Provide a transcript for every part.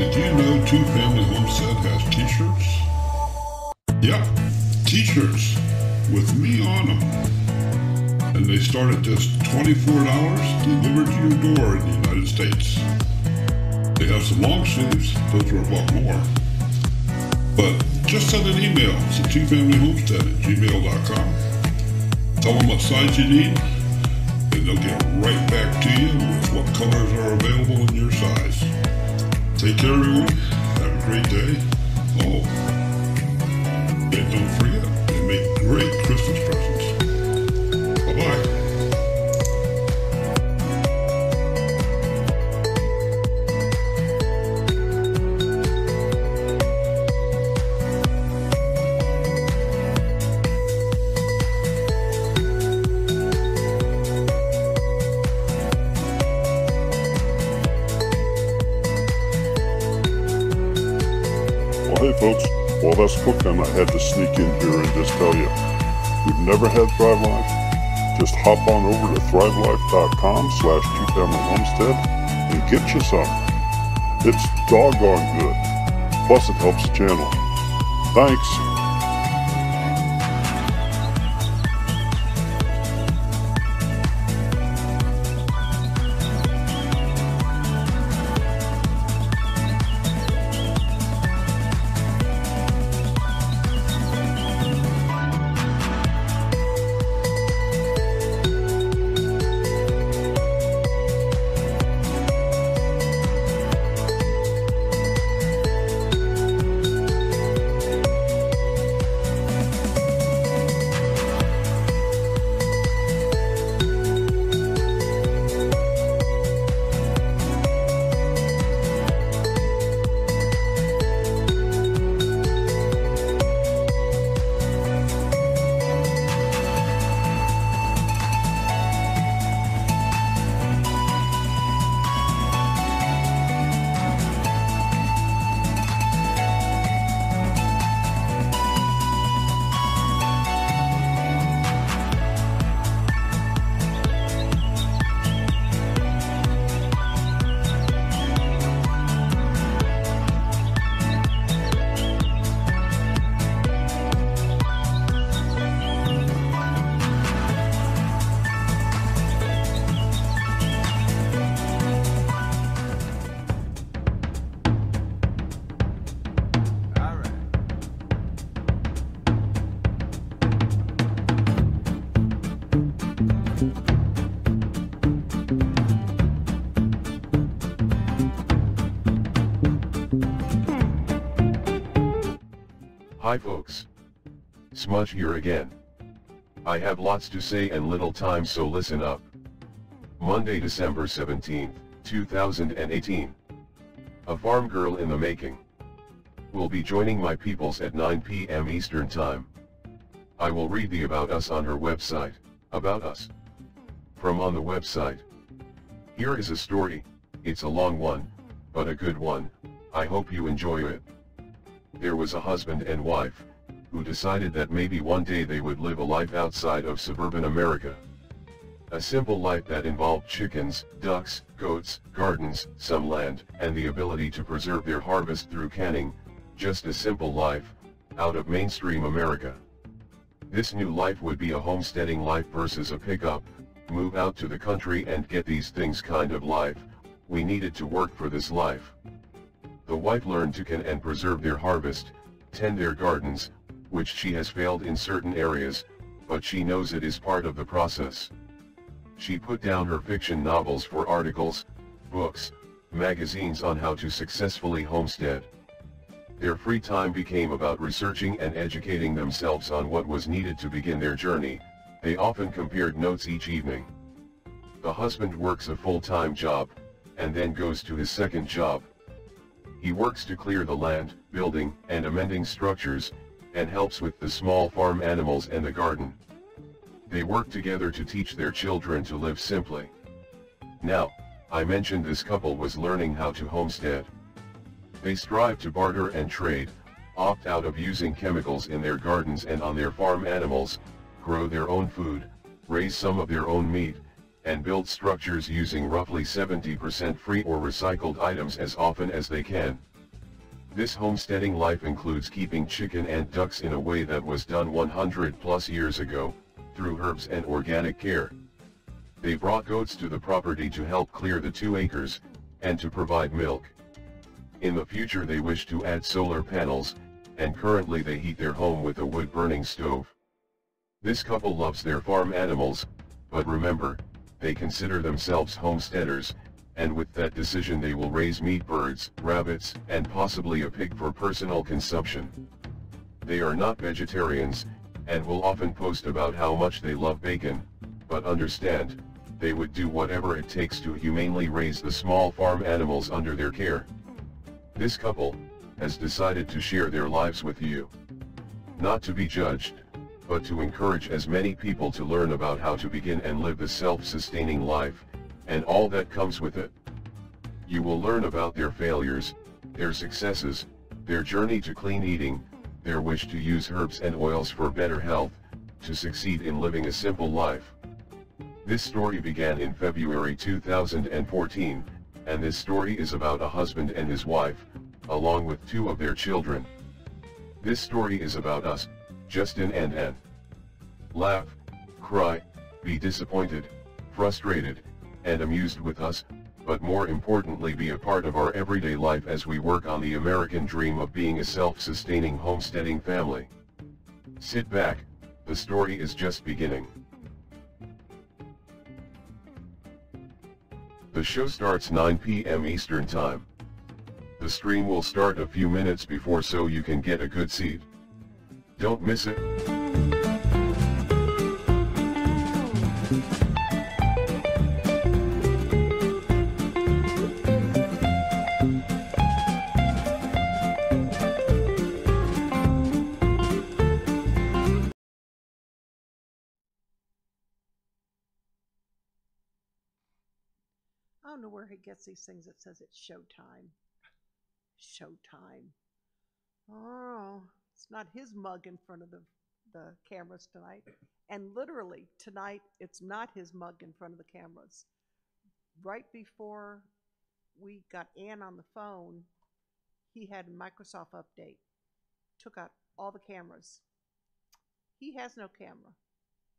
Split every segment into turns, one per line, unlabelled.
Did you know Two Family Homestead has t-shirts? Yep, t-shirts with me on them. And they start at just $24 delivered to your door in the United States. They have some long sleeves, those are a lot more. But just send an email to twofamilyhomestead@gmail.com. Tell them what size you need, and they'll get right back to you with what colors are available in your size. Take care, everyone. Have a great day. Oh, and don't forget, they make great Christmas presents. Bye-bye.
Hey folks, while that's cooking, I had to sneak in here and just tell you, you've never had Thrive Life? Just hop on over to thrivelife.com/twofamilyhomestead and get you some. It's doggone good. Plus it helps the channel. Thanks.
Hi folks. Smudge here again. I have lots to say and little time, so listen up. Monday, December 17th, 2018. A farm girl in the making. Will be joining my peoples at 9 p.m. Eastern Time. I will read the About Us on her website, About Us. From on the website. Here is a story, it's a long one, but a good one, I hope you enjoy it. There was a husband and wife, who decided that maybe one day they would live a life outside of suburban America. A simple life that involved chickens, ducks, goats, gardens, some land, and the ability to preserve their harvest through canning, just a simple life, out of mainstream America. This new life would be a homesteading life versus a pickup, move out to the country and get these things kind of life. We needed to work for this life. The wife learned to can and preserve their harvest, tend their gardens, which she has failed in certain areas, but she knows it is part of the process. She put down her fiction novels for articles, books, magazines on how to successfully homestead. Their free time became about researching and educating themselves on what was needed to begin their journey. They often compared notes each evening. The husband works a full-time job, and then goes to his second job. He works to clear the land, building and amending structures, and helps with the small farm animals and the garden. They work together to teach their children to live simply. Now, I mentioned this couple was learning how to homestead. They strive to barter and trade, opt out of using chemicals in their gardens and on their farm animals, grow their own food, raise some of their own meat, and build structures using roughly 70% free or recycled items as often as they can. This homesteading life includes keeping chicken and ducks in a way that was done 100+ years ago, through herbs and organic care. They brought goats to the property to help clear the 2 acres, and to provide milk. In the future they wish to add solar panels, and currently they heat their home with a wood-burning stove. This couple loves their farm animals, but remember, they consider themselves homesteaders, and with that decision they will raise meat birds, rabbits, and possibly a pig for personal consumption. They are not vegetarians, and will often post about how much they love bacon, but understand, they would do whatever it takes to humanely raise the small farm animals under their care. This couple has decided to share their lives with you. Not to be judged, but to encourage as many people to learn about how to begin and live the self-sustaining life, and all that comes with it. You will learn about their failures, their successes, their journey to clean eating, their wish to use herbs and oils for better health, to succeed in living a simple life. This story began in February 2014, and this story is about a husband and his wife, along with 2 of their children. This story is about us, Justin and Ann. Laugh, cry, be disappointed, frustrated, and amused with us, but more importantly be a part of our everyday life as we work on the American dream of being a self-sustaining homesteading family. Sit back, the story is just beginning. The show starts 9 p.m. Eastern Time. The stream will start a few minutes before so you can get a good seat. Don't miss it.
I don't know where he gets these things that says it's showtime. Showtime. Oh, it's not his mug in front of the cameras tonight. And literally, tonight, it's not his mug in front of the cameras. Right before we got Ann on the phone, he had a Microsoft update. Took out all the cameras. He has no camera.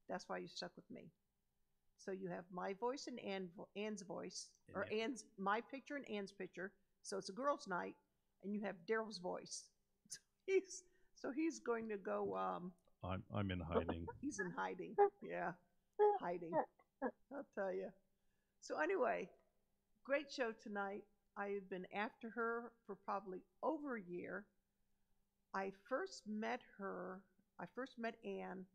That's why you're stuck with me. So you have my voice and Ann's voice, or my picture and Ann's picture. So it's a girls' night, and you have Daryl's voice. So he's going to go.
I'm in hiding.
He's in hiding. Yeah, hiding. I'll tell you. So anyway, great show tonight. I have been after her for probably over a year. I first met Ann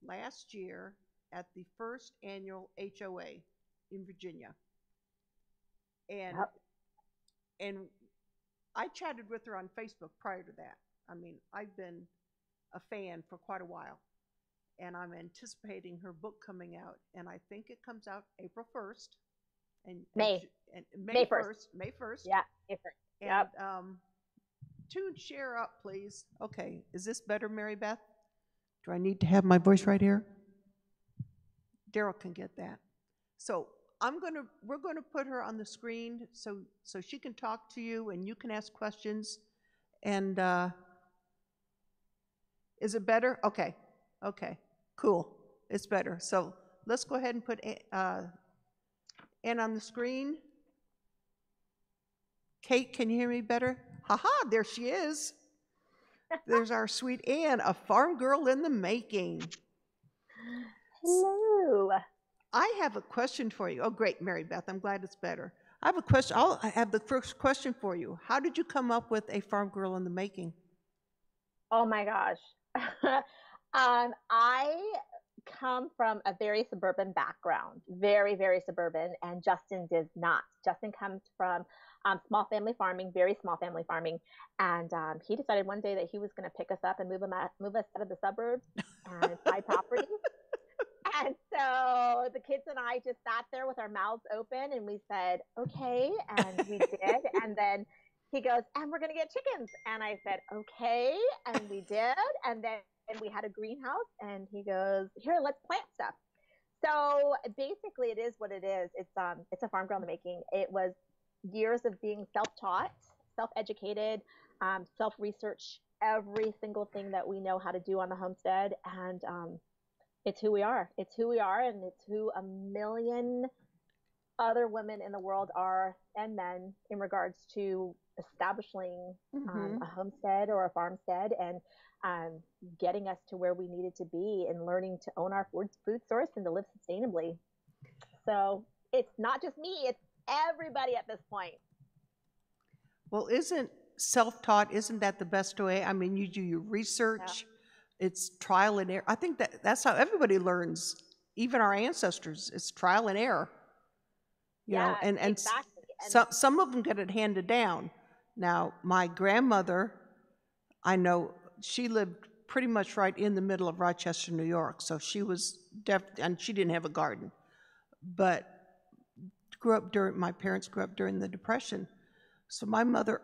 last year at the first annual HOA in Virginia. And I chatted with her on Facebook prior to that. I mean, I've been a fan for quite a while, and I'm anticipating her book coming out, and I think it comes out April 1st. May 1st. May 1st.
Yeah, May 1st. Yep.
And tune share up, please. Okay, is this better, Mary Beth? Do I need to have my voice right here? Daryl can get that. So we're gonna put her on the screen so she can talk to you and you can ask questions. And is it better? Okay, cool. It's better. So let's go ahead and put Ann on the screen. Kate, can you hear me better? Haha, there she is. There's our sweet Ann, a farm girl in the making.
Hello.
I have a question for you. Oh, great, Mary Beth. I'm glad it's better. I have a question. I have the first question for you. How did you come up with a farm girl in the making?
Oh my gosh. I come from a very suburban background, very, very suburban, and Justin does not. Justin comes from small family farming, very small family farming, and he decided one day that he was going to pick us up and move us out of the suburbs and buy property. And so the kids and I just sat there with our mouths open and we said, okay, and we did. And then he goes, and we're going to get chickens. And I said, okay, and we did. And then we had a greenhouse and he goes, here, let's plant stuff. So basically it is what it is. It's a farm girl in the making. It was years of being self-taught, self-educated, self-research every single thing that we know how to do on the homestead, and it's who we are. It's who we are, and it's who a million other women in the world are, and men, in regards to establishing a homestead or a farmstead, and getting us to where we needed to be, and learning to own our food source and to live sustainably. So it's not just me, it's everybody at this point.
Well, isn't self-taught, isn't that the best way? I mean, you do your research, it's trial and error. I think that's how everybody learns, even our ancestors. It's trial and error. You know, and
exactly.
some of them get it handed down. Now, my grandmother, I know she lived pretty much right in the middle of Rochester, New York, so she was and she didn't have a garden, but my parents grew up during the Depression. So my mother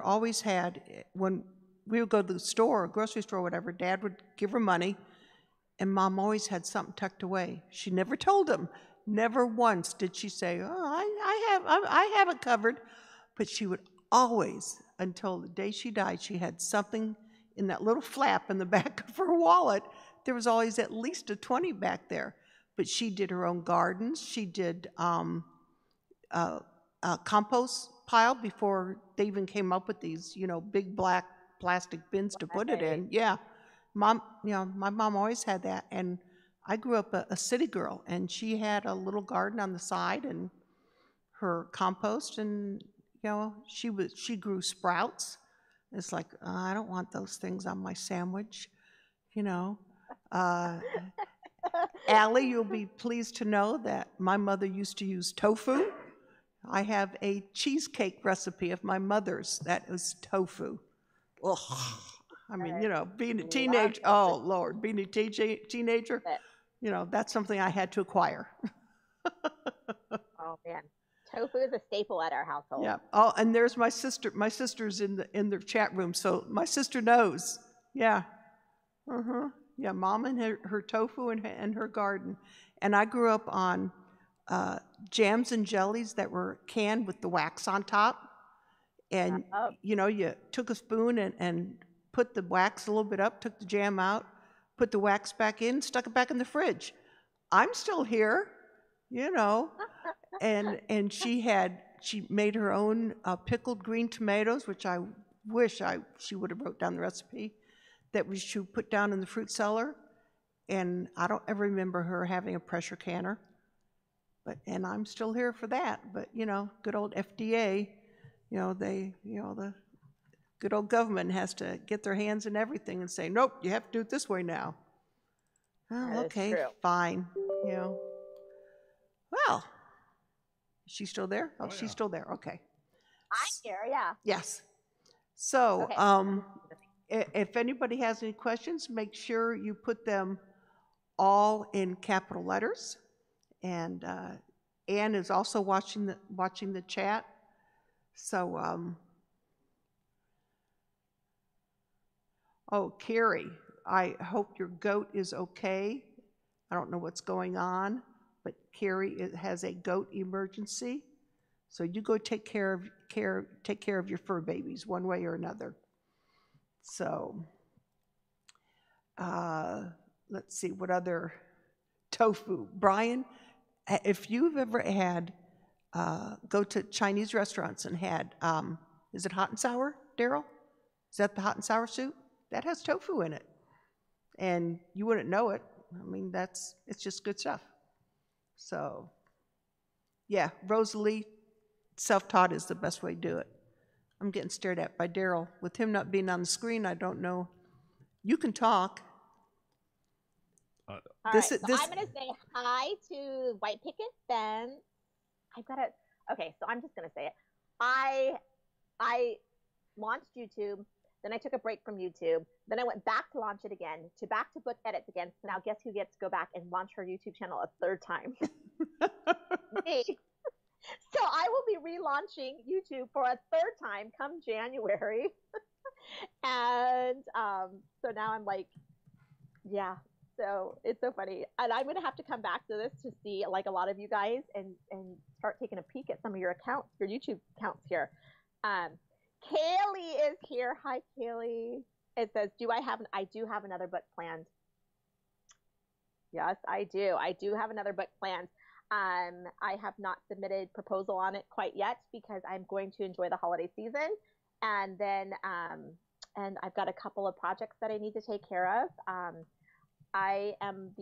always had, when we would go to the store, grocery store, whatever, Dad would give her money, and Mom always had something tucked away. She never told him. Never once did she say, "Oh, I have it covered," but she would always, until the day she died, she had something in that little flap in the back of her wallet. There was always at least a 20 back there. But she did her own gardens. She did a compost pile before they even came up with these, you know, big black plastic bins to put it in. Yeah, Mom, you know, my mom always had that, and I grew up a city girl, and she had a little garden on the side and her compost, and you know, she grew sprouts. It's like, I don't want those things on my sandwich, you know. Allie, you'll be pleased to know that my mother used to use tofu. I have a cheesecake recipe of my mother's that is tofu. Ugh. I mean, you know, being a teenager, oh Lord, being a teenager, you know, that's something I had to acquire.
Oh man, tofu is a staple at our household.
Yeah. Oh, and there's my sister. My sister's in the chat room, so my sister knows. Yeah. Yeah, Mom and her tofu and her garden. And I grew up on jams and jellies that were canned with the wax on top. And, you know, you took a spoon and put the wax a little bit up, took the jam out, put the wax back in, stuck it back in the fridge. I'm still here, you know. And she made her own pickled green tomatoes, which I wish she would have wrote down the recipe, that we should put down in the fruit cellar. And I don't ever remember her having a pressure canner. And I'm still here for that. But, you know, good old FDA, you know, the good old government has to get their hands in everything and say, nope, you have to do it this way now. Oh, okay, fine, you know. Well, is she still there? Oh, she's still there, okay.
I'm here, yeah.
Yes. So, if anybody has any questions, make sure you put them all in capital letters. And Anne is also watching the chat. So, oh, Carrie, I hope your goat is okay. I don't know what's going on, but Carrie has a goat emergency. So you go take care of your fur babies one way or another. So, let's see, what other tofu? Brian, if you've ever had, go to Chinese restaurants and had, is it hot and sour, Daryl? Is that the hot and sour soup? That has tofu in it. And you wouldn't know it. I mean, it's just good stuff. So, yeah, Rosalie, self-taught is the best way to do it. I'm getting stared at by Daryl. With him not being on the screen, I don't know. You can talk.
All right, so I'm going to say hi to White Picket Fence. Okay, so I'm just going to say it. I launched YouTube, then I took a break from YouTube, then I went back to launch it again, back to book edits again. So now guess who gets to go back and launch her YouTube channel a third time? Me. So I will be relaunching YouTube for a third time come January. And so now I'm like, yeah, so it's so funny. And I'm going to have to come back to this to see, like, a lot of you guys and start taking a peek at some of your accounts, your YouTube accounts here. Kaylee is here. Hi, Kaylee. It says, I do have another book planned. Yes, I do. I do have another book planned. I have not submitted proposal on it quite yet because I'm going to enjoy the holiday season. And then, and I've got a couple of projects that I need to take care of. I am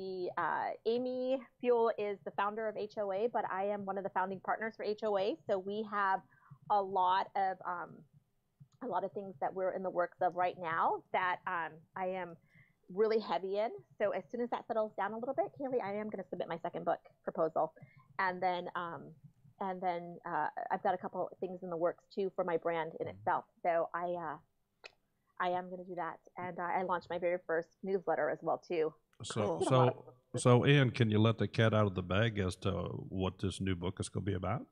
Amy Fuel is the founder of HOA, but I am one of the founding partners for HOA. So we have a lot of things that we're in the works of right now that I am really heavy in. So as soon as that settles down a little bit, Kaylee, I am going to submit my second book proposal. And then I've got a couple of things in the works too for my brand in itself. So I am going to do that. And I launched my very first newsletter as well too.
So Ian, can you let the cat out of the bag as to what this new book is going to be about?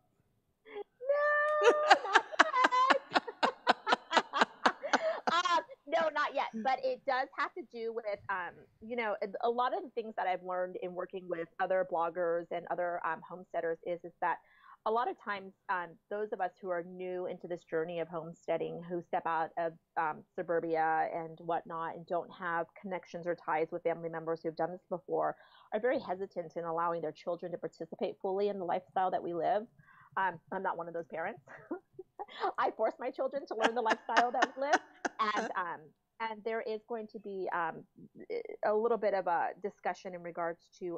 No, not yet. But it does have to do with, a lot of the things that I've learned in working with other bloggers and other homesteaders is that a lot of times those of us who are new into this journey of homesteading, who step out of suburbia and whatnot and don't have connections or ties with family members who have done this before, are very hesitant in allowing their children to participate fully in the lifestyle that we live. I'm not one of those parents. I force my children to learn the lifestyle that we live. And there is going to be a little bit of a discussion in regards to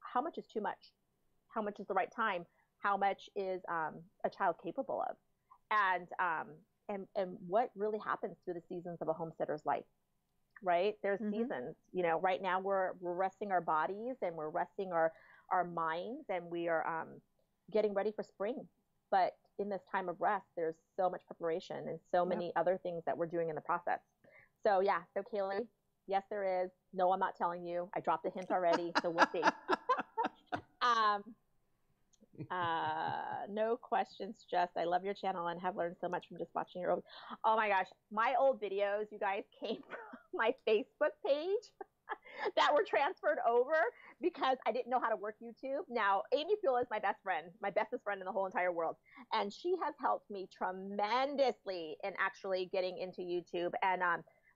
how much is too much, how much is the right time, how much is a child capable of, and what really happens through the seasons of a homesteader's life, right? There's seasons, right now we're resting our bodies and we're resting our minds, and we are getting ready for spring. But in this time of rest, there's so much preparation and so many other things that we're doing in the process. So yeah, so Kaylee, yes, there is. No, I'm not telling you. I dropped a hint already, so we'll see. No questions, just I love your channel and have learned so much from just watching your old. Oh my gosh, my old videos, you guys, came from my Facebook page that were transferred over because I didn't know how to work YouTube. Now, Amy Fuel is my best friend, my bestest friend in the whole entire world. And she has helped me tremendously in actually getting into YouTube. And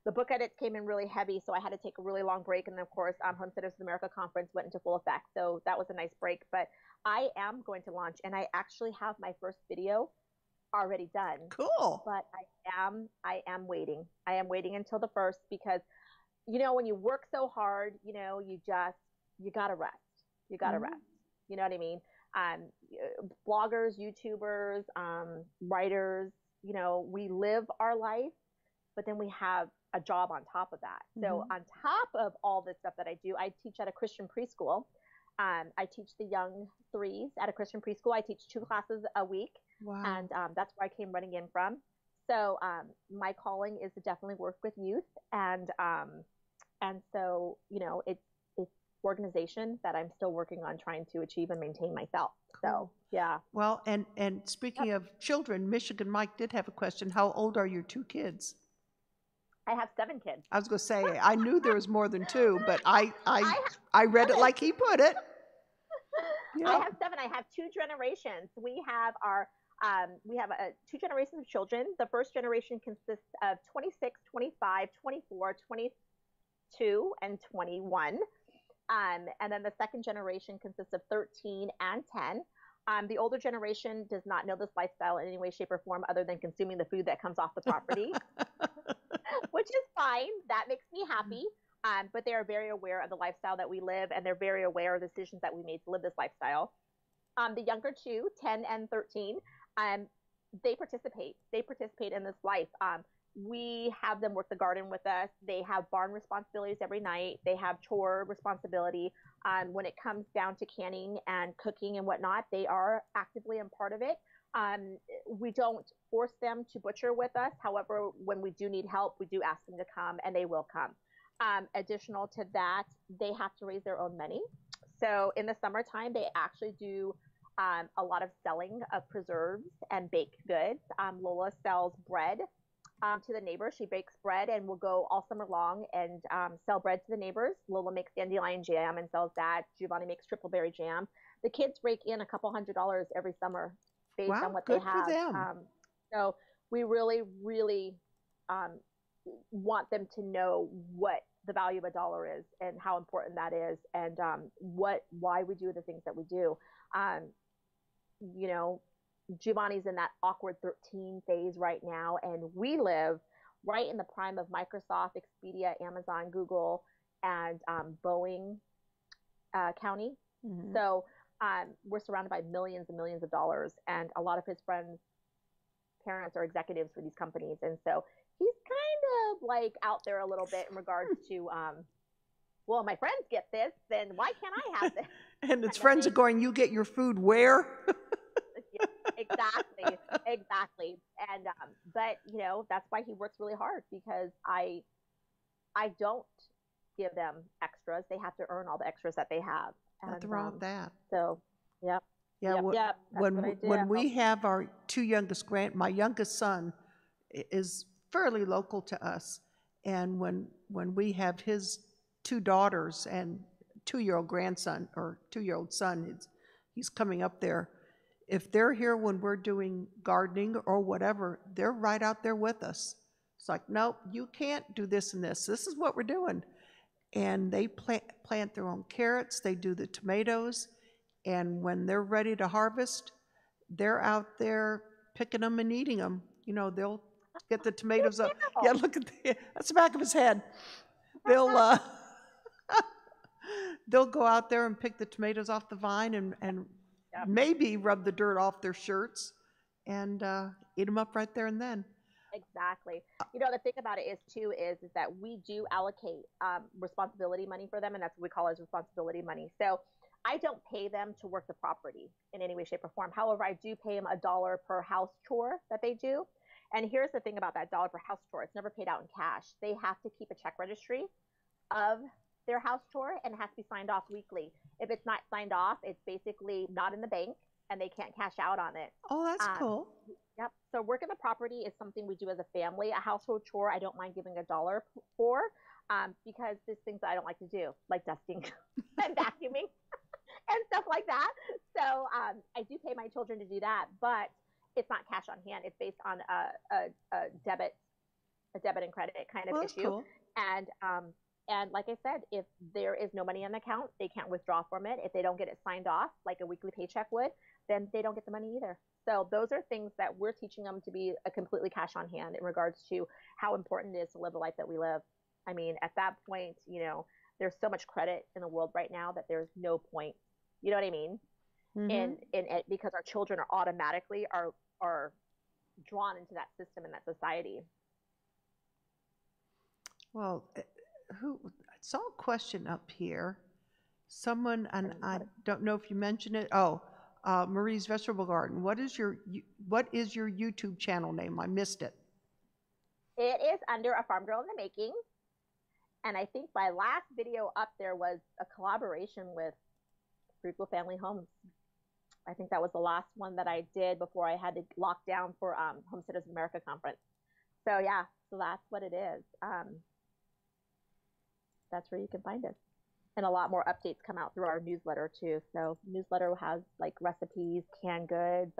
the book edits came in really heavy, so I had to take a really long break. And then, of course, Homesteaders of America conference went into full effect. So that was a nice break. But I am going to launch, and I actually have my first video already done.
Cool.
But I am waiting. I am waiting until the first because, when you work so hard, you got to rest. You got to rest. You know what I mean? Bloggers, YouTubers, writers, we live our life, but then we have a job on top of that. So on top of all this stuff that I do, I teach at a Christian preschool. I teach the young threes at a Christian preschool. I teach 2 classes a week. Wow. And that's where I came running in from. So my calling is to definitely work with youth. And so, it's organization that I'm still working on trying to achieve and maintain myself. Cool. So, yeah.
Well, and speaking of children, Michigan Mike did have a question. How old are your 2 kids?
I have 7 kids.
I was going to say, I knew there was more than 2, but I read it like he put it. Yeah.
I have 7. I have 2 generations. We have 2 generations of children. The first generation consists of 26, 25, 24, 22, and 21. And then the second generation consists of 13 and 10. The older generation does not know this lifestyle in any way, shape, or form other than consuming the food that comes off the property, which is fine. That makes me happy. But they are very aware of the lifestyle that we live, and they're very aware of the decisions that we made to live this lifestyle. The younger 2, 10 and 13, they participate. They participate in this life. We have them work the garden with us. They have barn responsibilities every night. They have chore responsibility. When it comes down to canning and cooking and whatnot, they are actively a part of it. We don't force them to butcher with us. However, when we do need help, we do ask them to come, and they will come. Additional to that, they have to raise their own money. So in the summertime, they actually do a lot of selling of preserves and baked goods. Lola sells bread to the neighbors. She bakes bread and will go all summer long and sell bread to the neighbors. Lola makes dandelion jam and sells that. Giovanni makes triple berry jam. The kids rake in a couple $100 every summer based on what they have.
Good for them.
So we really, really want them to know what the value of a dollar is and how important that is, and why we do the things that we do. You know, Giovanni's in that awkward 13 phase right now, and we live right in the prime of Microsoft, Expedia, Amazon, Google, and Boeing County. Mm-hmm. So we're surrounded by millions and millions of dollars, and a lot of his friends' parents are executives for these companies, and so he's kind of like out there a little bit in regards to, well, my friends get this, then why can't I have this?
And his friends are going, you get your food where?
Yeah, exactly, exactly. And but you know, that's why he works really hard, because I don't give them extras. They have to earn all the extras that they have.
Nothing wrong with that.
So, yep.
Yeah,
yep,
when we have our two youngest my youngest son is fairly local to us, and when we have his two daughters and 2-year-old grandson or 2-year-old son, he's coming up there. If they're here when we're doing gardening or whatever, they're right out there with us. It's like, nope, you can't do this and this. This is what we're doing. And they plant their own carrots. They do the tomatoes. And when they're ready to harvest, they're out there picking them and eating them. You know, they'll get the tomatoes up. Yeah, look at that's the back of his head. They'll they'll go out there and pick the tomatoes off the vine and maybe rub the dirt off their shirts and eat them up right there and then.
Exactly. You know, the thing about it is that we do allocate responsibility money for them, and that's what we call as responsibility money. So I don't pay them to work the property in any way, shape, or form. However, I do pay them $1 per house chore that they do. And here's the thing about that $1 per house chore. It's never paid out in cash. They have to keep a check registry of their house chore, and it has to be signed off weekly. If it's not signed off, it's basically not in the bank, and they can't cash out on it.
Oh, that's cool.
Yep. So working the property is something we do as a family. A household chore, I don't mind giving $1 for, because there's things that I don't like to do, like dusting and vacuuming and stuff like that. So I do pay my children to do that, but it's not cash on hand. It's based on a debit and credit kind of issue. Cool. And like I said, if there is no money in the account, they can't withdraw from it. If they don't get it signed off, like a weekly paycheck would, then they don't get the money either. So those are things that we're teaching them to be a completely cash on hand in regards to how important it is to live the life that we live. I mean, at that point, you know, there's so much credit in the world right now that there's no point. You know what I mean? Mm-hmm. In it, because our children are automatically are drawn into that system and that society.
Well, I saw a question up here. Someone, and I don't know if you mentioned it. Oh, Marie's Vegetable Garden. What is your YouTube channel name? I missed it.
It is under A Farm Girl in the Making, and I think my last video up there was a collaboration with Frugal Family Homes. I think that was the last one that I did before I had to lock down for Homesteaders of America conference. So yeah, so that's what it is. That's where you can find it. And a lot more updates come out through our newsletter too. So newsletter has like recipes, canned goods,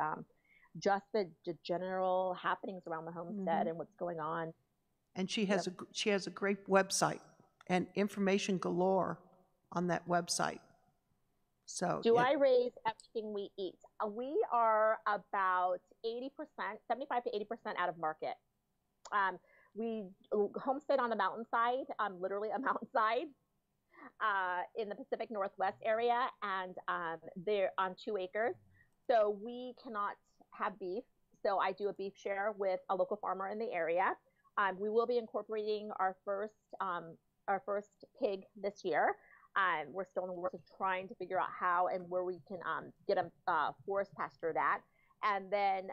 just the general happenings around the homestead and what's going on.
And she has a great website and information galore on that website. So
do I raise everything we eat? We are about 80%, 75 to 80% out of market. We homestead on the mountainside, literally a mountainside in the Pacific Northwest area, and they're on 2 acres. So we cannot have beef. So I do a beef share with a local farmer in the area. We will be incorporating our first pig this year. We're still in the works of trying to figure out how and where we can get a forest pasture at. And then,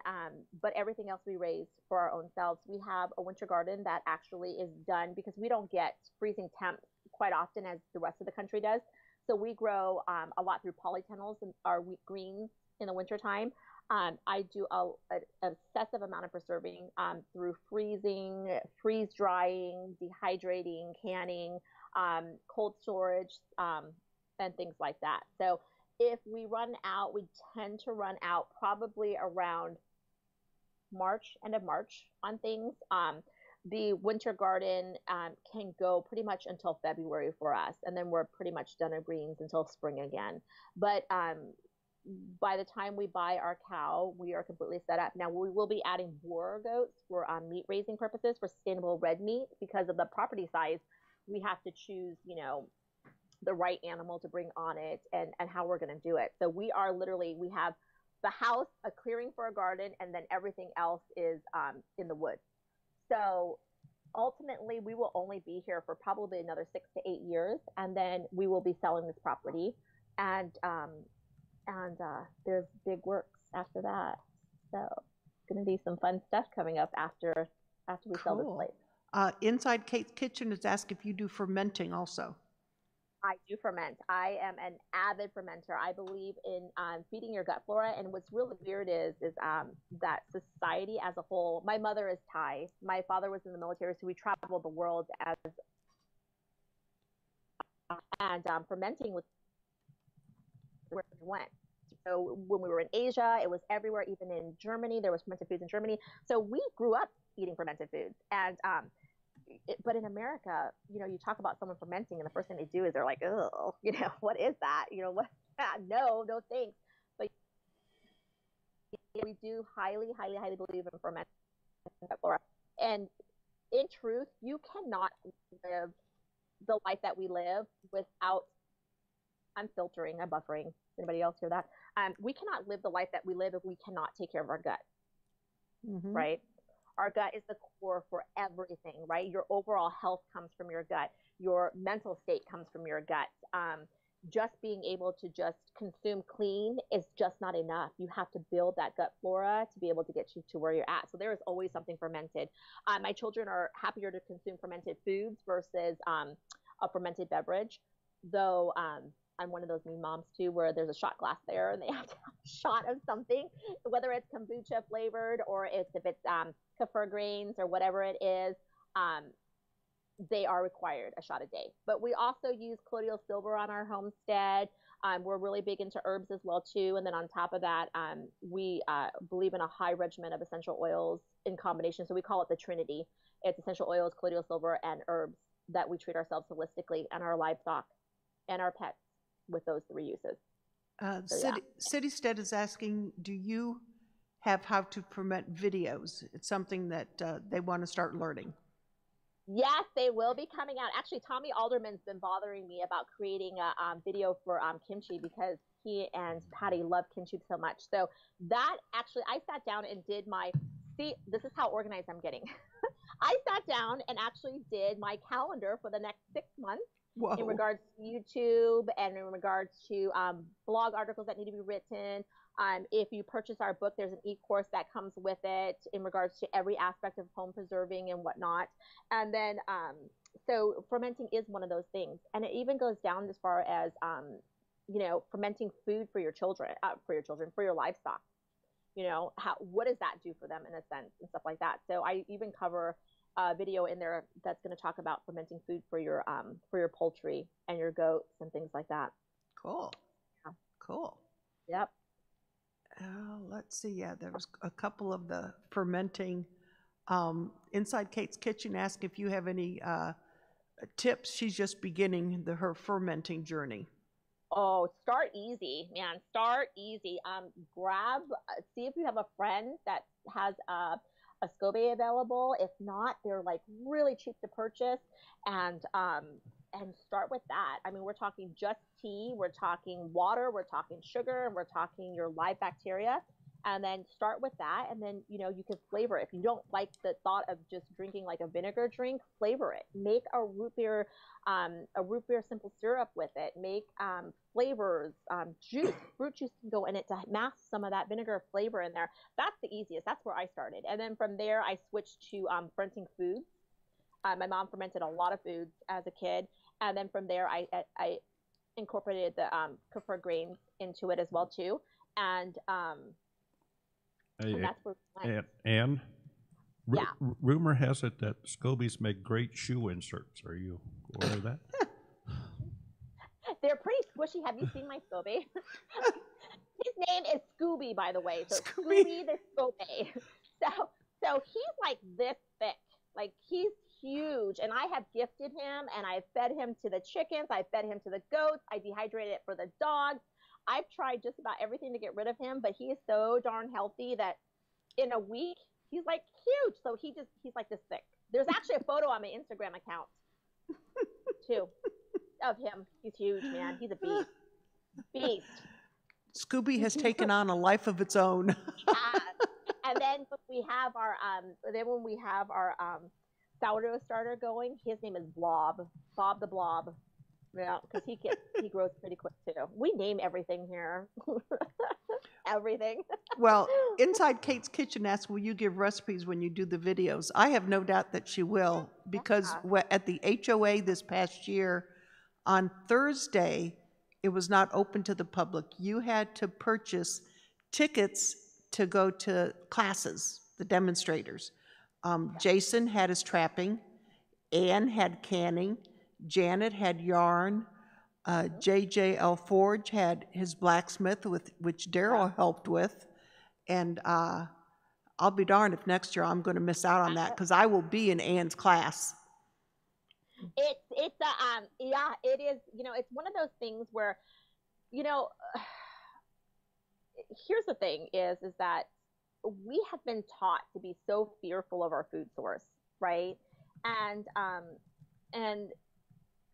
but everything else we raise for our own selves. We have a winter garden that actually is done because we don't get freezing temps quite often as the rest of the country does. So we grow a lot through polytunnels and our wheat greens in the wintertime. I do an excessive amount of preserving through freezing, freeze drying, dehydrating, canning, cold storage, and things like that. So if we run out, we tend to run out probably around March, end of March on things. The winter garden can go pretty much until February for us, and then we're pretty much done of greens until spring again. But by the time we buy our cow, we are completely set up. Now we will be adding boar goats for meat raising purposes, for sustainable red meat. Because of the property size, we have to choose, you know, the right animal to bring on it, and how we're going to do it. So we are literally, we have the house, a clearing for a garden, and then everything else is in the woods. So ultimately, we will only be here for probably another 6 to 8 years, and then we will be selling this property. And there's big works after that. So it's going to be some fun stuff coming up after we sell this place.
Inside Kate's Kitchen is asked if you do fermenting also.
I do ferment. I am an avid fermenter. I believe in feeding your gut flora. And what's really weird is that society as a whole, my mother is Thai. My father was in the military, so we traveled the world and fermenting was where we went. So when we were in Asia, it was everywhere, even in Germany, there was fermented foods in Germany. So we grew up eating fermented foods. And but in America, you know, you talk about someone fermenting, and the first thing they do is they're like, oh, you know, what is that? You know, what? No thanks. But we do highly believe in fermenting flora. And in truth, you cannot live the life that we live without. I'm filtering, I'm buffering. Anybody else hear that? We cannot live the life that we live if we cannot take care of our gut, right? Our gut is the core for everything, right? Your overall health comes from your gut. Your mental state comes from your gut. Just being able to just consume clean is just not enough. You have to build that gut flora to be able to get you to where you're at. So there is always something fermented. My children are happier to consume fermented foods versus a fermented beverage, though I'm one of those mean moms too, where there's a shot glass there and they have to have a shot of something, whether it's kombucha flavored or if it's kefir grains or whatever it is, they are required a shot a day. But we also use colloidal silver on our homestead. We're really big into herbs as well too. And then on top of that, we believe in a high regimen of essential oils in combination. So we call it the Trinity. It's essential oils, colloidal silver, and herbs that we treat ourselves holistically and our livestock and our pets with those 3 uses.
Citystead is asking, do you have how to ferment videos? It's something that they want to start learning.
Yes, they will be coming out. Actually, Tommy Alderman's been bothering me about creating a video for kimchi because he and Patty love kimchi so much. So that actually, I sat down and did this is how organized I'm getting. I sat down and actually did my calendar for the next 6 months. Whoa. In regards to YouTube and in regards to blog articles that need to be written. If you purchase our book, there's an e-course that comes with it in regards to every aspect of home preserving and whatnot. And then, so fermenting is one of those things. And it even goes down as far as, you know, fermenting food for your children, for your livestock. You know, what does that do for them in a sense and stuff like that. So I even cover video in there that's going to talk about fermenting food for your poultry and your goats and things like that.
Cool. Yeah. Cool.
Yep.
Let's see. Yeah, there was a couple of the fermenting. Inside Kate's Kitchen asked if you have any tips. She's just beginning her fermenting journey.
Oh, start easy, man. Start easy. See if you have a friend that has a SCOBY available. If not, they're like really cheap to purchase, and start with that. I mean, we're talking just tea, we're talking water, we're talking sugar, and we're talking your live bacteria. And then start with that, and then, you know, you can flavor it. If you don't like the thought of just drinking like a vinegar drink, flavor it. Make a root beer simple syrup with it. Make flavors, juice, fruit juice can go in it to mask some of that vinegar flavor in there. That's the easiest. That's where I started. And then from there, I switched to fermenting foods. My mom fermented a lot of foods as a kid. And then from there, I incorporated the kefir grains into it as well too. And and that's where we went.
Anne,
yeah.
Rumor has it that Scobies make great shoe inserts. Are you aware of that?
They're pretty squishy. Have you seen my Scoby? His name is Scooby, by the way. So Scooby the Scoby. So he's like this thick, like he's huge, and I have gifted him, and I fed him to the chickens, I fed him to the goats, I dehydrated it for the dogs. I've tried just about everything to get rid of him, but he is so darn healthy that in a week he's like huge. So he's like this thick. There's actually a photo on my Instagram account too of him. He's huge, man. He's a beast.
Scooby has taken on a life of its own.
And then when we have our sourdough starter going, his name is Bob the Blob. Yeah, because he grows pretty quick too. We name everything here. Everything.
Well, Inside Kate's Kitchen asks, will you give recipes when you do the videos? I have no doubt that she will, because at the HOA this past year, on Thursday, it was not open to the public. You had to purchase tickets to go to classes, the demonstrators. Jason had his trapping, Ann had canning, Janet had yarn, JJL Forge had his blacksmith, which Daryl helped with, and I'll be darned if next year I'm going to miss out on that, because I will be in Ann's class.
It is. It's one of those things where, here's the thing is that we have been taught to be so fearful of our food source, right? And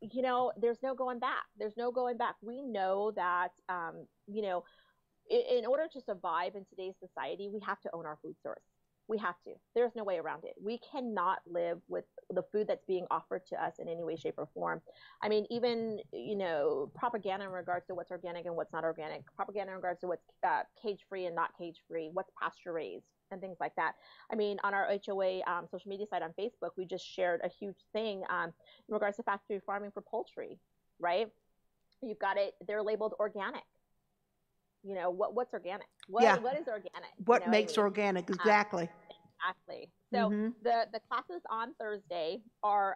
there's no going back. There's no going back. We know that, in order to survive in today's society, we have to own our food source. We have to. There's no way around it. We cannot live with the food that's being offered to us in any way, shape, or form. I mean, even, propaganda in regards to what's organic and what's not organic, propaganda in regards to what's cage-free and not cage-free, what's pasture-raised, and things like that. I mean, on our HOA social media site on Facebook, we just shared a huge thing in regards to factory farming for poultry, right? You've got it, they're labeled organic. What's organic? What is organic?
What makes organic? Exactly.
Exactly. So the classes on Thursday are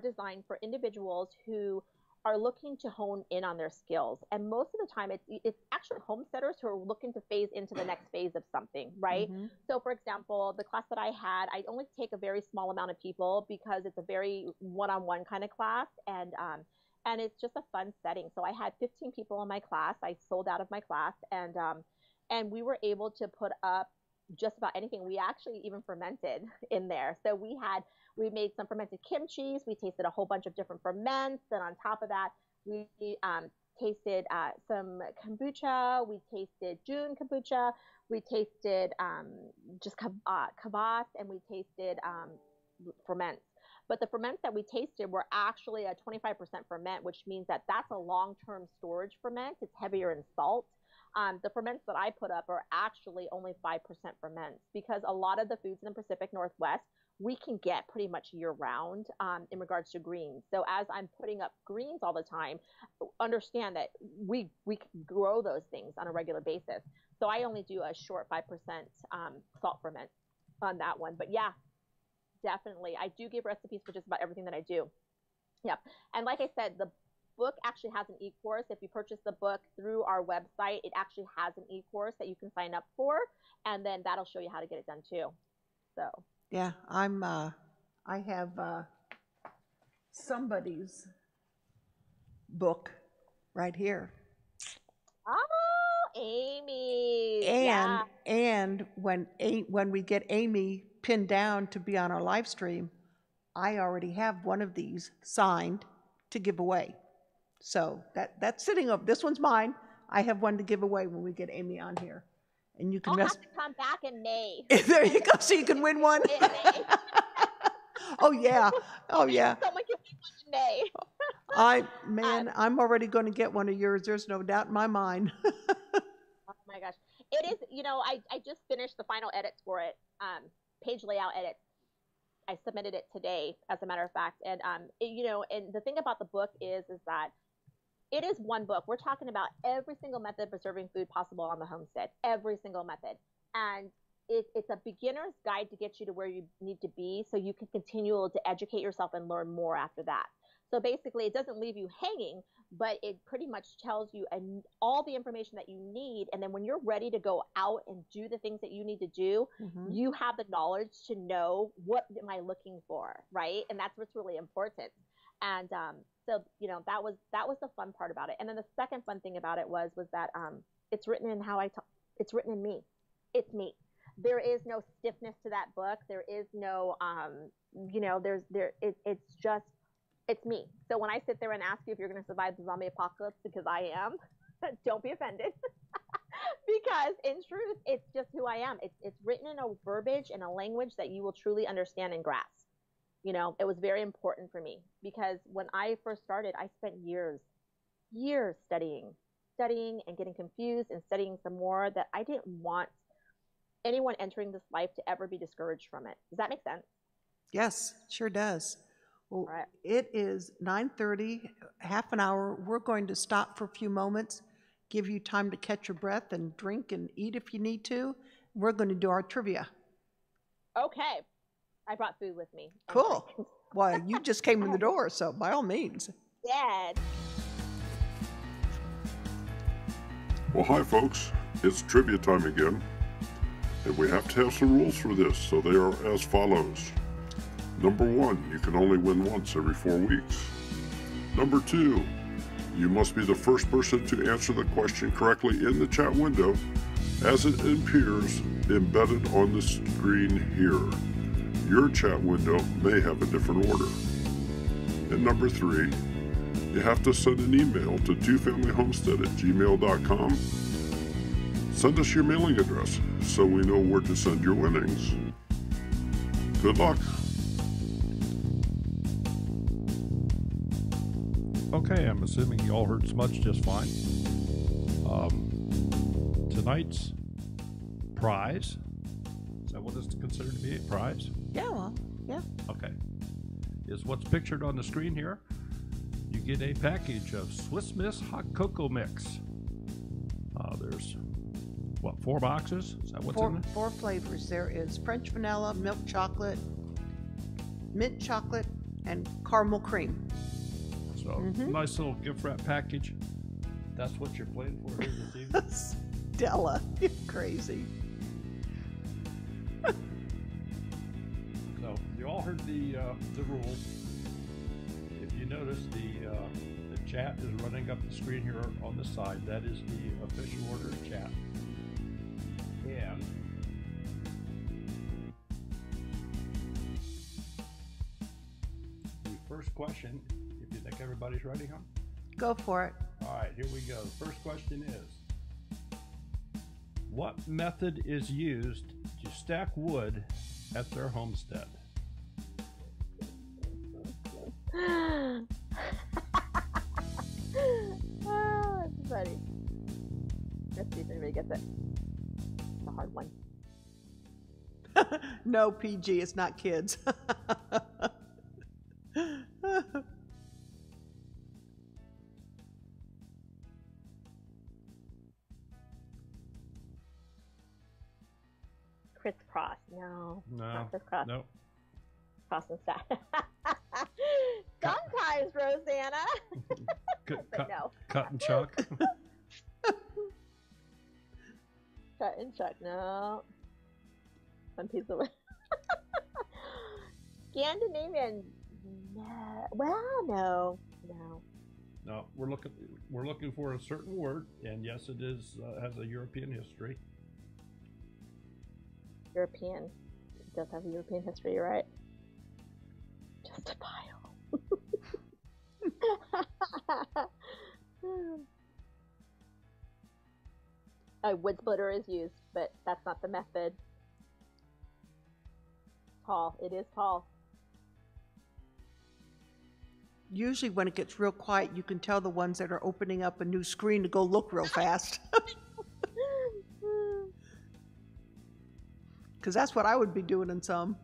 designed for individuals who are looking to hone in on their skills, and most of the time it's actually homesteaders who are looking to phase into the next phase of something, right? So for example, the class that I had, I only take a very small amount of people because it's a very one-on-one kind of class, and it's just a fun setting. So I had 15 people in my class. I sold out of my class, and we were able to put up just about anything. We actually even fermented in there. So we made some fermented kimchi. We tasted a whole bunch of different ferments. And on top of that, we tasted some kombucha. We tasted June kombucha. We tasted just kvass, and we tasted ferments. But the ferments that we tasted were actually a 25% ferment, which means that that's a long-term storage ferment. It's heavier in salt. The ferments that I put up are actually only 5% ferments, because a lot of the foods in the Pacific Northwest we can get pretty much year-round in regards to greens. So as I'm putting up greens all the time, understand that we grow those things on a regular basis. So I only do a short 5% salt ferment on that one. But yeah, definitely. I do give recipes for just about everything that I do. Yep. And like I said, the book actually has an e-course. If you purchase the book through our website, it actually has an e-course that you can sign up for, and then that'll show you how to get it done too. So
yeah, I have somebody's book right here.
Oh, Amy.
And when we get Amy pinned down to be on our live stream, I already have one of these signed to give away. So that's sitting up. This one's mine. I have one to give away when we get Amy on here. And you can
I'll have to come back in May.
There you go. So you can win one. Oh yeah. Oh yeah.
Someone can win one in May.
I'm already going to get one of yours. There's no doubt in my mind.
Oh my gosh. It is, I just finished the final edits for it. Page layout edits. I submitted it today, as a matter of fact. And and the thing about the book is that it is one book. We're talking about every single method of preserving food possible on the homestead, every single method. And it's a beginner's guide to get you to where you need to be, so you can continue to educate yourself and learn more after that. So basically, it doesn't leave you hanging, but it pretty much tells you all the information that you need. And then when you're ready to go out and do the things that you need to do, you have the knowledge to know, what am I looking for, right? And that's what's really important. And so, you know, that was the fun part about it. And then the second fun thing about it was that it's written in how I talk. It's written in me. It's me. There is no stiffness to that book. There is no, you know, it's just, it's me. So when I sit there and ask you if you're going to survive the zombie apocalypse, because I am, don't be offended. Because in truth, it's just who I am. It's written in a verbiage and a language that you will truly understand and grasp. You know, it was very important for me, because when I first started, I spent years studying and getting confused and studying some more, that I didn't want anyone entering this life to ever be discouraged from it. Does that make sense?
Yes, sure does. Well,
Right.
It is 9:30, half an hour. We're going to stop for a few moments, give you time to catch your breath and drink and eat if you need to. We're going to do our trivia.
Okay. I brought food with me.
Cool. Well, you just came in the door, so by all means.
Dad.
Well, hi folks, it's trivia time again, and we have to have some rules for this, so they are as follows. Number 1, you can only win once every 4 weeks. Number 2, you must be the first person to answer the question correctly in the chat window as it appears embedded on the screen here. Your chat window may have a different order. And number 3, you have to send an email to twofamilyhomestead@gmail.com. Send us your mailing address so we know where to send your winnings. Good luck.
Okay, I'm assuming you all heard Smudge just fine. Tonight's prize, is that what it's considered to be, a prize?
Yeah, well, yeah.
Okay. Is what's pictured on the screen here. You get a package of Swiss Miss Hot Cocoa Mix. There's, what, 4 boxes? Is that what's in there?
4 flavors. There is French vanilla, milk chocolate, mint chocolate, and caramel cream.
So, nice little gift wrap package. That's what you're playing for here this evening?
Stella, you're crazy.
So, you all heard the rules. If you notice, the chat is running up the screen here on the side. That is the official order of chat. And the first question, if you think everybody's ready, huh?
Go for it.
All right, here we go. The first question is, what method is used to stack wood at their homestead?
Oh, that's funny. Let's see if anybody gets it. It's a hard one.
No, PG, it's not kids.
Crisscross. No.
No.
Not crisscross.
Nope.
Cross and stack. Sometimes, Rosanna. But no.
Cut and chuck.
Cut and chuck. No. One piece of Scandinavian. No. Well, no. No.
No, we're looking for a certain word, and yes, it is has a European history.
European. It does have a European history, you're right. Just a pile. A wood splitter is used, but that's not the method. Tall. It is tall.
Usually when it gets real quiet, you can tell the ones that are opening up a new screen to go look real fast. Because that's what I would be doing in some.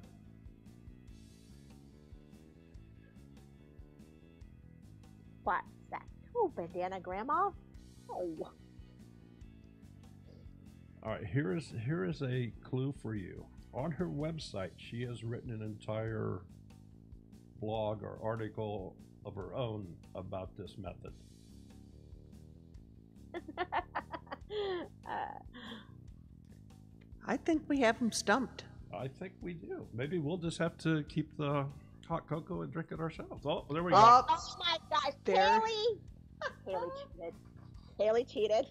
Flat stack. Oh, bandana grandma. Oh.
All right, here is a clue for you. On her website, she has written an entire blog or article of her own about this method.
I think we have them stumped.
I think we do. Maybe we'll just have to keep the hot cocoa and drink it ourselves. Oh, there we go.
Oh my gosh, Haley! Haley cheated. Haley cheated.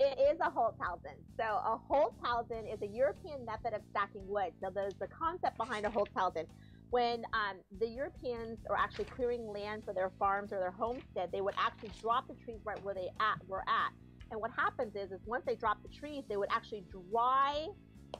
It is a Holzhausen. So a Holzhausen is a European method of stacking wood. So there's the concept behind a Holzhausen. When the Europeans are actually clearing land for their farms or their homestead, they would actually drop the trees right where they were at. And what happens is once they drop the trees, they would actually dry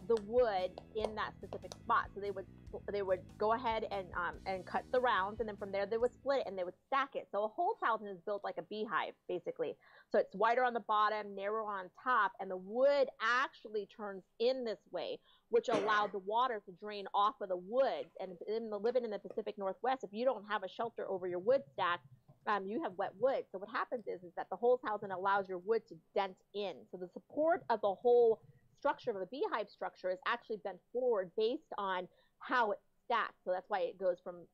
the wood in that specific spot. So they would go ahead and cut the rounds, and then from there they would split it and they would stack it. So a Holzhausen is built like a beehive, basically. So it's wider on the bottom, narrower on top, and the wood actually turns in this way, which allowed the water to drain off of the woods. And living in the Pacific Northwest, if you don't have a shelter over your wood stack, you have wet wood. So what happens is that the Holzhausen allows your wood to dent in. So the support of the whole structure of a beehive structure is actually bent forward based on how it's stacked. So that's why it goes from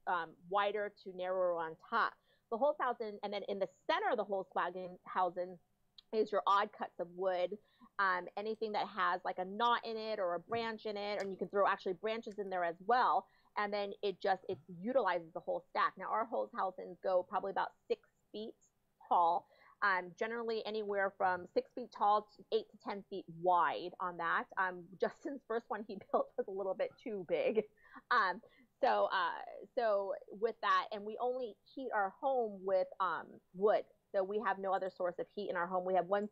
wider to narrower on top. The Holzhausen, and then in the center of the Holzhausen is your odd cuts of wood. Anything that has like a knot in it or a branch in it, and you can throw actually branches in there as well. And then it utilizes the whole stack. Now our Holzhausens go probably about 6 feet tall. Generally anywhere from 6 feet tall to 8 to 10 feet wide on that. Justin's first one he built was a little bit too big. So with that, and we only heat our home with wood. So we have no other source of heat in our home. We have one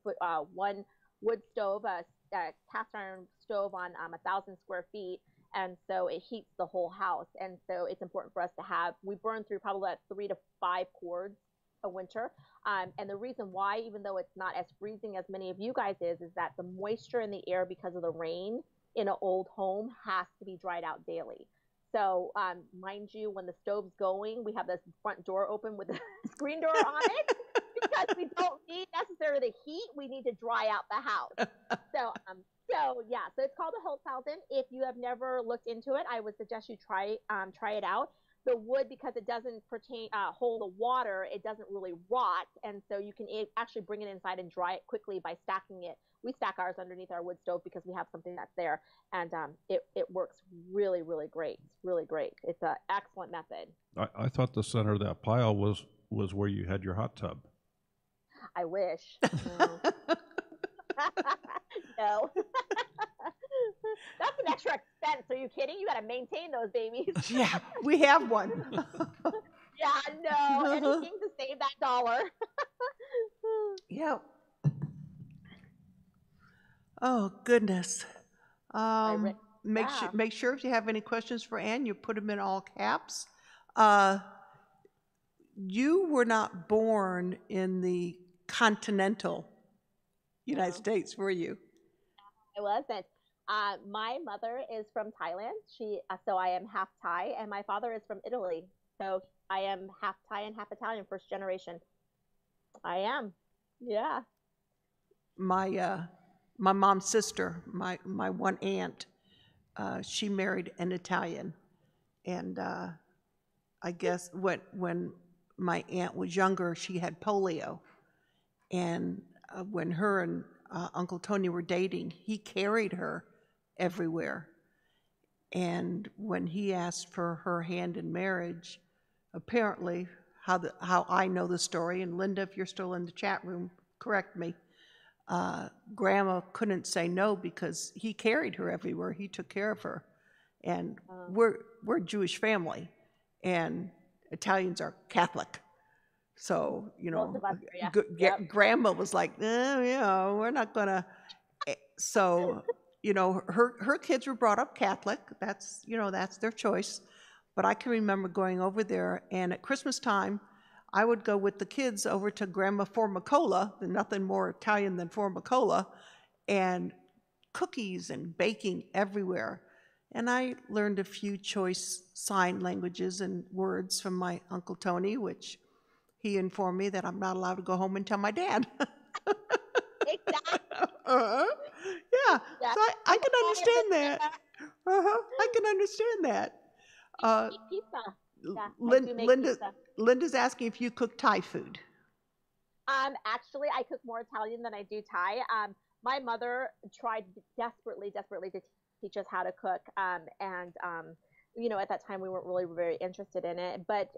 wood stove, a cast iron stove on 1,000 square feet. And so it heats the whole house. And so it's important for us to have, we burn through probably about 3 to 5 cords a winter. And the reason why, even though it's not as freezing as many of you guys is that the moisture in the air because of the rain in an old home has to be dried out daily. So mind you, when the stove's going, we have this front door open with a screen door on it because we don't need necessarily the heat. We need to dry out the house. So it's called a Holzhausen. If you have never looked into it, I would suggest you try it out. The wood, because it doesn't hold the water, it doesn't really rot, and so you can actually bring it inside and dry it quickly by stacking it. We stack ours underneath our wood stove because we have something that's there, and it works really, really great. It's really great. It's an excellent method.
I thought the center of that pile was where you had your hot tub.
I wish. No. That's an extra expense. Are you kidding? You got to maintain those babies.
Yeah, we have one.
Yeah, no. Anything to save that dollar.
Yep. Oh, goodness. Make sure if you have any questions for Ann, you put them in all caps. You were not born in the continental United States, were you?
I wasn't. My mother is from Thailand. So I am half Thai, and my father is from Italy. So I am half Thai and half Italian, first generation. I am. Yeah.
My mom's sister, my one aunt, she married an Italian, and I guess when my aunt was younger, she had polio, and when her and Uncle Tony were dating, he carried her everywhere. And when he asked for her hand in marriage, apparently, how I know the story, and Linda, if you're still in the chat room, correct me, Grandma couldn't say no because he carried her everywhere. He took care of her. And we're a Jewish family, and Italians are Catholic. So, Grandma was like, we're not going to. So, her kids were brought up Catholic. That's their choice. But I can remember going over there, and at Christmas time, I would go with the kids over to Grandma Formicola, nothing more Italian than Formicola, and cookies and baking everywhere. And I learned a few choice sign languages and words from my Uncle Tony, which he informed me that I'm not allowed to go home and tell my dad.
Exactly.
Yeah. So I can understand that. I can understand that.
Pizza. Yeah,
Linda's asking if you cook Thai food.
Actually, I cook more Italian than I do Thai. My mother tried desperately to teach us how to cook, you know, at that time we weren't really very interested in it. But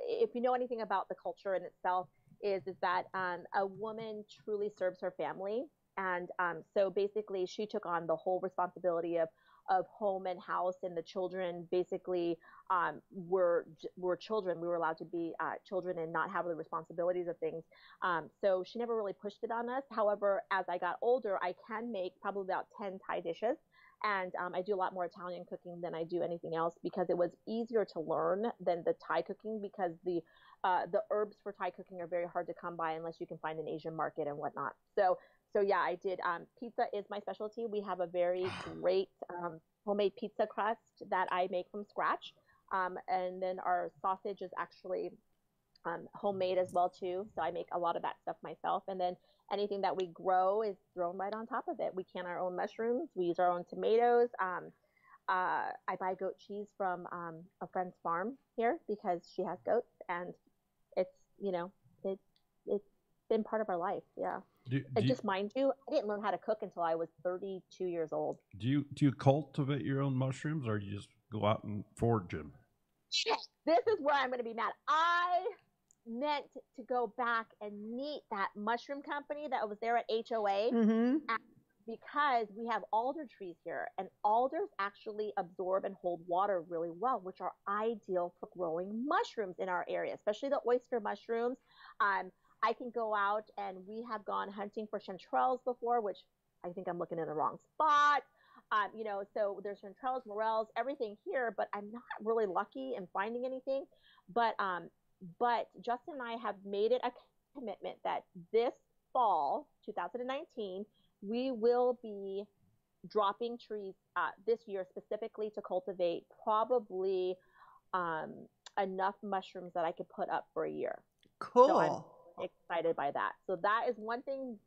if you know anything about the culture in itself, is that a woman truly serves her family, and so basically she took on the whole responsibility of home and house, and the children basically were children. We were allowed to be children and not have the responsibilities of things. So she never really pushed it on us. However, as I got older, I can make probably about 10 Thai dishes. And I do a lot more Italian cooking than I do anything else, because it was easier to learn than the Thai cooking, because the herbs for Thai cooking are very hard to come by unless you can find an Asian market and whatnot. So yeah, I did. Pizza is my specialty. We have a very great homemade pizza crust that I make from scratch. And then our sausage is actually homemade as well too. So I make a lot of that stuff myself. And then anything that we grow is thrown right on top of it. We can our own mushrooms. We use our own tomatoes. I buy goat cheese from a friend's farm here because she has goats, and it's, you know, it's been part of our life. Yeah. Just mind you, I didn't learn how to cook until I was 32 years old.
Do you cultivate your own mushrooms, or you just go out and forage them?
This is where I'm going to be mad. I meant to go back and meet that mushroom company that was there at HOA, because we have alder trees here, and alders actually absorb and hold water really well, which are ideal for growing mushrooms in our area, especially the oyster mushrooms. I can go out, and we have gone hunting for chanterelles before, which I think I'm looking in the wrong spot. You know, so there's chanterelles, morels, everything here, but I'm not really lucky in finding anything. But Justin and I have made it a commitment that this fall, 2019, we will be dropping trees this year specifically to cultivate probably enough mushrooms that I could put up for a year.
Cool.
So I'm excited by that. So that is one thing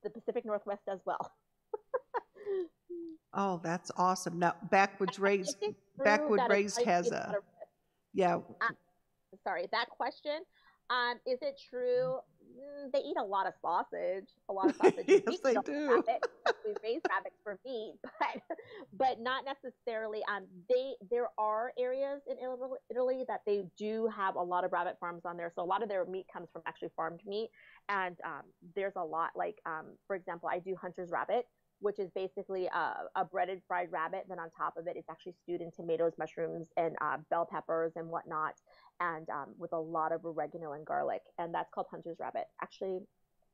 the Pacific Northwest does well.
Oh, that's awesome. Now, Backwoods Raised has a, yeah.
Sorry, that question. Is it true? They eat a lot of sausage.
Yes, they do.
We raise rabbits for meat, but not necessarily. There are areas in Italy that they do have a lot of rabbit farms on there. So a lot of their meat comes from actually farmed meat, and there's a lot. Like for example, I do hunter's rabbit, which is basically a breaded fried rabbit. Then on top of it, it's actually stewed in tomatoes, mushrooms, and bell peppers and whatnot, and with a lot of oregano and garlic. And that's called hunter's rabbit. Actually,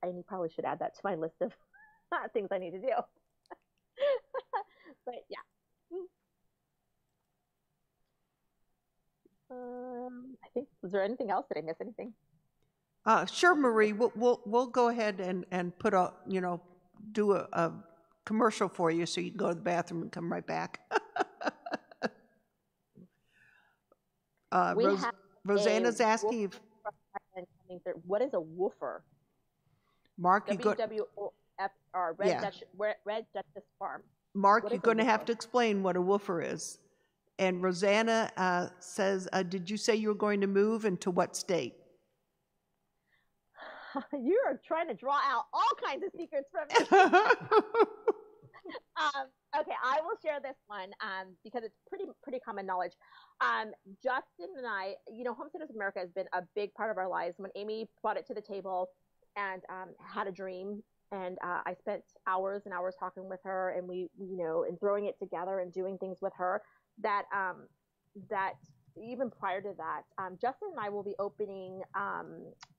I probably should add that to my list of things I need to do. But yeah. I think, was there anything else? Did I miss anything?
Sure, Marie. We'll go ahead and put a, you know, do a commercial for you so you can go to the bathroom and come right back. Rosanna's asking if
what is a woofer?
Mark, you go
WWOFR, Red Duchess Farm.
Mark, you're going to have to explain what a woofer is. And Rosanna says, did you say you were going to move, and to what state?
You're trying to draw out all kinds of secrets from me. Okay, I will share this one because it's pretty common knowledge. Justin and I, you know, Homesteaders America has been a big part of our lives. When Amy brought it to the table and had a dream, and I spent hours and hours talking with her, and we, you know, and throwing it together and doing things with her, that even prior to that, Justin and I will be opening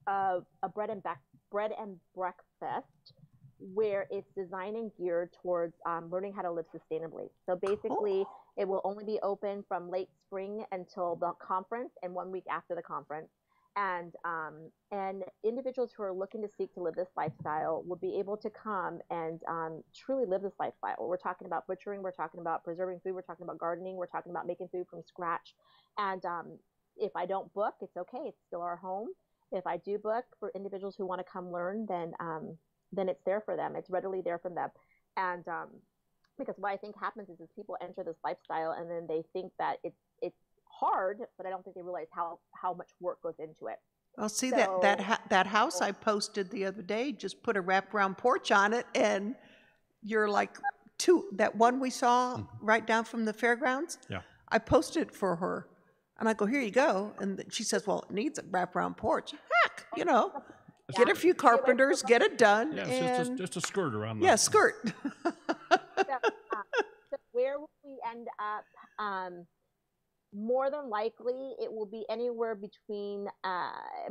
a bread and breakfast where it's designed and geared towards learning how to live sustainably. So basically, it will only be open from late spring until the conference and 1 week after the conference. And individuals who are looking to seek to live this lifestyle will be able to come and truly live this lifestyle. We're talking about butchering, we're talking about preserving food, we're talking about gardening, we're talking about making food from scratch. And if I don't book, it's okay. It's still our home. If I do book for individuals who want to come learn, then it's there for them. It's readily there for them. And Because what I think happens is people enter this lifestyle and then they think that it's hard, but I don't think they realize how much work goes into it.
Well, see,
So,
that house I posted the other day, just put a wraparound porch on it, and you're like that one we saw right down from the fairgrounds.
Yeah.
I posted it for her, and I go, here you go. And she says, well, it needs a wraparound porch. Heck, you know, get a few carpenters, get it done.
Yeah,
and
it's just a skirt around the...
yeah, skirt.
So where will we end up? More than likely, it will be anywhere between,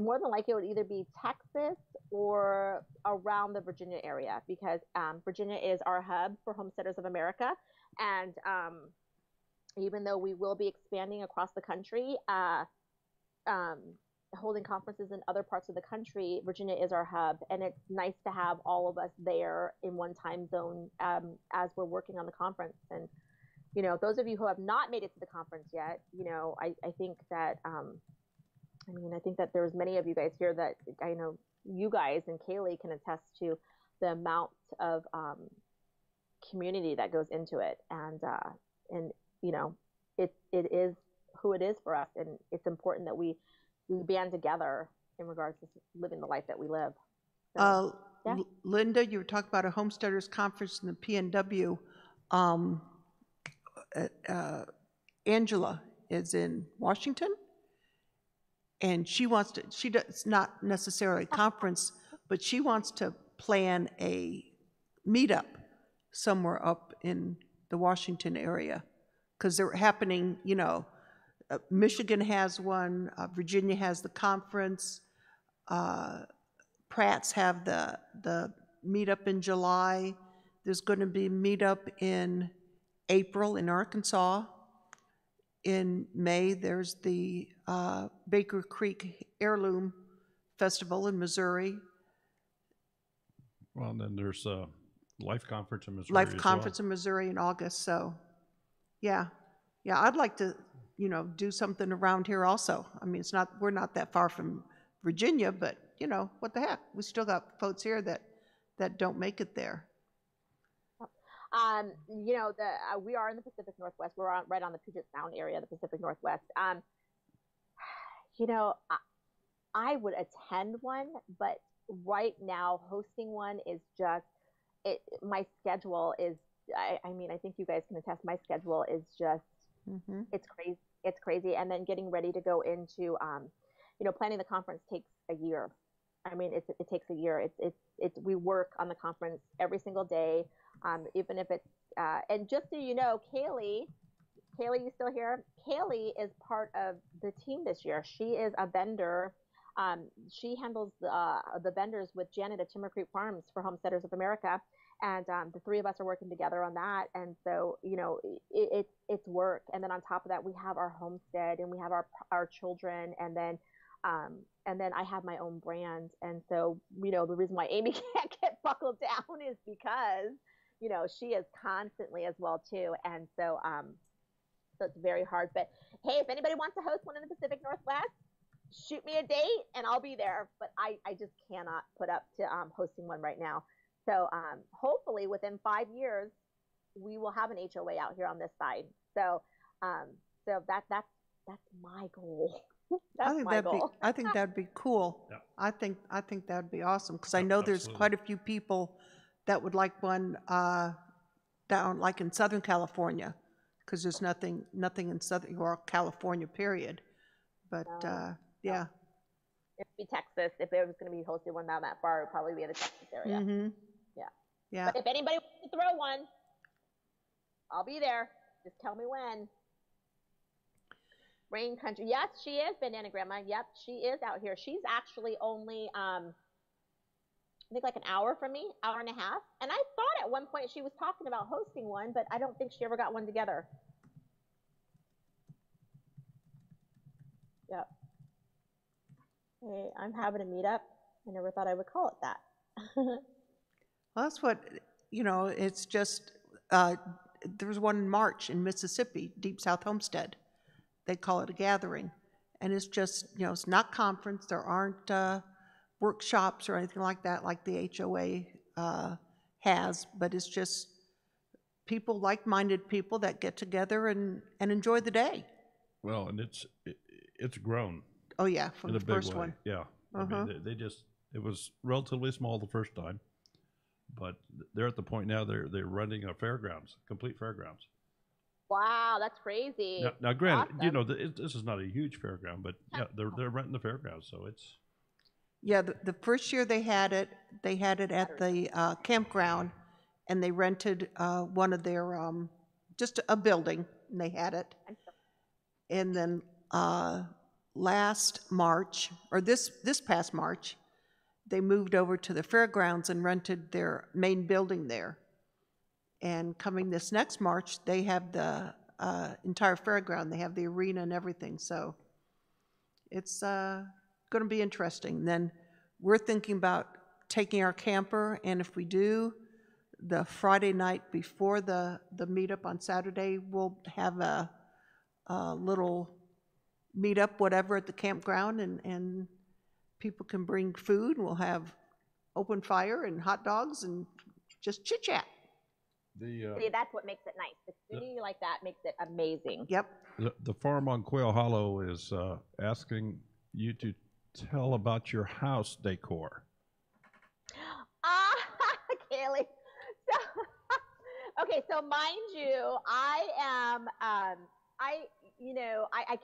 more than likely, it would either be Texas or around the Virginia area, because Virginia is our hub for Homesteaders of America. And even though we will be expanding across the country, holding conferences in other parts of the country, Virginia is our hub. And it's nice to have all of us there in one time zone as we're working on the conference. And you know, those of you who have not made it to the conference yet, you know, I think that, I think that there's many of you guys here that I know you guys and Kaylee can attest to the amount of community that goes into it. And you know, it is who it is for us. And it's important that we band together in regards to living the life that we live. So, yeah.
Linda, you were talking about a homesteaders conference in the PNW. Angela is in Washington, and she wants to, it's not necessarily a conference, but she wants to plan a meetup somewhere up in the Washington area, because they're happening, you know, Michigan has one, Virginia has the conference, Pratt's have the meetup in July. There's going to be a meetup in April in Arkansas. In May, there's the Baker Creek Heirloom Festival in Missouri.
Well, and then there's a Life Conference in Missouri.
Life Conference in Missouri in August. So, yeah, I'd like to, you know, do something around here also. I mean, we're not that far from Virginia, but you know, what the heck? We still got folks here that don't make it there.
You know, we are in the Pacific Northwest. We're right on the Puget Sound area, the Pacific Northwest. You know, I would attend one, but right now hosting one is just, my schedule is, I mean, I think you guys can attest, my schedule is just, it's crazy. It's crazy. And then getting ready to go into, you know, planning the conference takes a year. I mean, it takes a year. We work on the conference every single day. Even if it's, and just so you know, Kaylee, you still here? Kaylee is part of the team this year. She is a vendor. She handles the vendors with Janet at Timber Creek Farms for Homesteaders of America. And the three of us are working together on that. And so, you know, it's work. And then on top of that, we have our homestead and we have our children. And then I have my own brand. And so, you know, the reason why Amy can't get buckled down is because, you know, she is constantly as well too. And so, so it's very hard, but hey, if anybody wants to host one in the Pacific Northwest, shoot me a date and I'll be there. But I just cannot put up to hosting one right now. So hopefully within 5 years, we will have an HOA out here on this side. So, so that's my goal.
I think that'd be cool.
Yeah.
I think that'd be awesome, because I know there's quite a few people that would like one down like in Southern California, because there's nothing in Southern or California period. But yeah.
It'd be Texas. If it was going to be hosted one down that far, it would probably be in the Texas area.
Yeah.
But if anybody wants to throw one, I'll be there. Just tell me when. Rain Country. Yes, she is, Bandana Grandma. Yep, she is out here. She's actually only, I think like an hour from me, hour and a half. And I thought at one point she was talking about hosting one, but I don't think she ever got one together. Yep. Hey, I'm having a meetup. I never thought I would call it that.
Well, that's what, you know, it's just, there was one in March in Mississippi, Deep South Homestead. They call it a gathering. And it's just, you know, it's not conference. There aren't workshops or anything like that, like the HOA has, but it's just people, like-minded people that get together and enjoy the day.
Well, and it's grown.
Oh yeah, from
in
the
a big
first
way.
one.
Yeah. I mean, it was relatively small the first time, but they're at the point now they're running a fairgrounds, complete fairgrounds.
Wow, that's crazy.
Now granted,
Awesome.
you know, this is not a huge fairground, but yeah, they're renting the fairgrounds, so it's.
Yeah, the first year they had it at the campground, and they rented one of their, just a building, and they had it. And then last March, or this past March, they moved over to the fairgrounds and rented their main building there. And coming this next March, they have the entire fairground. They have the arena and everything. So it's going to be interesting. And then we're thinking about taking our camper, and if we do, the Friday night before the meetup on Saturday, we'll have a little meetup, whatever, at the campground, and people can bring food. We'll have open fire and hot dogs and just chit-chat.
See, that's what makes it nice. The community like that makes it amazing.
Yep.
The farm on Quail Hollow is asking you to tell about your house decor.
Kaylee. So, okay, so mind you, I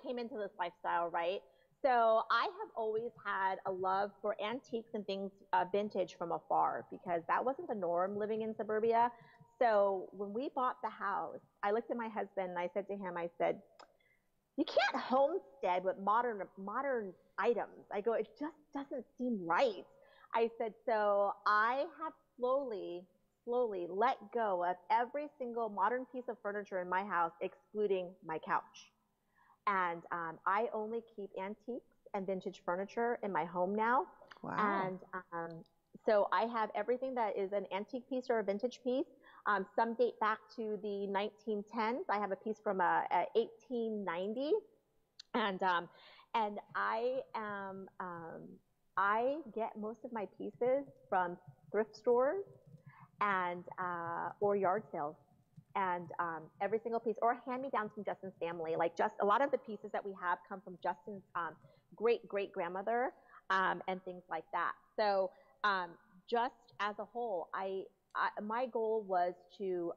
came into this lifestyle, right? So I have always had a love for antiques and things vintage from afar, because that wasn't the norm living in suburbia. So when we bought the house, I looked at my husband and I said to him, I said, you can't homestead with modern items. I go, it just doesn't seem right. I said, so I have slowly let go of every single modern piece of furniture in my house, excluding my couch. And I only keep antiques and vintage furniture in my home now.
Wow.
And so I have everything that is an antique piece or a vintage piece. Some date back to the 1910s. I have a piece from 1890, and I get most of my pieces from thrift stores and or yard sales, and every single piece, or hand-me-downs from Justin's family. Like, just a lot of the pieces that we have come from Justin's great grandmother and things like that. So just as a whole, my goal was to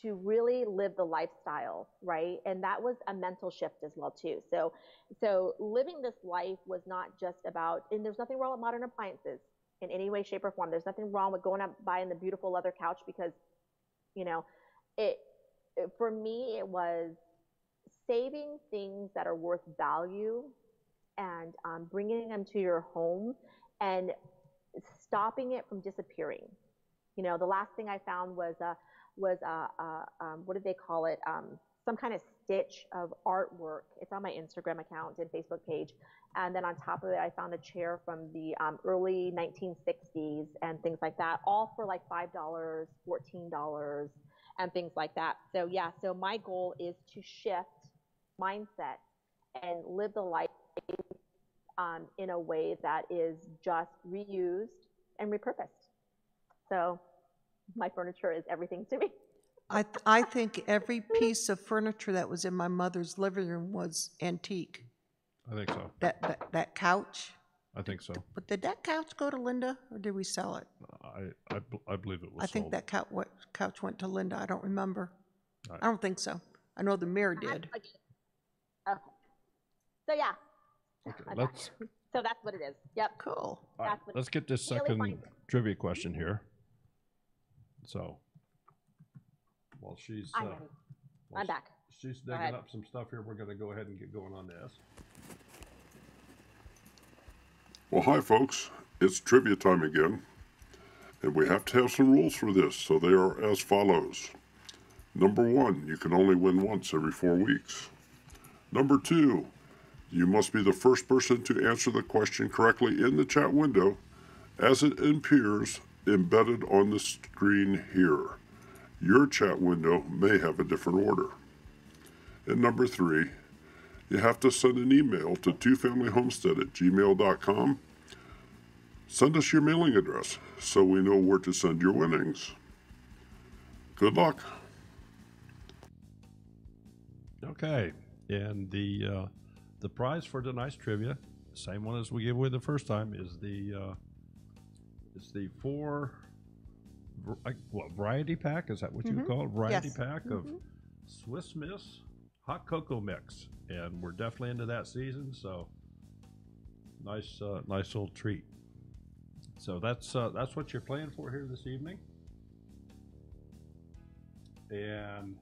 really live the lifestyle, right? And that was a mental shift as well too. So living this life was not just about, and there's nothing wrong with modern appliances in any way, shape, or form. There's nothing wrong with going out buying the beautiful leather couch, because, you know, for me, it was saving things that are worth value and bringing them to your home and stopping it from disappearing. You know, the last thing I found was what did they call it? Some kind of stitch of artwork. It's on my Instagram account and Facebook page. And then on top of it, I found a chair from the early 1960s and things like that, all for like $5, $14, and things like that. So yeah, so my goal is to shift mindset and live the life in a way that is just reused and repurposed. So my furniture is everything to me.
I think every piece of furniture that was in my mother's living room was antique.
I think so.
That couch.
I think so.
But did that couch go to Linda, or did we sell it?
I believe it was
I think
sold.
that couch went to Linda. I don't remember. I don't think so. I know the mirror did.
Okay. So yeah.
Okay,
so that's what it is. Yep.
Cool.
All right, let's get this second trivia question here. So, while she's
I'm back.
She's digging up some stuff here, we're going to go ahead and get going on this.
Well, hi folks, it's trivia time again, and we have to have some rules for this, so they are as follows. Number 1, you can only win once every 4 weeks. Number 2, you must be the first person to answer the question correctly in the chat window as it appears embedded on the screen here. Your chat window may have a different order. And number 3, you have to send an email to twofamilyhomestead@gmail.com. Send us your mailing address so we know where to send your winnings. Good luck.
Okay, and the prize for tonight's trivia, same one as we gave away the first time, is the variety pack? Is that what you would call it? Variety pack of Swiss Miss hot cocoa mix, and we're definitely into that season. So nice little treat. So that's what you're playing for here this evening, and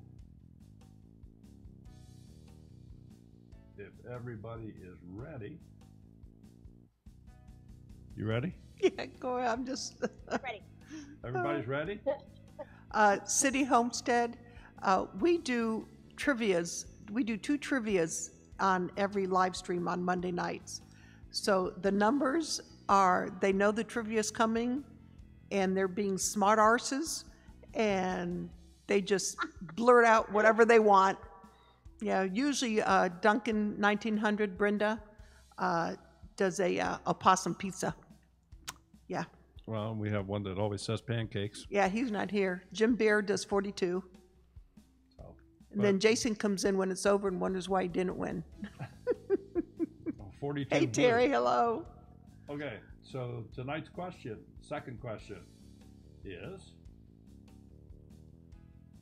if everybody is ready, you ready?
Yeah, go ahead. I'm just
Ready.
Everybody's ready?
City Homestead. We do trivias. We do 2 trivias on every live stream on Monday nights. So the numbers are, they know the trivia's coming, and they're being smart arses, and they just blurt out whatever they want. Yeah, usually Duncan 1900 Brenda does a possum pizza. Yeah.
Well, we have one that always says pancakes.
Yeah, he's not here. Jim Beer does 42.
So,
And then Jason comes in when it's over and wonders why he didn't win.
42.
Hey,
blue.
Terry, hello.
Okay, so tonight's question, second question, is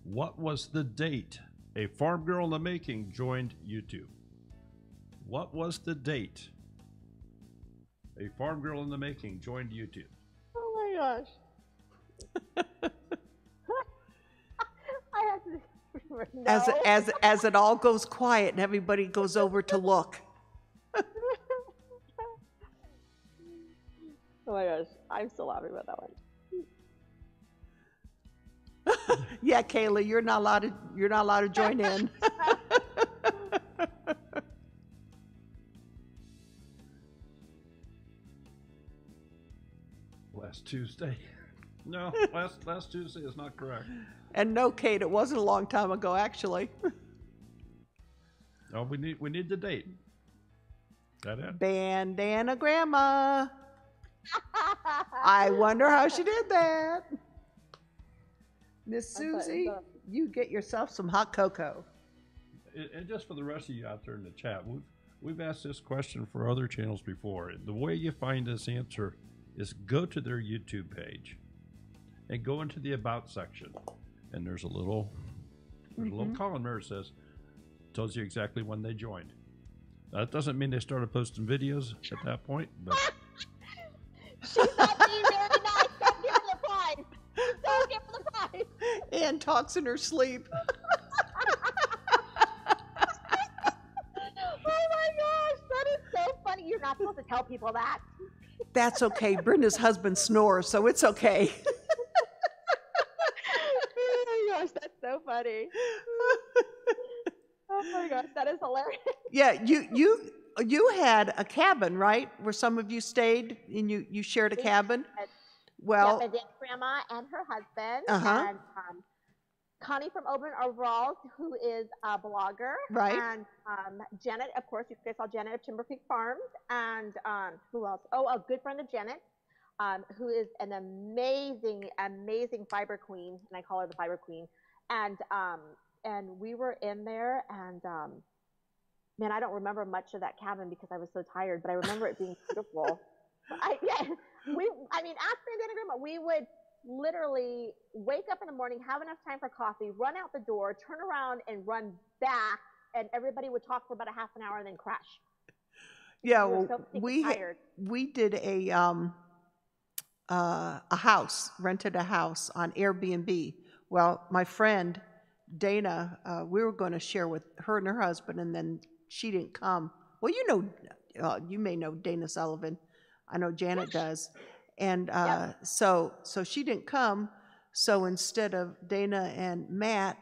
what was the date a farm girl in the making joined YouTube? What was the date a farm girl in the making joined YouTube?
Oh my gosh. I have to no.
As it all goes quiet and everybody goes over to look.
Oh my gosh, I'm still laughing about that one.
Yeah, Kayla, you're not allowed to join in.
Last Tuesday. No, last Tuesday is not correct.
And no, Kate, it wasn't a long time ago, actually.
No, we need the date. That it?
Bandana Grandma. I wonder how she did that. Miss Susie, you get yourself some hot cocoa.
And just for the rest of you out there in the chat, we've asked this question for other channels before. The way you find this answer is go to their YouTube page and go into the About section, and there's a little column there that says, tells you exactly when they joined. That doesn't mean they started posting videos at that point, but
She's not being very nice. Don't give her the prize. Don't give her the prize.
Ann talks in her sleep.
Oh my gosh, that is so funny. You're not supposed to tell people that.
That's okay. Brenda's husband snores, so it's okay.
Oh my gosh, that's so funny. Oh my gosh, that is hilarious.
Yeah, you had a cabin, right? Where some of you stayed and you shared a cabin? Well,
yep, I did. Grandma and her husband,
Uh-huh.
and Connie from Open Overalls, who is a blogger,
Right.
And Janet, of course, you guys saw Janet of Timber Creek Farms, and who else? Oh, a good friend of Janet, who is an amazing, amazing fiber queen, and I call her the fiber queen. And we were in there, and man, I don't remember much of that cabin because I was so tired, but I remember it being beautiful. I mean, ask Bandana Grandma, we would literally wake up in the morning, have enough time for coffee, run out the door, turn around and run back, and everybody would talk for about a half an hour and then crash.
yeah,
We were
well,
so sick and
we
tired.
did a house, rented a house on Airbnb. Well, my friend Dana, we were going to share with her and her husband, and then she didn't come. Well, you may know Dana Sullivan. I know Janet does. And so she didn't come. So instead of Dana and Matt,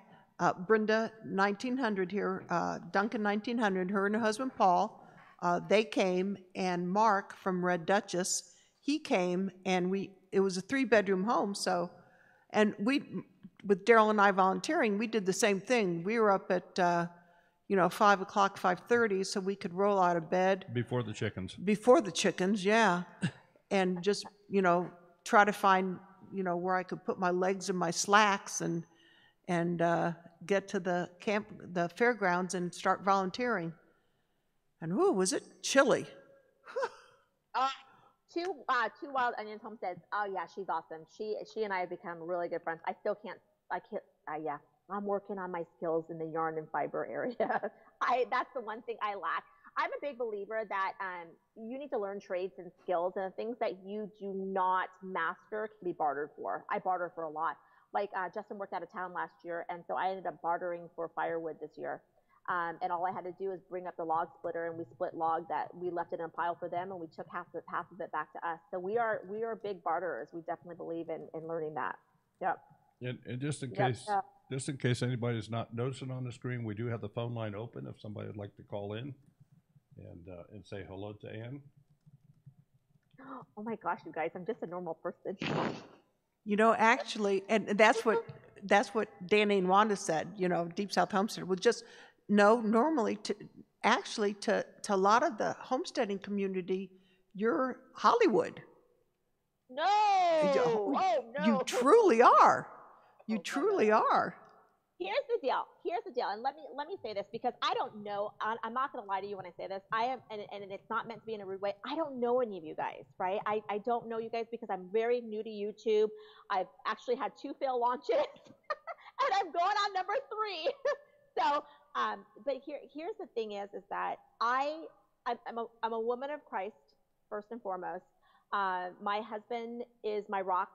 Brenda 1900 here, Duncan 1900, her and her husband Paul, they came, and Mark from Red Duchess, he came, and it was a 3-bedroom home. So, and with Daryl and I volunteering, we did the same thing. We were up at 5 o'clock, 5:30, so we could roll out of bed
before the chickens.
Before the chickens, yeah, and just try to find where I could put my legs in my slacks and and get to the fairgrounds and start volunteering. And whoo, was it chilly?
Two Wild Onions homesteads. Oh yeah, she's awesome. She and I have become really good friends. I still can't. Yeah. I'm working on my skills in the yarn and fiber area. That's the one thing I lack. I'm a big believer that you need to learn trades and skills, and the things that you do not master can be bartered for. I barter for a lot. Like Justin worked out of town last year, and so I ended up bartering for firewood this year. And all I had to do is bring up the log splitter, and we split log that we left it in a pile for them, and we took half of it back to us. So we are big barterers. We definitely believe in learning that. Yep.
And just in case anybody's not noticing on the screen, we do have the phone line open if somebody would like to call in and say hello to Ann.
Oh my gosh, you guys, I'm just a normal person.
You know, actually, and that's what Danny and Wanda said, you know, Deep South Homestead was just, no, normally to a lot of the homesteading community, you're Hollywood.
No! Oh, no.
You truly are. You truly are.
Here's the deal. And let me say this, because I don't know. I'm not going to lie to you when I say this. I am, and it's not meant to be in a rude way. I don't know any of you guys, right? I don't know you guys because I'm very new to YouTube. I've actually had 2 fail launches, and I'm going on number 3. So, but here's the thing is that I'm a woman of Christ first and foremost. My husband is my rock.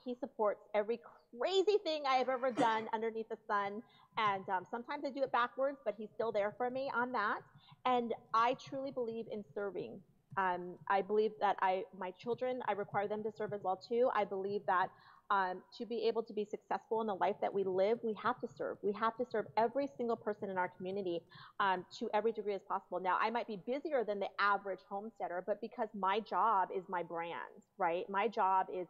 He supports every crazy thing I have ever done underneath the sun. And sometimes I do it backwards, but he's still there for me on that. And I truly believe in serving. I believe that my children, I require them to serve as well too. I believe that to be able to be successful in the life that we live, we have to serve. We have to serve every single person in our community to every degree as possible. Now, I might be busier than the average homesteader, but because my job is my brand, right? My job is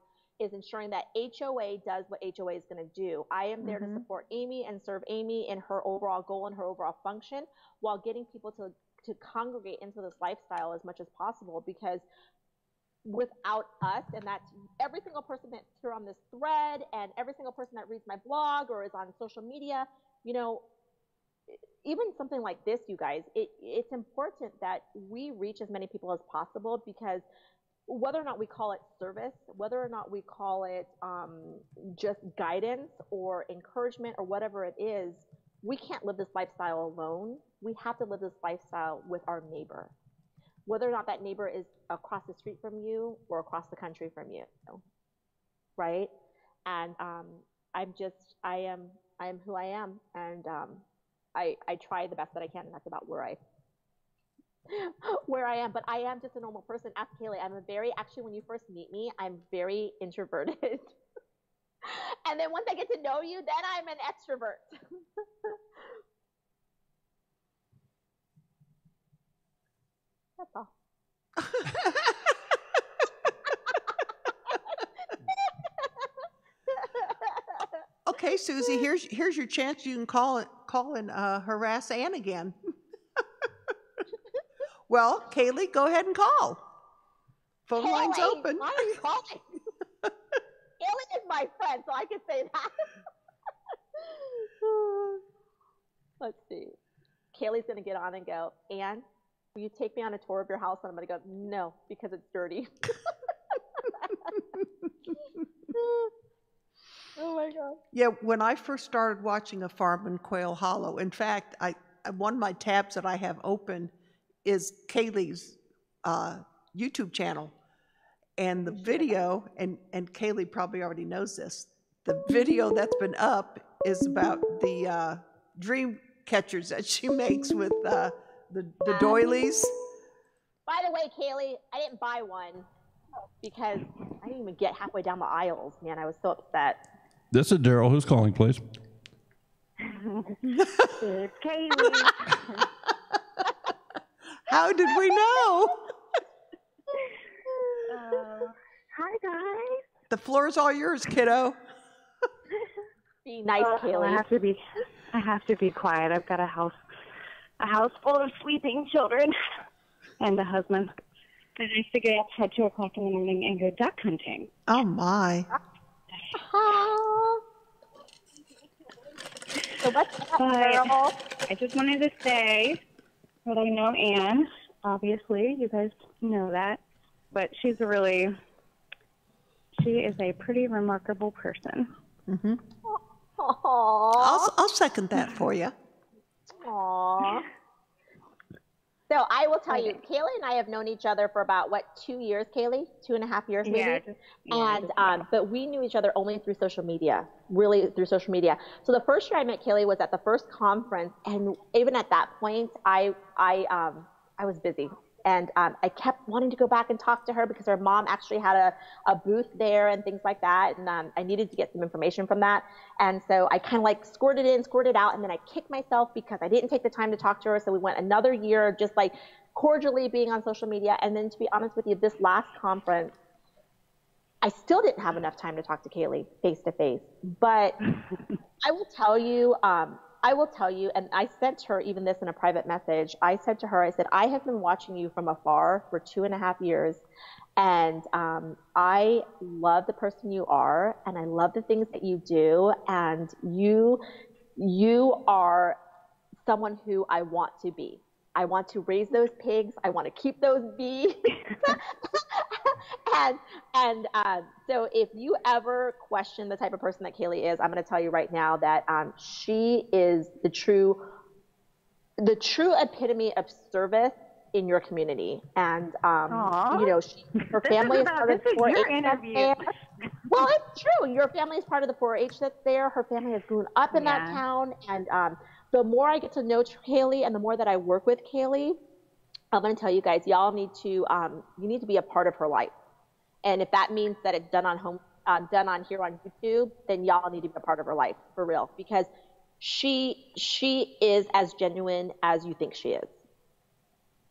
ensuring that HOA does what HOA is going to do. I am there to support Amy and serve Amy in her overall goal and her overall function, while getting people to congregate into this lifestyle as much as possible, because without us, and that's every single person that's here on this thread and every single person that reads my blog or is on social media, you know, even something like this, you guys, it's important that we reach as many people as possible, because whether or not we call it service, whether or not we call it just guidance or encouragement or whatever it is, we can't live this lifestyle alone. We have to live this lifestyle with our neighbor, whether or not that neighbor is across the street from you or across the country from you, right? And I am who I am, and I try the best that I can, and that's about where I am. But I am just a normal person. Ask Kaylee. Actually, when you first meet me, I'm very introverted. And then once I get to know you, then I'm an extrovert. That's all.
Okay, Susie, here's your chance. You can call and harass Ann again. Well, Kaylee, go ahead and call. Phone line's open.
Why are you calling? Kaylee is my friend, so I can say that. Let's see. Kaylee's going to get on and go, Ann, will you take me on a tour of your house? And I'm going to go, no, because it's dirty. Oh my God. Yeah, when I first started watching A Farm in Quail Hollow, in fact, one of my tabs that I have open is Kaylee's YouTube channel. And the video, and Kaylee probably already knows this, the video that's been up is about the dream catchers that she makes with the doilies. By the way, Kaylee, I didn't buy one because I didn't even get halfway down the aisles. Man, I was so upset.
This is Daryl. Who's calling, please?
It's Kaylee.
How did we know?
Hi, guys.
The floor's all yours, kiddo.
Be nice, Kaylee.
I have to be quiet. I've got a house full of sleeping children and a husband. And I figured I'd head 2 o'clock in the morning and go duck hunting.
Oh my.
So what's up,
But
girl?
I just wanted to say that I know Anne. Obviously, you guys know that. But she is a pretty remarkable person.
Mm-hmm.
Aww.
I'll second that for you.
Aww. So I will tell you, Kaylee and I have known each other for about, 2 years, Kaylee? 2.5 years, maybe? But we knew each other only through social media, really through social media. So the first year I met Kaylee was at the first conference, and even at that point, I was busy. And I kept wanting to go back and talk to her because her mom actually had a booth there and things like that. And I needed to get some information from that. And so I kind of like squirted in, squirted out. And then I kicked myself because I didn't take the time to talk to her. So we went another year just like cordially being on social media. And then to be honest with you, this last conference, I still didn't have enough time to talk to Kaylee face to face. But I will tell you, and I sent her even this in a private message. I said to her, I said, I have been watching you from afar for 2.5 years, and I love the person you are, and I love the things that you do, and you are someone who I want to be. I want to raise those pigs. I want to keep those bees. So if you ever question the type of person that Kaylee is, I'm going to tell you right now that she is the true epitome of service in your community. And you know, her family is part of the 4-H that's there. Well, it's true. Your family is part of the 4-H that's there. Her family has grown up in that town, and the more I get to know Kaylee, and the more that I work with Kaylee, I'm going to tell you guys, y'all need to you need to be a part of her life. And if that means that it's done on here on YouTube, then y'all need to be a part of her life for real, because she is as genuine as you think she is.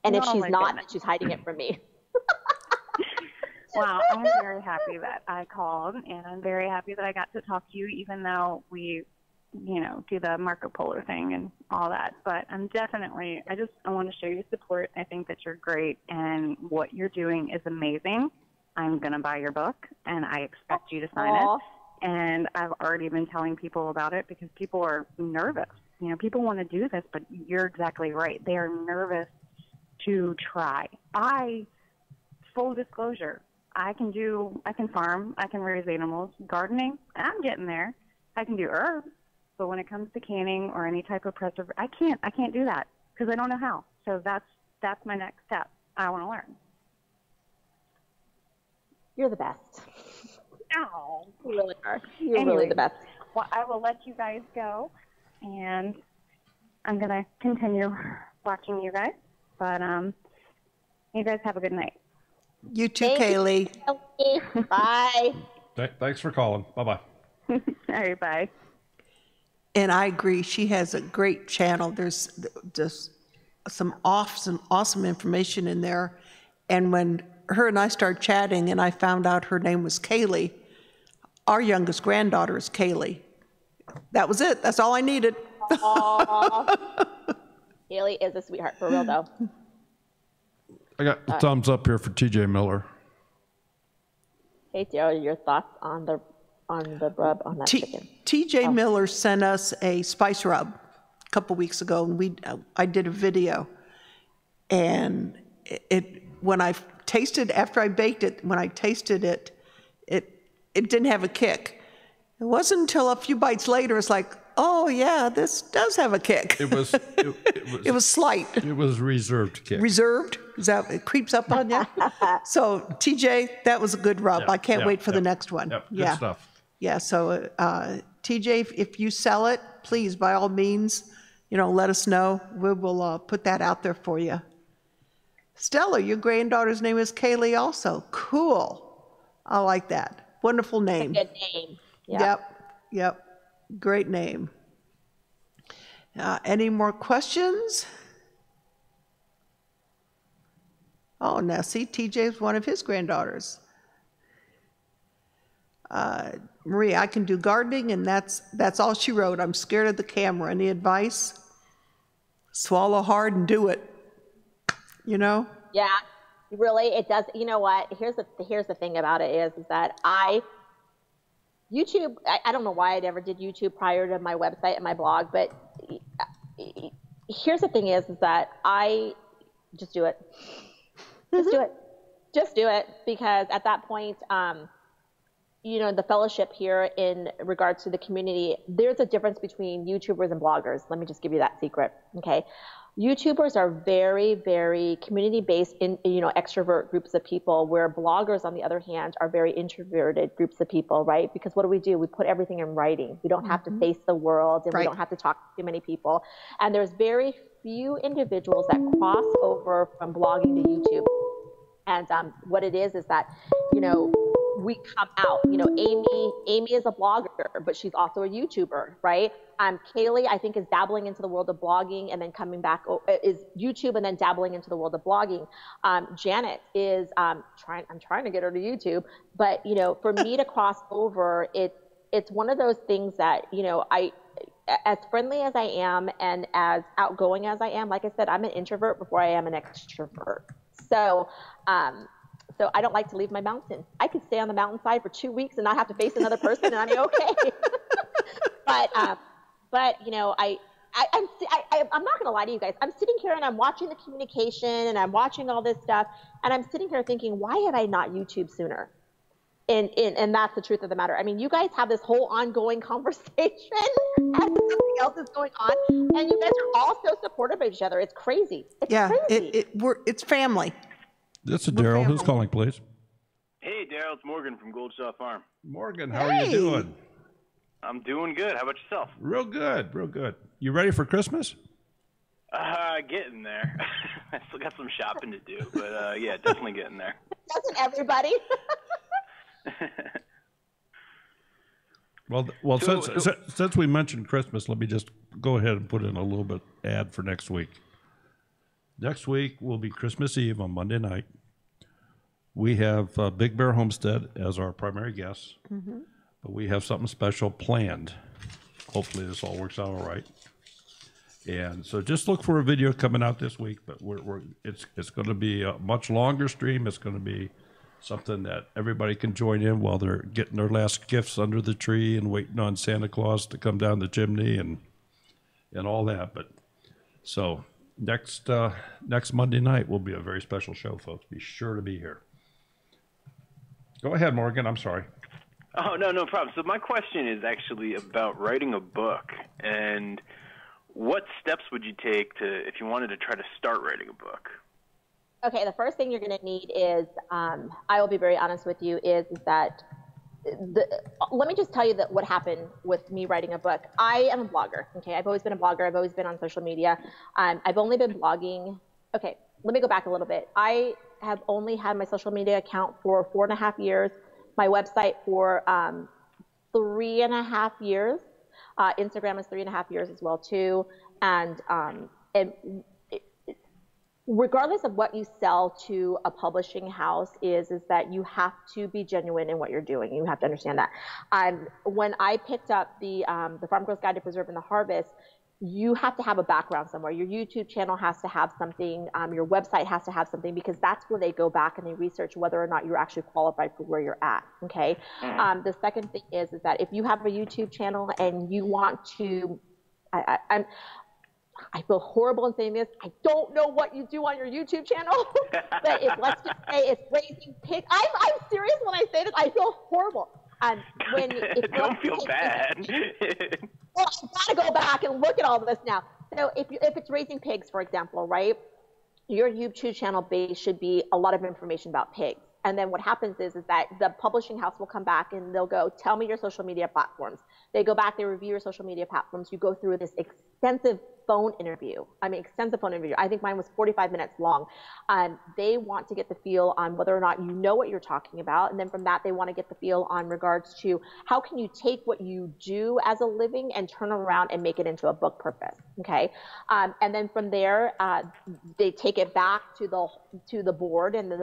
And if she's not, then she's hiding it from me.
Well, I'm very happy that I called, and I'm very happy that I got to talk to you, even though we, you know, do the Marco Polo thing and all that. But I'm definitely, I want to show you support. I think that you're great, and what you're doing is amazing. I'm going to buy your book, and I expect you to sign it. And I've already been telling people about it because people are nervous. You know, people want to do this, but you're exactly right. They are nervous to try. Full disclosure, I can farm, I can raise animals. Gardening, I'm getting there. I can do herbs, but when it comes to canning or any type of preserve, I can't do that because I don't know how. So that's my next step. I want to learn.
You're the best.
Oh,
you really are. You're really the best.
Well, I will let you guys go, and I'm going to continue watching you guys. But you guys have a good night.
You too, Kaylee.
Bye.
Thanks for calling. Bye-bye.
All right, bye.
And I agree. She has a great channel. There's just some awesome information in there. And when her and I started chatting and I found out her name was Kaylee, our youngest granddaughter is Kaylee. That was it. That's all I needed.
Kaylee is a sweetheart, for real, though.
I got the thumbs up here for TJ Miller.
Hey, Daryl, your thoughts on the rub on that chicken?
TJ Miller sent us a spice rub a couple weeks ago, and I did a video. And when I tasted, after I baked it, when I tasted it, it didn't have a kick. It wasn't until a few bites later, it's like, oh yeah, this does have a kick. It was slight.
It was reserved kick.
Reserved? Is that it creeps up on you? So TJ, that was a good rub. I can't wait for the next one.
Yep, good stuff.
Yeah. So TJ, if you sell it, please by all means, let us know. We will put that out there for you. Stella, your granddaughter's name is Kaylee also. Cool. I like that. Wonderful name.
That's a good name. Yeah.
Yep. Great name. Any more questions? Oh, now see, TJ is one of his granddaughters. Maria, I can do gardening, and that's all she wrote. I'm scared of the camera. Any advice? Swallow hard and do it. Yeah,
really, it does. You know what? Here's the thing about it is that I YouTube, I don't know why I never did YouTube prior to my website and my blog, but here's the thing is that I just do it. Just do it. Just do it, because at that point, you know, the fellowship here in regards to the community, there's a difference between YouTubers and bloggers. Let me just give you that secret, okay? YouTubers are very, very community-based, you know, extrovert groups of people, where bloggers, on the other hand, are very introverted groups of people, right? Because what do? We put everything in writing. We don't have to face the world, and we don't have to talk to too many people. And there's very few individuals that cross over from blogging to YouTube. And what it is that, you know, we come out, you know, Amy is a blogger, but she's also a YouTuber, right? Kaylee, I think, is dabbling into the world of blogging and then coming back, is YouTube and then dabbling into the world of blogging. Janet is, I'm trying to get her to YouTube, but, you know, for me to cross over, it's one of those things that, you know, as friendly as I am and as outgoing as I am, like I said, I'm an introvert before I am an extrovert. So I don't like to leave my mountain. I could stay on the mountainside for 2 weeks and not have to face another person, and I'm okay. But you know, I'm not gonna lie to you guys. I'm sitting here and I'm watching the communication and I'm watching all this stuff, and I'm sitting here thinking, why have I not YouTube sooner? And that's the truth of the matter. I mean, you guys have this whole ongoing conversation as something else is going on, and you guys are all so supportive of each other. It's crazy. It's crazy.
It's family.
This is Daryl. Who's calling, please?
Hey, Daryl. It's Morgan from Goldshaw Farm.
Morgan, how are you doing?
I'm doing good. How about yourself?
Real good, real good. You ready for Christmas?
Getting there. I still got some shopping to do, but yeah, definitely getting there.
Doesn't everybody?
Well, since we mentioned Christmas, let me just go ahead and put in a little bit ad for next week. Next week will be Christmas Eve on Monday night. We have Big Bear Homestead as our primary guest, but we have something special planned. Hopefully this all works out all right. And so just look for a video coming out this week, but it's going to be a much longer stream. It's going to be something that everybody can join in while they're getting their last gifts under the tree and waiting on Santa Claus to come down the chimney and all that. But so next Monday night will be a very special show, folks. Be sure to be here. Go ahead, Morgan. I'm sorry.
Oh, no problem. So my question is actually about writing a book, and what steps would you take if you wanted to try to start writing a book?
Okay, the first thing you're going to need is, I will be very honest with you, is that let me just tell you that what happened with me writing a book. I am a blogger, okay? I've always been a blogger. I've always been on social media. I've only been blogging. Okay, let me go back a little bit. I have only had my social media account for 4.5 years, my website for 3.5 years. Instagram is 3.5 years as well, too. And regardless of what you sell to a publishing house is that you have to be genuine in what you're doing. You have to understand that. When I picked up the Farm Girl's Guide to Preserving the Harvest, you have to have a background somewhere. Your YouTube channel has to have something. Your website has to have something, because that's where they go back and they research whether or not you're actually qualified for where you're at. Okay. The second thing is that if you have a YouTube channel and you want to, I feel horrible in saying this. I don't know what you do on your YouTube channel, but let's just say it's raising pigs. I'm serious when I say this. I feel horrible.
Don't feel bad.
Well, I've got to go back and look at all of this now. So if it's raising pigs, for example, right? Your YouTube channel base should be a lot of information about pigs. And then what happens is that the publishing house will come back and they'll go, tell me your social media platforms. They go back, they review your social media platforms. You go through this extensive phone interview. Extensive phone interview. I think mine was 45 minutes long. They want to get the feel on whether or not you know what you're talking about. And then from that, they want to get the feel on regards to how can you take what you do as a living and turn it around and make it into a book purpose. Okay. And then from there, they take it back to the board, and then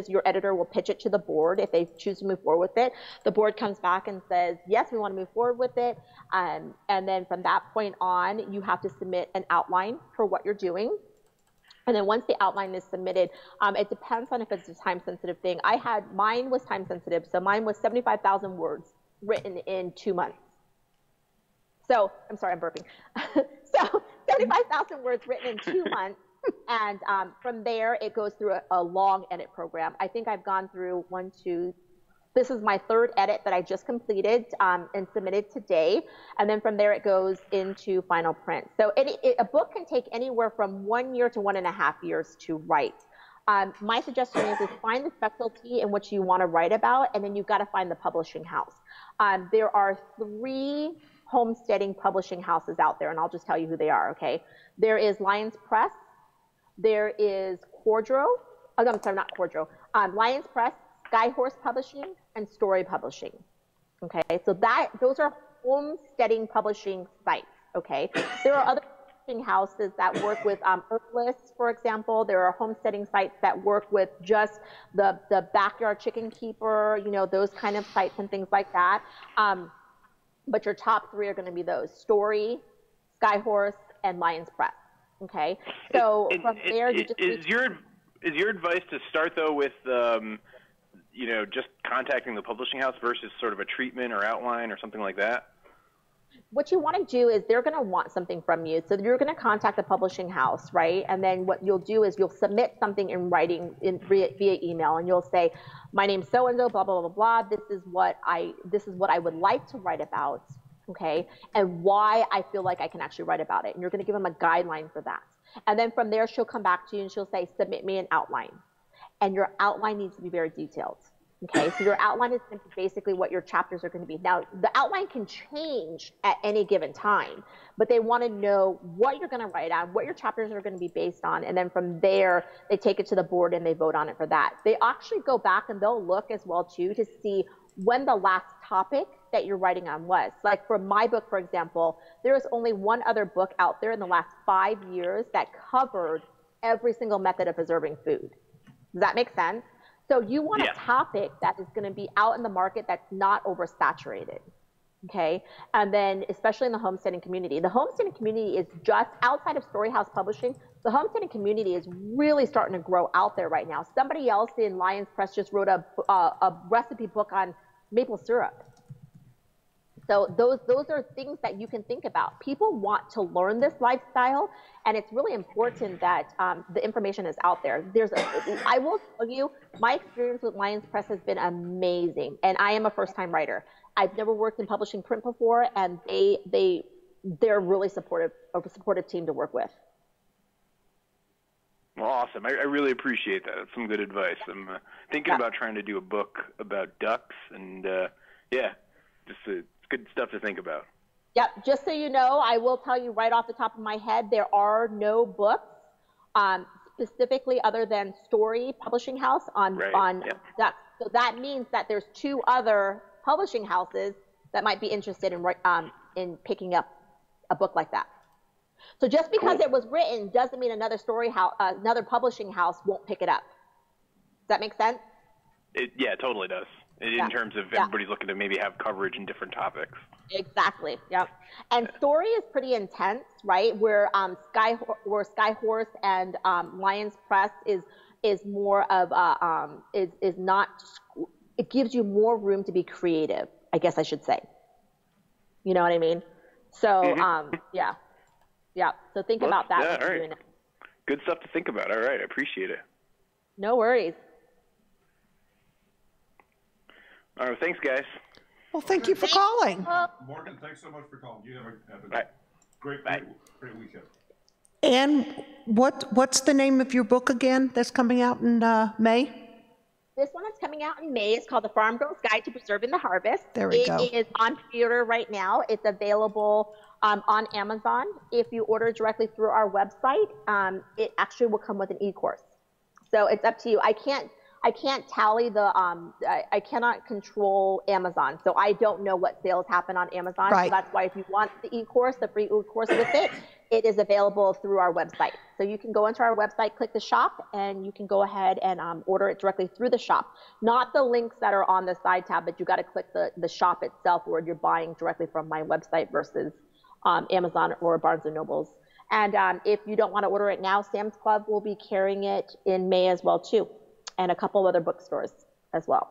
your editor will pitch it to the board if they choose to move forward with it. The board comes back and says, yes, we want to move forward with it. And then from that point on, you have to submit an outline for what you're doing. And then once the outline is submitted, it depends on if it's a time-sensitive thing. Mine was time-sensitive, so mine was 75,000 words. written in 2 months. So, I'm sorry, I'm burping. So 75,000 words written in 2 months. And from there, it goes through a long edit program. I think I've gone through this is my 3rd edit that I just completed and submitted today. And then from there, it goes into final print. So a book can take anywhere from 1 year to 1.5 years to write. My suggestion is find the specialty in which you want to write about, and then you've got to find the publishing house. There are 3 homesteading publishing houses out there, and I'll just tell you who they are, okay? There is Lions Press, there is Cordro, oh, no, I'm sorry, not Cordro, Lions Press, Skyhorse Publishing, and Story Publishing, okay? So those are homesteading publishing sites, okay? There are other publishing houses that work with herbalist, for example. There are homesteading sites that work with just the backyard chicken keeper, you know, those kind of sites and things like that. But your top 3 are going to be those: Story, Skyhorse, and Lions Press. Okay, so from there,
is your advice to start though with you know, just contacting the publishing house versus sort of a treatment or outline or something like that?
What you want to do is they're going to want something from you. So you're going to contact the publishing house, right? And then what you'll do is you'll submit something in writing via email, and you'll say, my name's so-and-so, blah, blah, blah, blah. This is what I would like to write about, okay? And why I feel like I can actually write about it. And you're going to give them a guideline for that. And then from there, she'll come back to you and she'll say, submit me an outline. And your outline needs to be very detailed. Okay, so your outline is going to be basically what your chapters are going to be. Now, the outline can change at any given time, but they want to know what you're going to write on, what your chapters are going to be based on, and then from there, they take it to the board and they vote on it for that. They actually go back and they'll look as well, too, to see when the last topic that you're writing on was. Like for my book, for example, there is only one other book out there in the last 5 years that covered every single method of preserving food. Does that make sense? So you want a topic that is going to be out in the market that's not oversaturated, okay? And then especially in the homesteading community. The homesteading community is just outside of Storyhouse Publishing. The homesteading community is really starting to grow out there right now. Somebody else in Lions Press just wrote a recipe book on maple syrup. So those are things that you can think about. People want to learn this lifestyle, and it's really important that the information is out there. I will tell you, my experience with Lions Press has been amazing, and I am a first-time writer. I've never worked in publishing print before, and they're really supportive, a supportive team to work with.
Well, awesome. I really appreciate that. That's some good advice. I'm thinking about trying to do a book about ducks, and it's good stuff to think about.
Yep. Just so you know, I will tell you right off the top of my head, there are no books specifically other than Story Publishing House on ducks. So that means that there's 2 other publishing houses that might be interested in picking up a book like that. So just because it was written doesn't mean another another publishing house won't pick it up. Does that make sense?
It totally does. In terms of everybody's looking to maybe have coverage in different topics. Exactly.
Yep. And Story is pretty intense, right? Where Skyhorse and Lions Press is more of is not. It gives you more room to be creative, I guess I should say. You know what I mean? So So think about that.
Yeah, all right. Good stuff to think about. All right, I appreciate it.
No worries.
All right, thanks, guys.
Well, thank you for calling.
Morgan, thanks so much for calling. You have a great weekend.
And what's the name of your book again that's coming out in May?
This one is coming out in May. It's called The Farm Girl's Guide to Preserving the Harvest.
There we go.
It is on pre-order right now. It's available on Amazon. If you order directly through our website, it actually will come with an e-course. So it's up to you. I can't tally I cannot control Amazon, so I don't know what sales happen on Amazon.
Right.
So that's why if you want the e-course, the free e-course with it, it is available through our website. So you can go into our website, click the shop, and you can go ahead and order it directly through the shop. Not the links that are on the side tab, but you got to click the shop itself where you're buying directly from my website versus Amazon or Barnes & Nobles. And if you don't want to order it now, Sam's Club will be carrying it in May as well, too. And a couple other bookstores as well.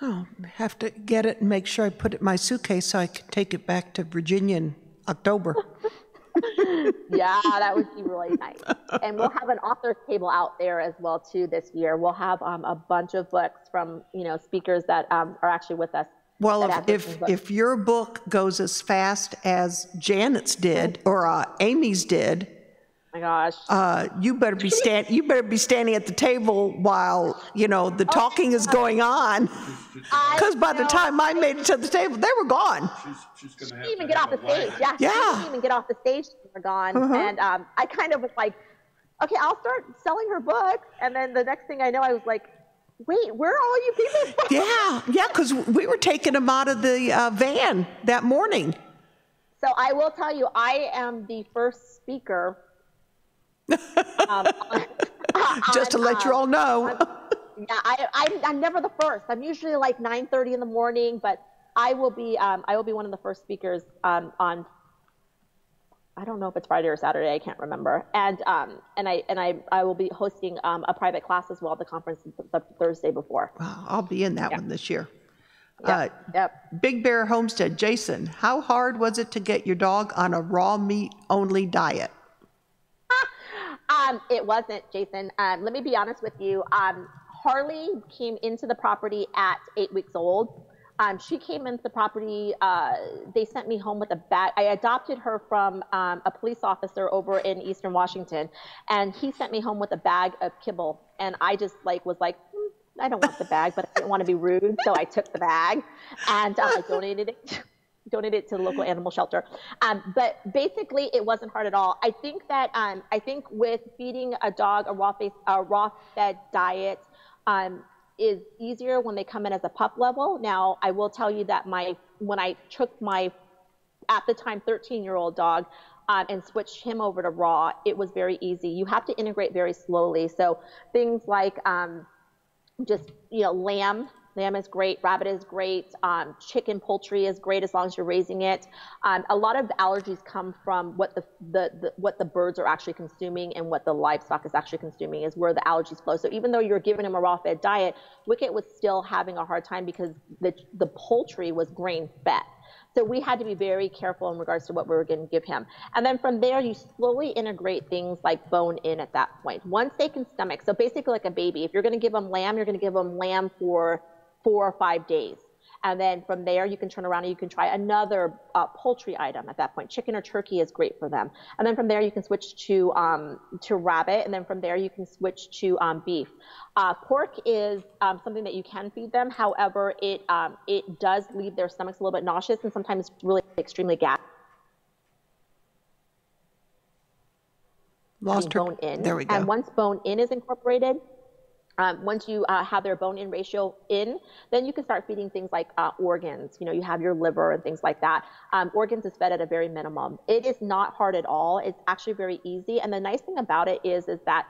Oh, have to get it and make sure I put it in my suitcase so I can take it back to Virginia in October.
Yeah, that would be really nice. And we'll have an author's table out there as well too this year. We'll have a bunch of books from speakers that are actually with us.
Well, if your book goes as fast as Janet's did or Amy's did,
oh my gosh,
you better be standing at the table while the talking is going on. Because by the time I made it to the table, they were gone.
She's going to have
she didn't even get off the stage. Yeah, she didn't even get off the stage. They were gone. And I kind of was like, okay, I'll start selling her books. And then the next thing I know, I was like, wait, where are all you people from?
Yeah, because we were taking them out of the van that morning.
So I will tell you, I am the first speaker.
Just to let you all know.
I'm never the first. I'm usually like 9:30 in the morning, but I will be one of the first speakers on. I don't know if it's Friday or Saturday. I can't remember. And I will be hosting a private class as well at the conference the Thursday before.
Wow, I'll be in that one this year.
Yep.
Big Bear Homestead, Jason, how hard was it to get your dog on a raw meat only diet?
It wasn't, Jason. Let me be honest with you. Harley came into the property at 8 weeks old. She came into the property, they sent me home with a bag. I adopted her from a police officer over in Eastern Washington, and he sent me home with a bag of kibble. And I just was like, I don't want the bag, but I didn't want to be rude, so I took the bag and I donated it to the local animal shelter. But basically, it wasn't hard at all. I think that with feeding a dog a raw fed diet is easier when they come in as a pup level. Now, I will tell you that when I took my, at the time, 13-year-old dog and switched him over to raw, it was very easy. You have to integrate very slowly. So things like lamb. Lamb is great, rabbit is great, chicken, poultry is great as long as you're raising it. A lot of the allergies come from what the birds are actually consuming and what the livestock is actually consuming is where the allergies flow. So even though you're giving him a raw fed diet, Wicket was still having a hard time because the poultry was grain fed. So we had to be very careful in regards to what we were going to give him. And then from there, you slowly integrate things like bone in at that point. Once they can stomach, so basically like a baby, if you're going to give them lamb, you're going to give them lamb for 4 or 5 days. And then from there, you can turn around and you can try another poultry item at that point. Chicken or turkey is great for them. And then from there, you can switch to rabbit. And then from there, you can switch to beef. Pork is something that you can feed them. However, it does leave their stomachs a little bit nauseous and sometimes really extremely gassy.
Lost her.
Bone in.
There we go.
And once bone in is incorporated, once you have their bone-in ratio in, then you can start feeding things like organs. You have your liver and things like that. Organs is fed at a very minimum. It is not hard at all. It's actually very easy. And the nice thing about it is that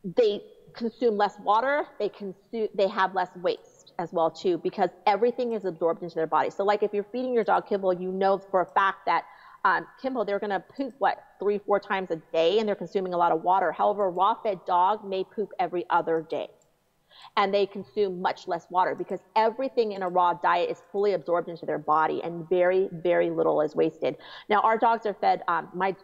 they consume less water. They have less waste as well too, because everything is absorbed into their body. So like if you're feeding your dog kibble, you know for a fact that kibble, they're going to poop 3-4 times a day, and they're consuming a lot of water. However, a raw-fed dog may poop every other day, and they consume much less water because everything in a raw diet is fully absorbed into their body, and very, very little is wasted. Now, our dogs are fed. My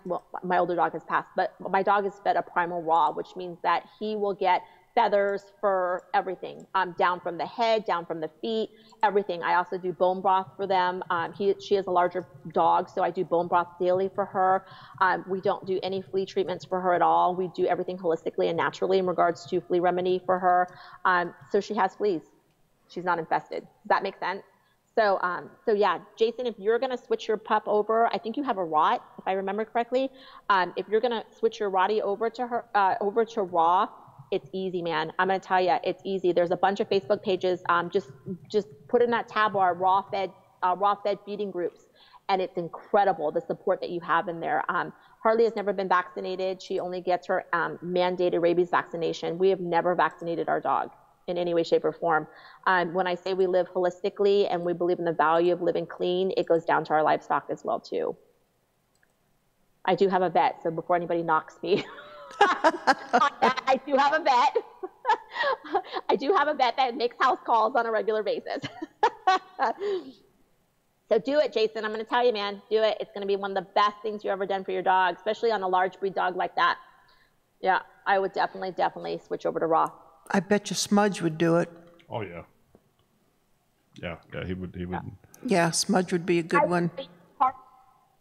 older dog has passed, but my dog is fed a primal raw, which means that he will get feathers, fur, everything, down from the head, down from the feet, everything. I also do bone broth for them. She is a larger dog, so I do bone broth daily for her. We don't do any flea treatments for her at all. We do everything holistically and naturally in regards to flea remedy for her. So she has fleas. She's not infested. Does that make sense? So yeah, Jason, if you're going to switch your pup over, I think you have a rot, if I remember correctly. If you're going to switch your Rottie over to raw, it's easy, man. I'm going to tell you, it's easy. There's a bunch of Facebook pages. Just put in that tab bar, raw fed feeding groups, and it's incredible the support that you have in there. Harley has never been vaccinated. She only gets her mandated rabies vaccination. We have never vaccinated our dog in any way, shape, or form. When I say we live holistically and we believe in the value of living clean, it goes down to our livestock as well too. I do have a vet, so before anybody knocks me. I do have a vet. I do have a vet that makes house calls on a regular basis. So do it, Jason. I'm going to tell you, man, do it. It's going to be one of the best things you've ever done for your dog, especially on a large breed dog like that. Yeah, I would definitely switch over to raw.
I bet you Smudge would do it.
Oh yeah. Yeah, he would.
Yeah, Smudge would be a good one.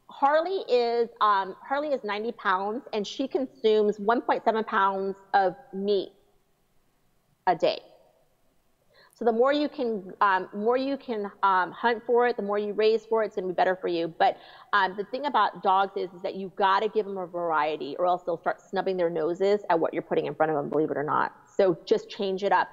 Harley is 90 pounds, and she consumes 1.7 pounds of meat a day. So the more you can hunt for it, the more you raise for it, it's going to be better for you. But the thing about dogs is that you've got to give them a variety, or else they'll start snubbing their noses at what you're putting in front of them, believe it or not. So just change it up.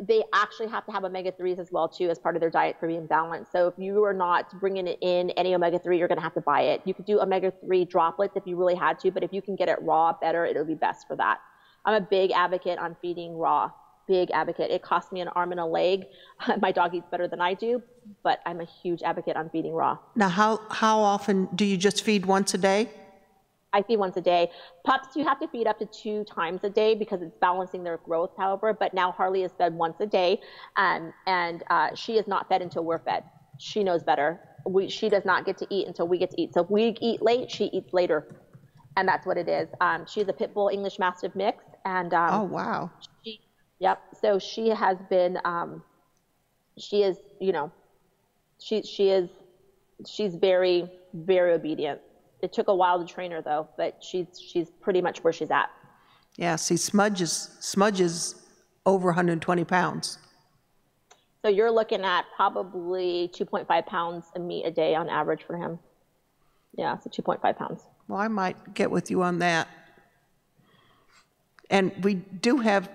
They actually have to have omega-3s as well, too, as part of their diet for being balanced. So if you are not bringing in any omega-3, you're going to have to buy it. You could do omega-3 droplets if you really had to, but if you can get it raw better, it'll be best for that. I'm a big advocate on feeding raw. Big advocate. It costs me an arm and a leg. My dog eats better than I do, but I'm a huge advocate on feeding raw.
Now, how often do you just feed once a day?
I feed once a day. Pups, you have to feed up to 2 times a day because it's balancing their growth, however, but now Harley is fed once a day, and she is not fed until we're fed. She knows better. She does not get to eat until we get to eat. So if we eat late, she eats later, and that's what it is. She's a Pit Bull English Mastiff mix, and
oh, wow.
Yep. So she has been, she is very, very obedient. It took a while to train her though, but she's pretty much where she's at.
Yeah. See, Smudge is over 120 pounds.
So you're looking at probably 2.5 pounds of meat a day on average for him. Yeah. So 2.5 pounds.
Well, I might get with you on that. And we do have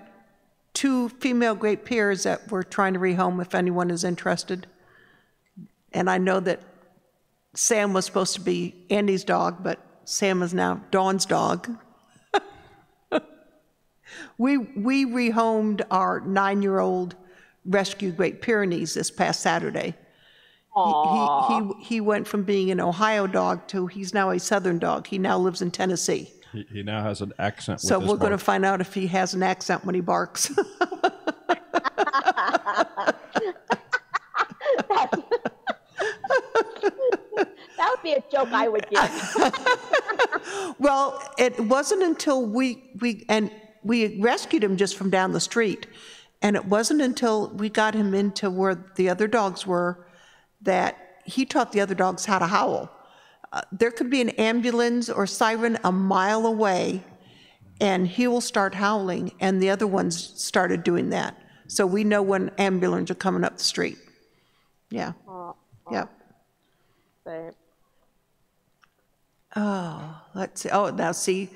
2 female Great Pyrenees that we're trying to rehome if anyone is interested. And I know that Sam was supposed to be Andy's dog, but Sam is now Dawn's dog. We rehomed our 9-year-old rescue Great Pyrenees this past Saturday. He went from being an Ohio dog to he's now a Southern dog. He now lives in Tennessee.
He now has an accent.
So we're going to find out if he has an accent when he barks.
That would be a joke I would give.
Well, it wasn't until we rescued him just from down the street, and it wasn't until we got him into where the other dogs were that he taught the other dogs how to howl. There could be an ambulance or siren a mile away, and he will start howling, and the other ones started doing that. So we know when ambulance are coming up the street. Yeah. Yep.
But
oh, let's see. Oh, now see,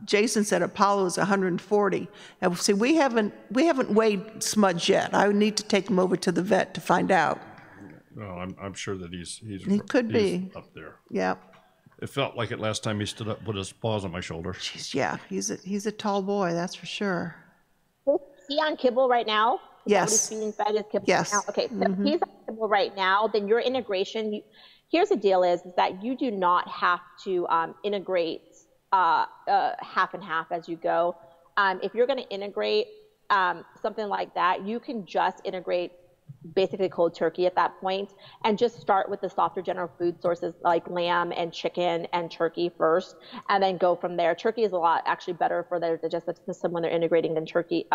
Jason said Apollo's 140. Now, see, we haven't weighed Smudge yet. I would need to take him over to the vet to find out.
No, I'm sure that he
could be
up there.
Yeah.
It felt like it last time he stood up, put his paws on my shoulder.
Jeez, yeah, he's a tall boy, that's for sure.
Is he on kibble right now?
Yes.
He's being fed is kibble
yes.
right now? Okay, so if he's on kibble right now, then your integration. Here's the deal: is that you do not have to integrate half and half as you go. If you're going to integrate something like that, you can just integrate basically cold turkey at that point and just start with the softer general food sources like lamb and chicken and turkey first, and then go from there. Turkey is a lot actually better for their digestive system when they're integrating than turkey.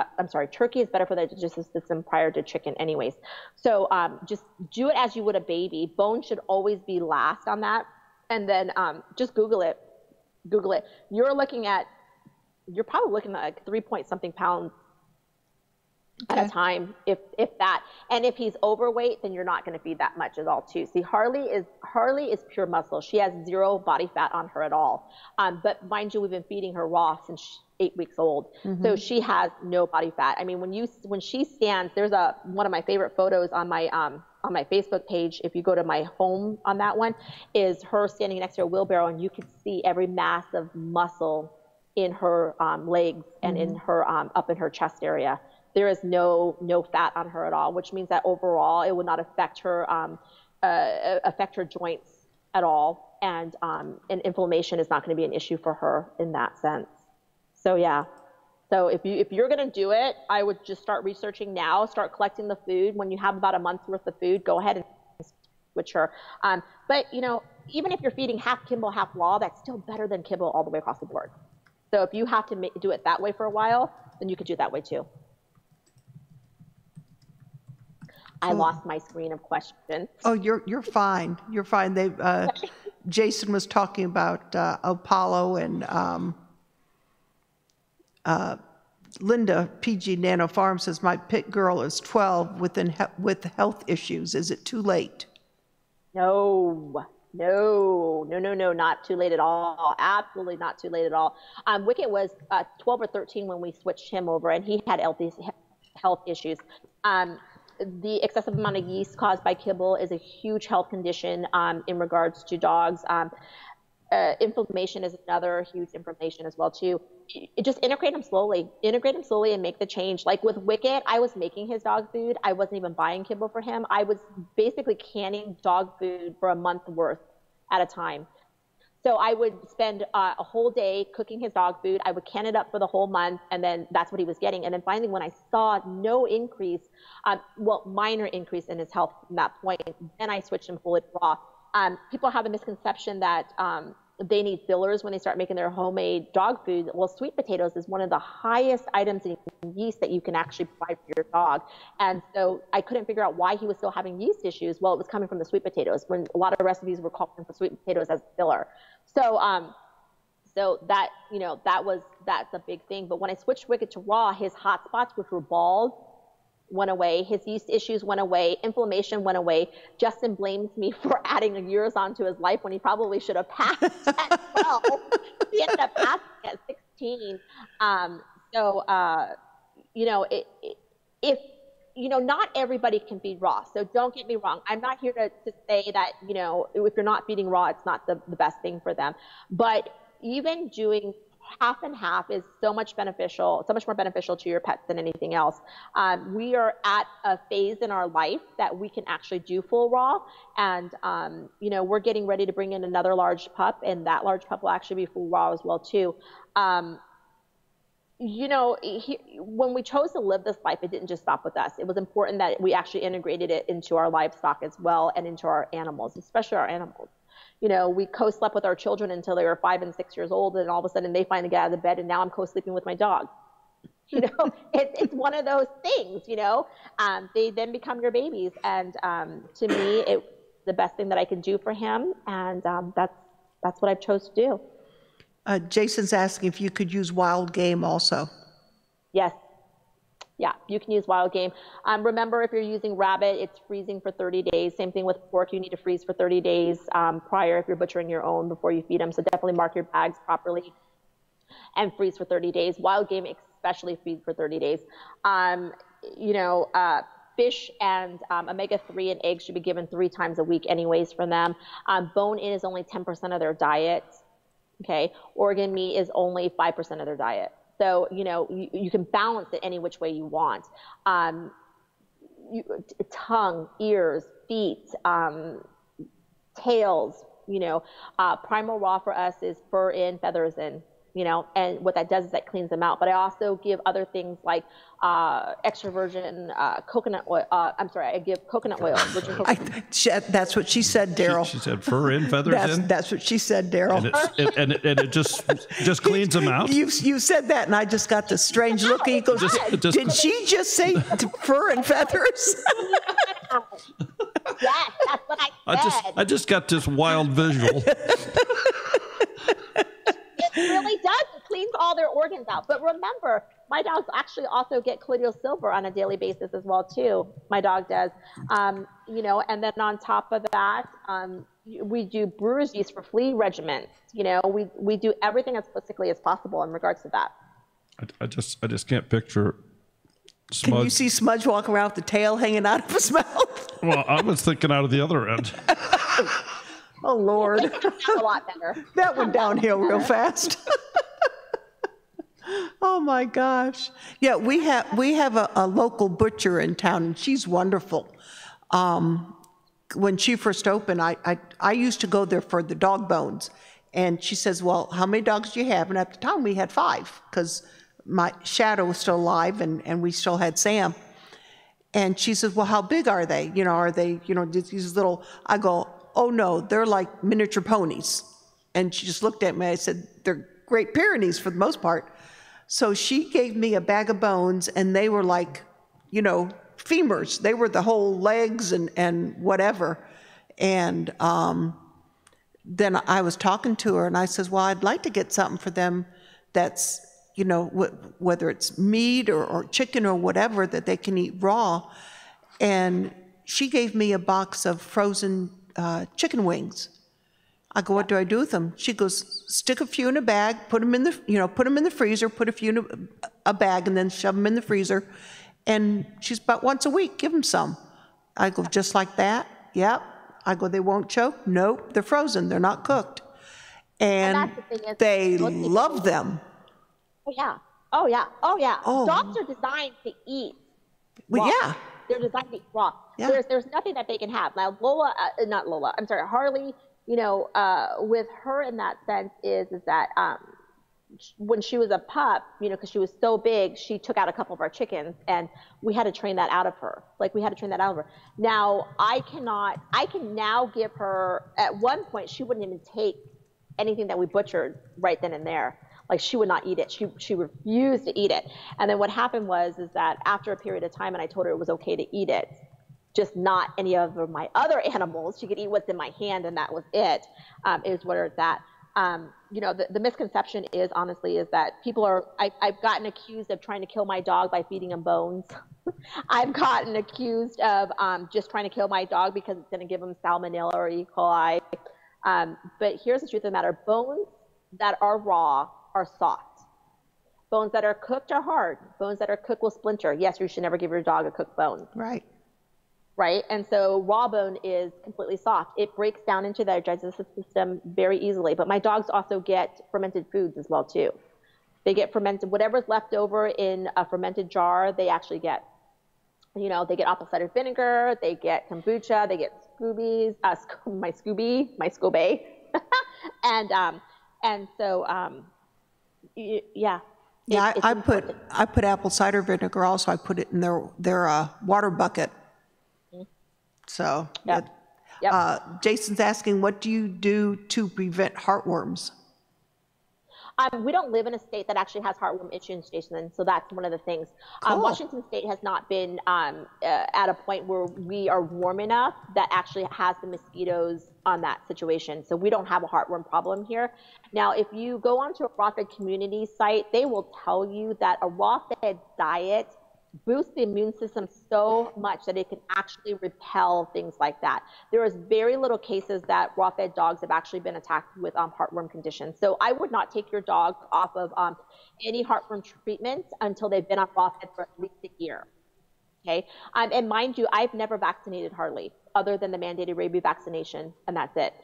Turkey is better for their digestive system prior to chicken anyways. So just do it as you would a baby. Bone should always be last on that. And then just Google it. You're probably looking at like 3-point-something pounds at a time, if that. And if he's overweight, then you're not going to feed that much at all too. See, Harley is pure muscle. She has 0 body fat on her at all. But mind you, we've been feeding her raw since she's 8 weeks old. So she has no body fat. I mean, when she stands, there's one of my favorite photos on my Facebook page. If you go to my home on that one, is her standing next to a wheelbarrow, and you can see every mass of muscle in her legs and in her up in her chest area. There is no fat on her at all, which means that overall it would not affect her joints at all, and inflammation is not going to be an issue for her in that sense. So yeah, So if you're going to do it, I would just start researching now, start collecting the food. When you have about a month's worth of food, go ahead and switch her. But, you know, even if you're feeding half kibble, half raw, that's still better than kibble all the way across the board. So if you have to do it that way for a while, then you could do it that way too. I lost my screen of questions.
Oh, you're fine. You're fine. They Jason was talking about Apollo and Linda PG Nano Farm says my pit girl is 12 with health issues. Is it too late?
No, not too late at all. Absolutely not too late at all. Wicket was 12 or 13 when we switched him over, and he had health issues. The excessive amount of yeast caused by kibble is a huge health condition in regards to dogs. Inflammation is another huge inflammation as well too. Just integrate them slowly and make the change. Like with Wicket, I was making his dog food. I wasn't even buying kibble for him. I was basically canning dog food for a month worth at a time. So I would spend a whole day cooking his dog food. I would can it up for the whole month, and then that's what he was getting. And then finally, when I saw no increase, minor increase in his health from that point, then I switched him fully raw. People have a misconception that they need fillers when they start making their homemade dog food. Well, sweet potatoes is one of the highest items in yeast that you can actually provide for your dog. And so I couldn't figure out why he was still having yeast issues. Well, it was coming from the sweet potatoes, when a lot of recipes were calling for sweet potatoes as a filler. So, so that, you know, that's a big thing. But when I switched Wicket to raw, his hot spots, which were bald, went away. His yeast issues went away. Inflammation went away. Justin blames me for adding years onto his life when he probably should have passed at 12. He ended up passing at 16. You know, if you know, not everybody can feed raw. So don't get me wrong. I'm not here to say that, you know, if you're not feeding raw, it's not the best thing for them. But even doing half and half is so much more beneficial to your pets than anything else. We are at a phase in our life that we can actually do full raw. And, you know, we're getting ready to bring in another large pup, and that large pup will actually be full raw as well too. You know, when we chose to live this life, it didn't just stop with us. It was important that we actually integrated it into our livestock as well, and into our animals, especially our animals. You know, we co-slept with our children until they were 5 and 6 years old, and all of a sudden they finally get out of the bed, and now I'm co-sleeping with my dog. You know, it's one of those things, you know. They then become your babies, and to me, it's the best thing that I can do for him, and that's what I've chose to do.
Jason's asking if you could use wild game also.
Yes. Yeah, you can use wild game. Remember, if you're using rabbit, it's freezing for 30 days. Same thing with pork. You need to freeze for 30 days prior if you're butchering your own before you feed them. So definitely mark your bags properly and freeze for 30 days. Wild game especially freeze for 30 days. You know, fish and omega-3 and eggs should be given 3 times a week anyways for them. Bone-in is only 10% of their diet. Okay, organ meat is only 5% of their diet. So, you know, you can balance it any which way you want. Tongue, ears, feet, tails, you know. Primal raw for us is fur in, feathers in, you know, and what that does is that cleans them out. But I also give other things like extra virgin coconut oil. I'm sorry, I give coconut oil. Virgin coconut.
That's what she said, Daryl.
She said fur in, feathers in?
That's what she said, Daryl.
And it just cleans them out?
You said that, and I just got this strange look. He goes, did she just say fur and feathers?
Yes, that's what I said.
I just got this wild visual.
It really does. It cleans all their organs out. But remember, my dogs actually also get colloidal silver on a daily basis as well too. My dog does. You know, and then on top of that, we do brewer's yeast for flea regimens. You know, we do everything as holistically as possible in regards to that.
I just can't picture Smudge.
Can you see Smudge walking around with the tail hanging out of his mouth?
Well, I was thinking out of the other end.
Oh, Lord.
A lot better.
That went downhill real fast. Oh, my gosh. Yeah, we have a local butcher in town, and she's wonderful. When she first opened, I used to go there for the dog bones. And she says, well, how many dogs do you have? And at the time, we had 5, because my shadow was still alive, and we still had Sam. And she says, well, how big are they? You know, are they, you know, these little, I go, oh no, they're like miniature ponies. And she just looked at me. I said, they're Great Pyrenees for the most part. So she gave me a bag of bones, and they were like, you know, femurs. They were the whole legs and whatever. And then I was talking to her, and I says, well, I'd like to get something for them that's, you know, whether it's meat or chicken or whatever that they can eat raw. And she gave me a box of frozen chicken wings. I go, what do I do with them? She goes, stick a few in a bag, put them in the, you know, put them in the freezer, put a few in a bag, and then shove them in the freezer. And she's about once a week, give them some. I go, just like that? Yep. I go, they won't choke? Nope, they're frozen, they're not cooked. And they love them.
Oh yeah, oh yeah, oh yeah.
Oh.
Dogs are designed to eat raw.
Well, yeah.
They're designed to eat raw.
Yeah.
There's nothing that they can have. Now Harley, you know, with her in that sense is that when she was a pup, you know, because she was so big, she took out a couple of our chickens, and we had to train that out of her. Like, we had to train that out of her. Now, I can now give her, at one point, she wouldn't even take anything that we butchered right then and there. Like, she would not eat it. She refused to eat it. And then what happened was that after a period of time, and I told her it was okay to eat it, just not any of my other animals. She could eat what's in my hand, and that was it, is where it's at. You know, the misconception is, honestly, is that people are, I've gotten accused of trying to kill my dog by feeding him bones. I've gotten accused of just trying to kill my dog because it's going to give him salmonella or E. coli. But here's the truth of the matter. Bones that are raw are soft. Bones that are cooked are hard. Bones that are cooked will splinter. Yes, you should never give your dog a cooked bone.
Right.
Right? And so raw bone is completely soft. It breaks down into their digestive system very easily. But my dogs also get fermented foods as well, too. They get fermented, whatever's left over in a fermented jar, they actually get. You know, they get apple cider vinegar, they get kombucha, they get Scoobies, my Scooby. And so, yeah.
Yeah, I put apple cider vinegar also. I put it in their water bucket. So,
yep.
Jason's asking, what do you do to prevent heartworms?
We don't live in a state that actually has heartworm issues, Jason, so that's one of the things.
Cool.
Washington State has not been at a point where we are warm enough that actually has the mosquitoes on that situation. So we don't have a heartworm problem here. Now, if you go onto a raw-fed community site, they will tell you that a raw-fed diet boosts the immune system so much that it can actually repel things like that. There is very little cases that raw-fed dogs have actually been attacked with heartworm conditions. So I would not take your dog off of any heartworm treatment until they've been on raw-fed for at least a year. Okay, and mind you, I've never vaccinated Harley other than the mandated rabies vaccination, and that's it.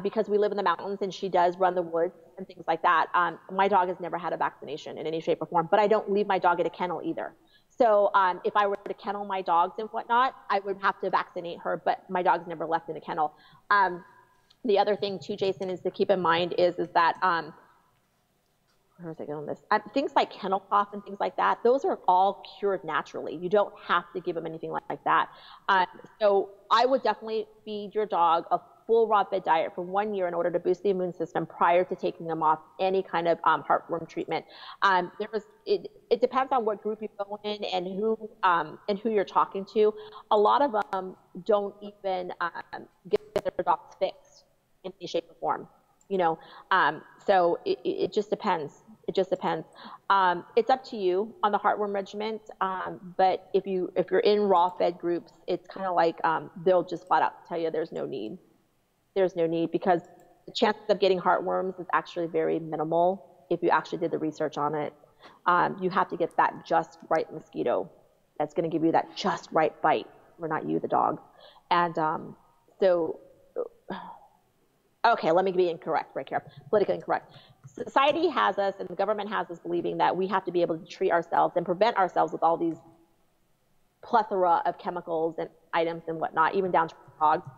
Because we live in the mountains and she does run the woods and things like that. My dog has never had a vaccination in any shape or form, but I don't leave my dog at a kennel either. So if I were to kennel my dogs and whatnot, I would have to vaccinate her, but my dog's never left in a kennel. The other thing too, Jason, is to keep in mind is that, where was I going with this? Things like kennel cough and things like that, those are all cured naturally. You don't have to give them anything like that. So I would definitely feed your dog a full raw-fed diet for 1 year in order to boost the immune system prior to taking them off any kind of heartworm treatment. It depends on what group you go in and who you're talking to. A lot of them don't even get their dogs fixed in any shape or form. You know, so it just depends. It just depends. It's up to you on the heartworm regimen. But if you're in raw-fed groups, it's kind of like they'll just flat out tell you there's no need. There's no need because the chances of getting heartworms is actually very minimal if you actually did the research on it. You have to get that just right mosquito that's going to give you that just right bite, or not you, the dog. And okay, let me be incorrect right here, politically incorrect. Society has us and the government has us believing that we have to be able to treat ourselves and prevent ourselves with all these plethora of chemicals and items and whatnot, even down to dogs.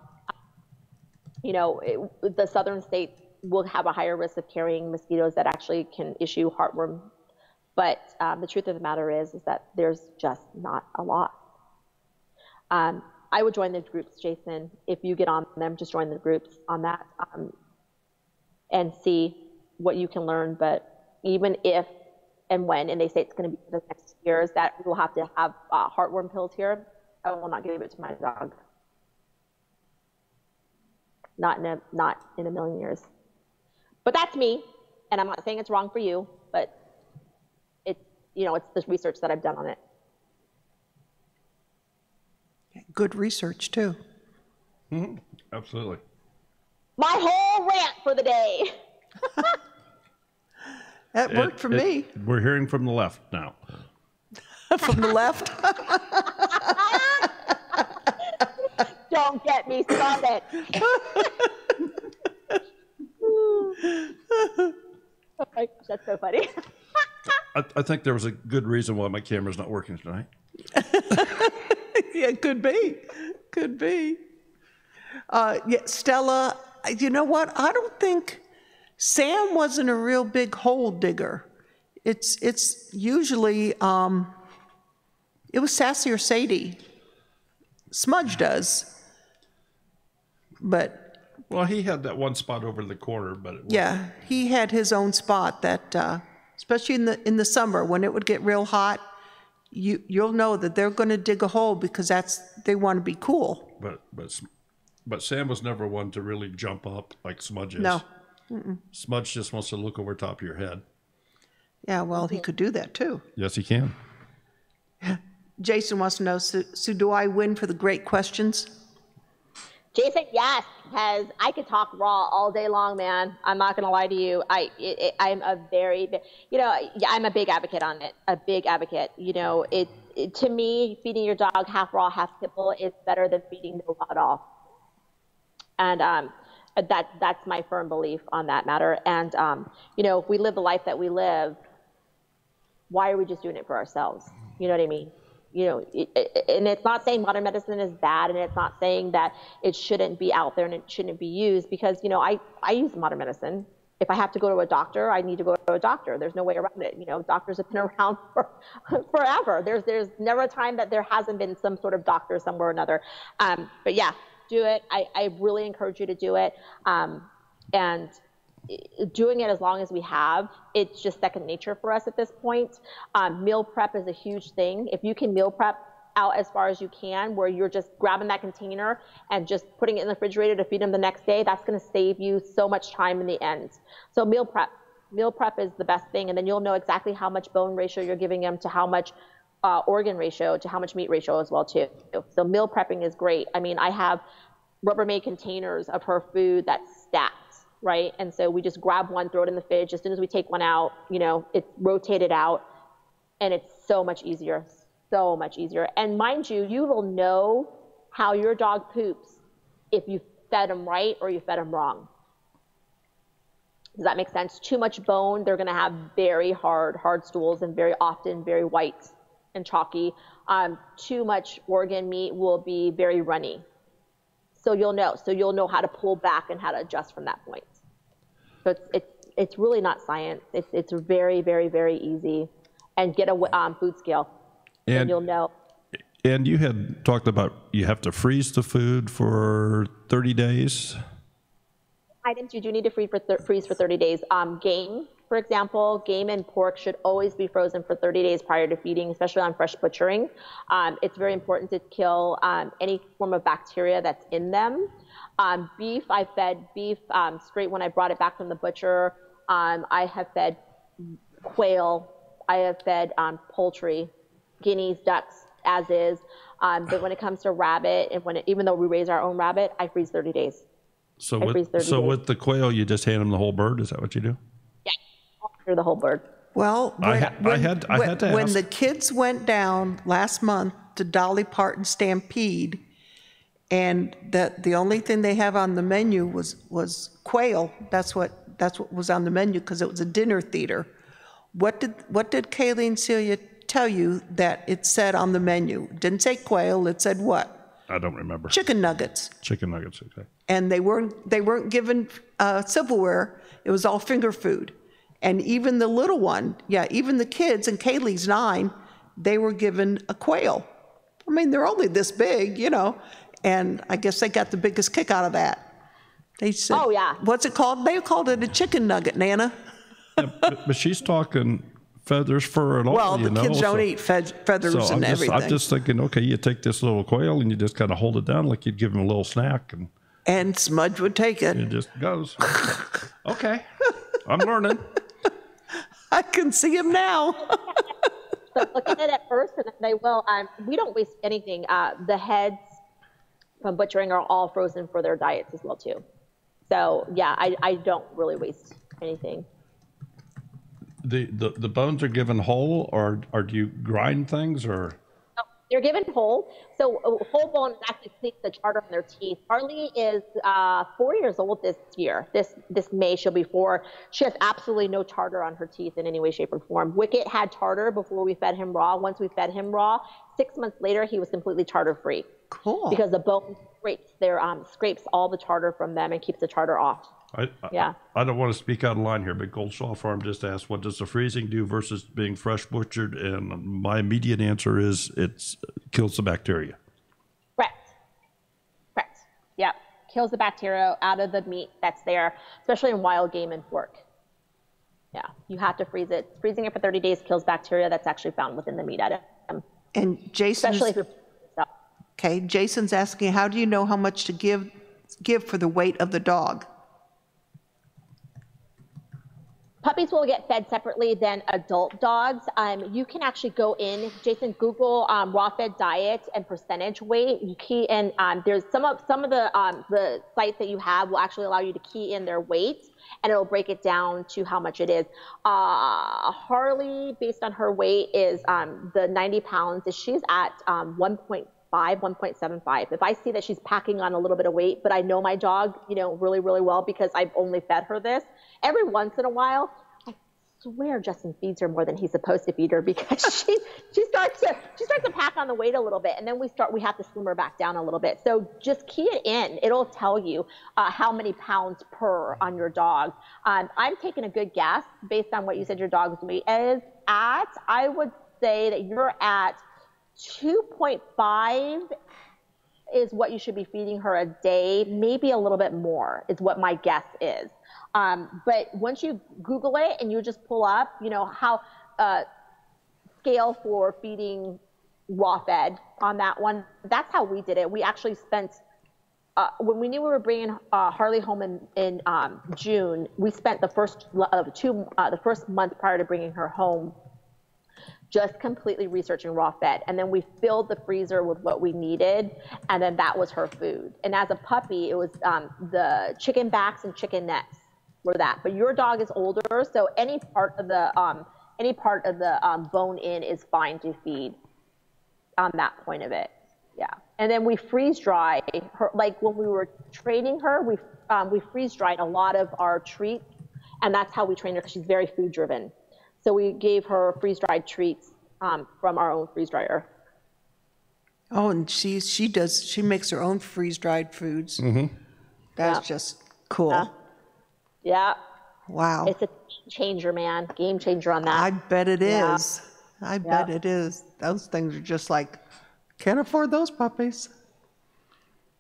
You know, the southern states will have a higher risk of carrying mosquitoes that actually can issue heartworm But the truth of the matter is that there's just not a lot. I would join the groups, Jason. If you get on them, just join the groups on that and see what you can learn. But even if and when, and they say it's going to be for the next years, that we'll have to have heartworm pills here, I will not give it to my dog. Not in a million years. But that's me, and I'm not saying it's wrong for you, but it's the research that I've done on it.
Good research too.
Mm-hmm. Absolutely.
My whole rant for the day.
That worked for me.
We're hearing from the left now.
From the left?
Don't get me started. Oh my gosh, that's so funny.
I think there was a good reason why my camera's not working tonight.
Yeah, could be. Could be. Yeah, Stella, you know what? I don't think Sam wasn't a real big hole digger. It's usually, it was Sassy or Sadie. Smudge does. But.
Well, he had that one spot over the corner, but it
yeah, he had his own spot that, especially in the summer when it would get real hot, you'll know that they're going to dig a hole because they want to be cool.
But Sam was never one to really jump up like Smudge is.
No. Mm-mm.
Smudge just wants to look over top of your head.
Yeah, well, he could do that too.
Yes, he can.
Jason wants to know, so do I win for the great questions?
Jason, yes, because I could talk raw all day long, man. I'm not going to lie to you. I'm a very, I'm a big advocate on it, a big advocate. To me, feeding your dog half raw, half kibble is better than feeding no raw at all. And that's my firm belief on that matter. And, if we live the life that we live, why are we just doing it for ourselves? You know what I mean? And it's not saying modern medicine is bad, and it's not saying that it shouldn't be out there and it shouldn't be used, because, I use modern medicine. If I have to go to a doctor, I need to go to a doctor. There's no way around it. Doctors have been around for forever. There's never a time that there hasn't been some sort of doctor somewhere or another. But yeah, do it. I really encourage you to do it. And doing it as long as we have, it's just second nature for us at this point. Meal prep is a huge thing. If you can meal prep out as far as you can, where you're just grabbing that container and just putting it in the refrigerator to feed them the next day, that's going to save you so much time in the end. So meal prep is the best thing. And then you'll know exactly how much bone ratio you're giving them to how much organ ratio to how much meat ratio as well too. So meal prepping is great. I mean, I have Rubbermaid containers of her food that's stacked. Right? And so we just grab one, throw it in the fridge. As soon as we take one out, it's rotated out, and it's so much easier, so much easier. And mind you, you will know how your dog poops if you fed them right or you fed them wrong. Does that make sense? Too much bone, they're going to have very hard stools, and very often very white and chalky. Too much organ meat will be very runny. So you'll know how to pull back and how to adjust from that point. So it's really not science. It's very, very, very easy. And get a food scale, and you'll know.
And you had talked about you have to freeze the food for 30 days.
Items you do need to freeze for 30 days. Game, for example, game and pork should always be frozen for 30 days prior to feeding, especially on fresh butchering. It's very important to kill any form of bacteria that's in them. Beef, I fed beef straight when I brought it back from the butcher. I have fed quail. I have fed poultry, guineas, ducks, as is. But when it comes to rabbit, and even though we raise our own rabbit, I freeze 30 days.
So with the quail, you just hand them the whole bird? Is that what you do?
Yeah, after the whole bird.
Well,
I had to ask.
When the kids went down last month to Dolly Parton Stampede, and the only thing they have on the menu was quail. That's what was on the menu because it was a dinner theater. What did Kaylee and Celia tell you that it said on the menu? It didn't say quail. It said what?
I don't remember.
Chicken nuggets.
Chicken nuggets. Okay.
And they weren't given silverware. It was all finger food. And even the little one, yeah, even the kids, and Kaylee's 9, they were given a quail. I mean, they're only this big, you know, and I guess they got the biggest kick out of that. They said,
oh, yeah.
What's it called? They called it a chicken nugget, Nana.
Yeah, but she's talking feathers, fur, and all.
Well, the kids don't eat feathers and everything.
I'm just thinking, okay, you take this little quail and you just kind of hold it down like you'd give him a little snack.
And Smudge would take it.
It just goes. Okay, I'm learning.
I can see him now.
So look at it at first, and then they will. We don't waste anything. The heads from butchering are all frozen for their diets as well too. So yeah, I don't really waste anything.
The bones are given whole, or do you grind things, or?
No, they're given whole. So a whole bone actually cleans the tartar on their teeth. Harley is 4 years old this year. This May she'll be 4. She has absolutely no tartar on her teeth in any way, shape, or form. Wicket had tartar before we fed him raw. Once we fed him raw, 6 months later he was completely tartar free.
Cool.
Because the bone scrapes all the tartar from them and keeps the tartar off.
I don't want to speak out of line here, but Goldshaw Farm just asked, what does the freezing do versus being fresh butchered? And my immediate answer is it kills the bacteria.
Correct. Yep. Kills the bacteria out of the meat that's there, especially in wild game and pork. Yeah, you have to freeze it. Freezing it for 30 days kills bacteria that's actually found within the meat item.
And Jason,
especially if you're
okay, Jason's asking, how do you know how much to give for the weight of the dog?
Puppies will get fed separately than adult dogs. You can actually go in, Jason, Google raw fed diet and percentage weight. You key in, there's some of the sites that you have will actually allow you to key in their weight, and it'll break it down to how much it is. Harley, based on her weight, is the 90 pounds. She's at 1.5, 1.75. If I see that she's packing on a little bit of weight, but I know my dog, you know, really, really well because I've only fed her this, every once in a while, I swear Justin feeds her more than he's supposed to feed her because she starts to pack on the weight a little bit, and then we have to slim her back down a little bit. So just key it in. It'll tell you how many pounds per on your dog. I'm taking a good guess based on what you said your dog's weight is at. I would say that you're at 2.5 is what you should be feeding her a day, maybe a little bit more is what my guess is. But once you Google it and you just pull up, you know, how scale for feeding raw fed on that one, that's how we did it. We actually spent, when we knew we were bringing Harley home in June, we spent the first month prior to bringing her home just completely researching raw fed. And then we filled the freezer with what we needed. And then that was her food. And as a puppy, it was the chicken backs and chicken necks were that. But your dog is older, so any part of the bone in is fine to feed on that point of it. Yeah. And then we freeze dry her, like when we were training her, we freeze dried a lot of our treats. And that's how we train her because she's very food driven. So we gave her freeze-dried treats from our own freeze dryer.
Oh, and she makes her own freeze-dried foods.
Mm-hmm.
That's just cool.
Yeah.
Wow.
It's a changer, man. Game changer on that.
I bet it is. I bet it is. Those things are just like, can't afford those puppies.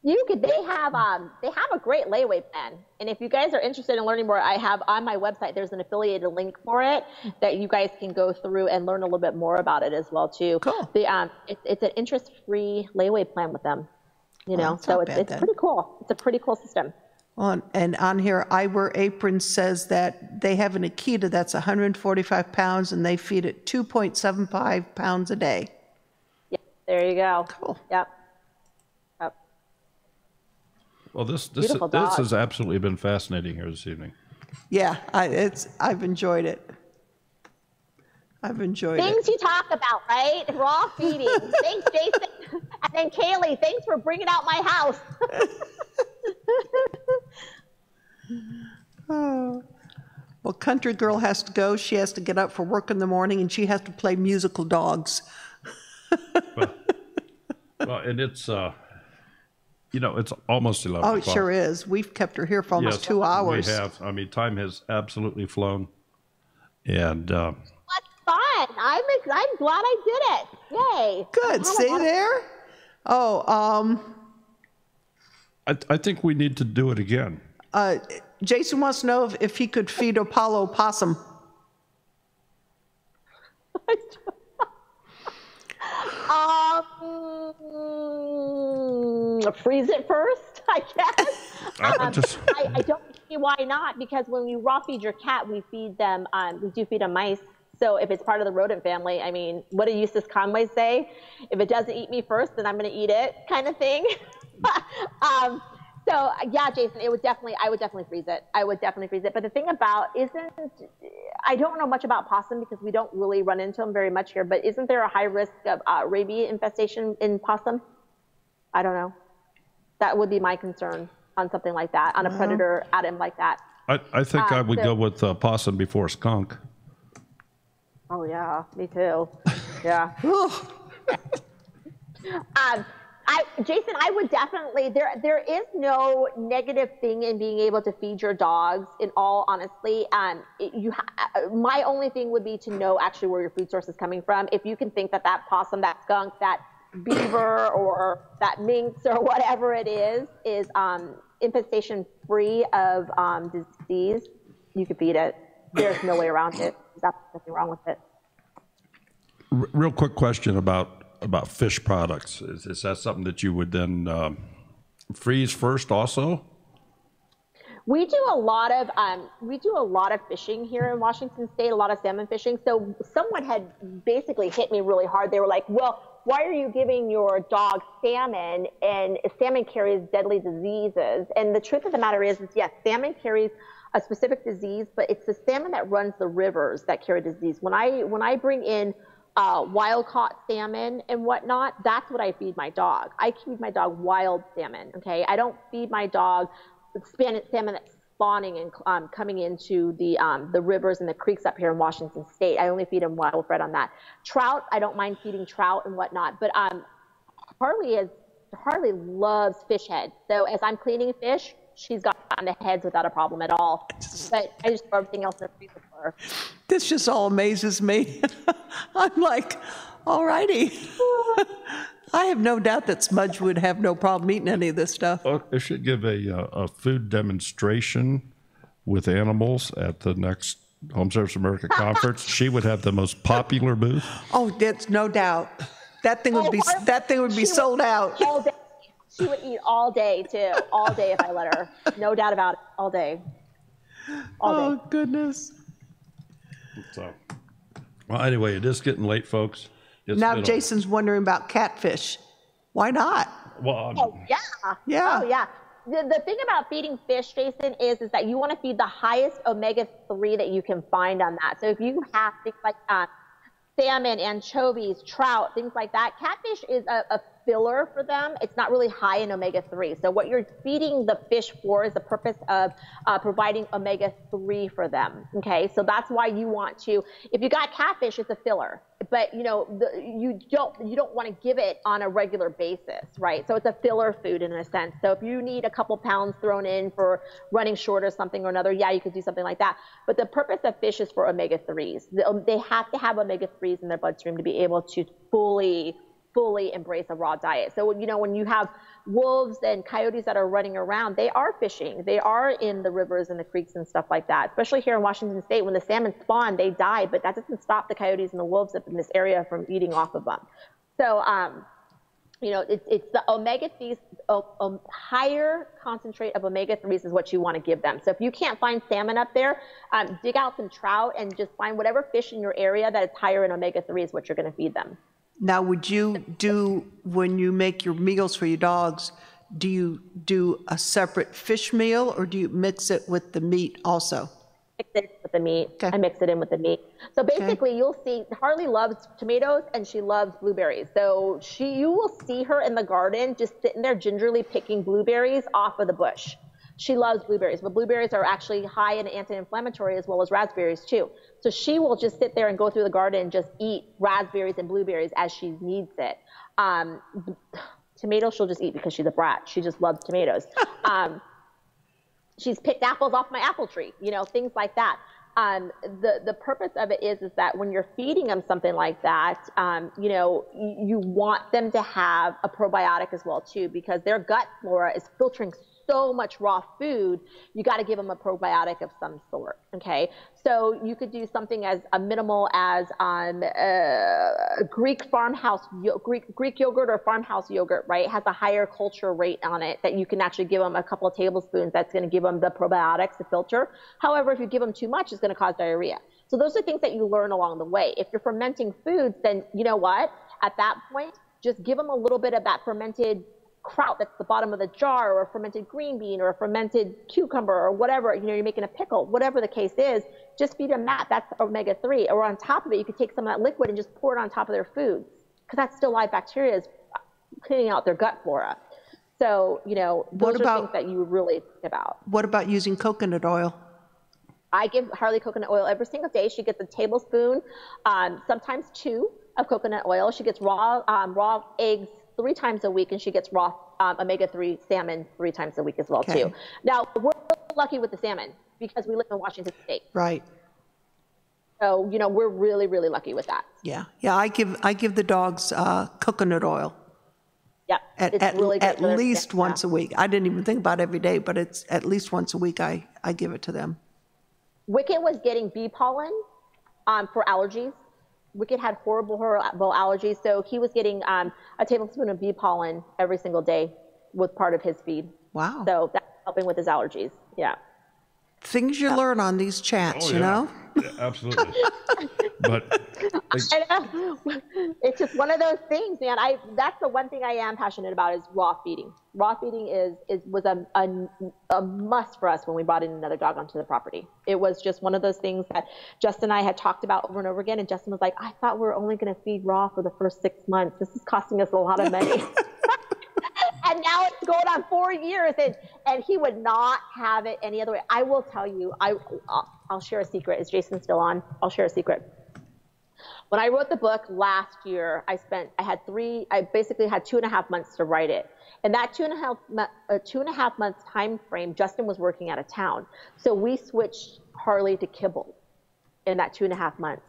They have a great layaway plan. And if you guys are interested in learning more, I have on my website, there's an affiliated link for it that you guys can go through and learn a little bit more about it as well too.
Cool.
It's an interest-free layaway plan with them, you know, so it's pretty cool. It's a pretty cool system.
Well, and on here, I Wear Aprons says that they have an Akita that's 145 pounds and they feed it 2.75 pounds a day.
Yeah, there you go.
Cool.
Yep.
Well, this has absolutely been fascinating here this evening.
Yeah, I've enjoyed it.
Things you talk about, right? Raw feeding. Thanks, Jason. And then Kaylee, thanks for bringing out my house.
Oh. Well, Country Girl has to go. She has to get up for work in the morning, and she has to play musical dogs.
well, and it's... You know, it's almost 11 o'clock.
Oh, it sure is. We've kept her here for almost 2 hours.
We have. I mean, time has absolutely flown. And
What's fun? I'm glad I did it. Yay!
Good. See there? Oh,
I think we need to do it again.
Jason wants to know if he could feed Apollo possum.
Freeze it first, I guess. I don't see why not, because when you raw feed your cat, we feed them. We do feed them mice. So if it's part of the rodent family, I mean, what did Eustace Conway say? If it doesn't eat me first, then I'm going to eat it, kind of thing. So yeah, Jason, I would definitely freeze it. I would definitely freeze it. But the thing about I don't know much about possum because we don't really run into them very much here, but isn't there a high risk of rabies infestation in possum? I don't know. That would be my concern on something like that, on a predator atom like that.
I think I would go with possum before skunk.
Oh yeah, me too. Yeah. Jason, I would definitely, there is no negative thing in being able to feed your dogs, in all honesty. My only thing would be to know actually where your food source is coming from. If you can think that possum, that skunk, that beaver, or that minx, or whatever it is infestation free of disease, you could feed it. There's no way around it. There's nothing wrong with it.
Real quick question about fish products. Is that something that you would then freeze first also?
We do a lot of fishing here in Washington State, a lot of salmon fishing. So someone had basically hit me really hard. They were like, well, why are you giving your dog salmon? And salmon carries deadly diseases. And the truth of the matter is yes, salmon carries a specific disease, but it's the salmon that runs the rivers that carry disease. When I bring in wild caught salmon and whatnot, that's what I feed my dog. I feed my dog wild salmon. Okay, I don't feed my dog salmon that's spawning and coming into the rivers and the creeks up here in Washington State. I only feed him wild bred on that. Trout, I don't mind feeding trout and whatnot, but Harley loves fish heads. So as I'm cleaning fish, she's gotten the heads without a problem at all. But I just throw everything else in the freezer for her.
This just all amazes me. I'm like, all righty. I have no doubt that Smudge would have no problem eating any of this stuff.
Oh, I should give a food demonstration with animals at the next Home Service America conference. She would have the most popular booth.
Oh, that's no doubt. That thing would be sold out.
All day. She would eat all day too. All day if I let her. No doubt about it. All day. All day.
Goodness.
So, well, anyway, it is getting late, folks.
Now Jason's wondering about catfish. Why not?
Well,
oh yeah.
Yeah.
Oh yeah. The thing about feeding fish, Jason, is that you want to feed the highest omega-3 that you can find on that. So if you have things like salmon, anchovies, trout, things like that, catfish is a filler for them. It's not really high in omega-3. So what you're feeding the fish for is the purpose of providing omega-3 for them. Okay, so that's why you want to. If you got catfish, it's a filler, but you don't want to give it on a regular basis, right? So it's a filler food in a sense. So if you need a couple pounds thrown in for running short or something or another, yeah, you could do something like that. But the purpose of fish is for omega-3s. They have to have omega-3s in their bloodstream to be able to fully embrace a raw diet. So, when you have wolves and coyotes that are running around, they are fishing. They are in the rivers and the creeks and stuff like that, especially here in Washington State. When the salmon spawn, they die, but that doesn't stop the coyotes and the wolves up in this area from eating off of them. So, it's the omega-3s, higher concentrate of omega-3s is what you want to give them. So if you can't find salmon up there, dig out some trout and just find whatever fish in your area that is higher in omega-3 is what you're going to feed them.
Now, would you do, when you make your meals for your dogs, do you do a separate fish meal or do you mix it with the meat also?
Mix it with the meat.
Okay.
I mix it in with the meat. So basically, you'll see Harley loves tomatoes and she loves blueberries. So you will see her in the garden just sitting there gingerly picking blueberries off of the bush. She loves blueberries, but blueberries are actually high in anti-inflammatory as well as raspberries too. So she will just sit there and go through the garden and just eat raspberries and blueberries as she needs it. Tomatoes she'll just eat because she's a brat. She just loves tomatoes. She's picked apples off my apple tree, things like that. The purpose of it is that when you're feeding them something like that, you know, you want them to have a probiotic as well too, because their gut flora is filtering so much raw food. You got to give them a probiotic of some sort. Okay, so you could do something as minimal as Greek yogurt or farmhouse yogurt, right? It has a higher culture rate on it that you can actually give them a couple of tablespoons. That's going to give them the probiotics to filter. However, if you give them too much, it's going to cause diarrhea. So those are things that you learn along the way. If you're fermenting foods, then you know what? At that point, just give them a little bit of that fermented kraut that's the bottom of the jar, or a fermented green bean, or a fermented cucumber, or whatever, you know, you're making a pickle, whatever the case is, just feed them that. That's omega-3. Or on top of it, you could take some of that liquid and just pour it on top of their foods, because that's still live bacteria is cleaning out their gut flora. So, you know, those are things that you really think about.
What about using coconut oil?
I give Harley coconut oil every single day. She gets a tablespoon, sometimes 2 of coconut oil. She gets raw eggs 3 times a week, and she gets raw omega-3 salmon 3 times a week as well too. Now, we're lucky with the salmon because we live in Washington State.
Right.
So, you know, we're really, really lucky with that.
Yeah. Yeah, I give the dogs coconut oil.
Yeah.
At least once a week. I didn't even think about every day, but it's at least once a week I give it to them.
Wicket was getting bee pollen for allergies. Wicket had horrible allergies, so he was getting a tablespoon of bee pollen every single day with part of his feed.
Wow.
So that's helping with his allergies. Yeah.
Things you learn on these chats, you know?
Yeah, absolutely. But
it's just one of those things, man. That's the one thing I am passionate about is raw feeding. Raw feeding was a must for us when we brought in another dog onto the property. It was just one of those things that Justin and I had talked about over and over again. And Justin was like, I thought we were only going to feed raw for the first 6 months. This is costing us a lot of money. And now it's going on 4 years, and he would not have it any other way. I will tell you, I'll share a secret. Is Jason still on? I'll share a secret. When I wrote the book last year, I basically had 2.5 months to write it. And that 2.5 months time frame, Justin was working out of town. So we switched Harley to kibble in that 2.5 months.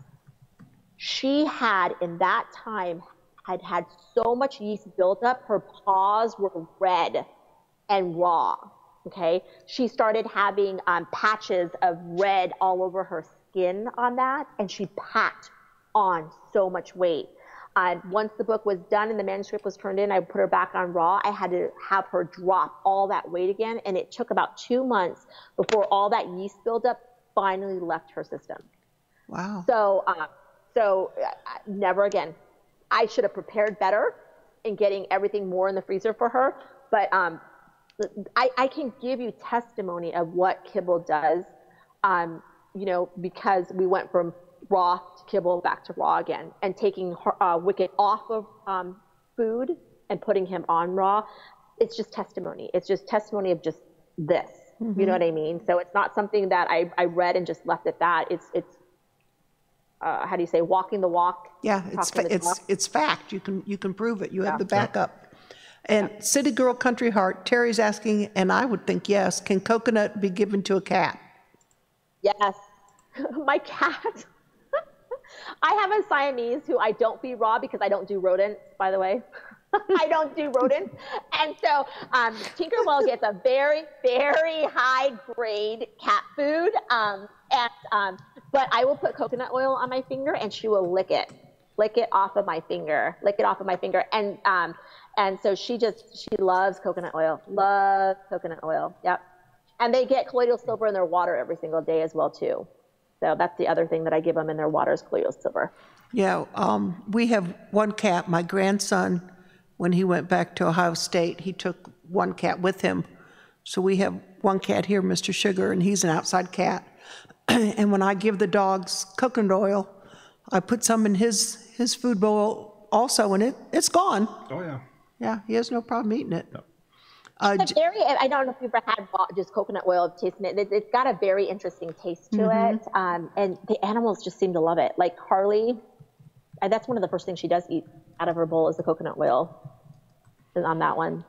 She had, in that time, had so much yeast built up, her paws were red and raw, okay? She started having patches of red all over her skin on that, and she packed on so much weight. Once the book was done and the manuscript was turned in, I put her back on raw. I had to have her drop all that weight again, and it took about 2 months before all that yeast buildup finally left her system.
Wow.
So never again. I should have prepared better in getting everything more in the freezer for her. But I can give you testimony of what kibble does, you know, because we went from raw to kibble back to raw again, and taking Wicket off of food and putting him on raw. It's just testimony. It's just testimony of just this. Mm-hmm. You know what I mean? So it's not something that I read and just left at that. It's how do you say, walking the walk?
Yeah, it's fact. You can prove it. You have the backup. And City Girl Country Heart, Terry's asking, and I would think yes, can coconut be given to a cat?
Yes. My cat. I have a Siamese who I don't feed raw because I don't do rodents, by the way. I don't do rodents. And so Tinkerbell gets a very, very high grade cat food. But I will put coconut oil on my finger and she will lick it off of my finger. And so she loves coconut oil. Yep. And they get colloidal silver in their water every single day as well too. So that's the other thing that I give them in their water is colloidal silver.
Yeah. We have one cat. My grandson, when he went back to Ohio State, he took one cat with him. So we have one cat here, Mr. Sugar, and he's an outside cat. And when I give the dogs coconut oil, I put some in his food bowl also, and it's gone.
Oh, yeah.
Yeah, he has no problem eating it.
No.
I don't know if you've ever had just coconut oil tasting it. It's got a very interesting taste to it, and the animals just seem to love it. Like Harley, that's one of the first things she does eat out of her bowl is the coconut oil on that one.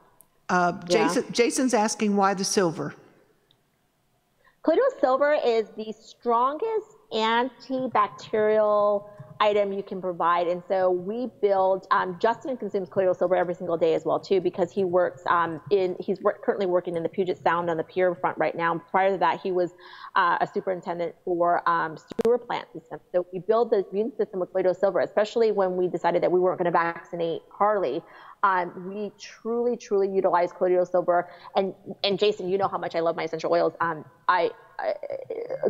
Jason's asking why the silver.
Colloidal silver is the strongest antibacterial item you can provide, and so we build. Justin consumes colloidal silver every single day as well too, because he works currently working in the Puget Sound on the pier front right now. Prior to that, he was a superintendent for sewer plant systems. So we build the immune system with colloidal silver, especially when we decided that we weren't going to vaccinate Harley. We truly utilize colloidal silver, and Jason, you know how much I love my essential oils.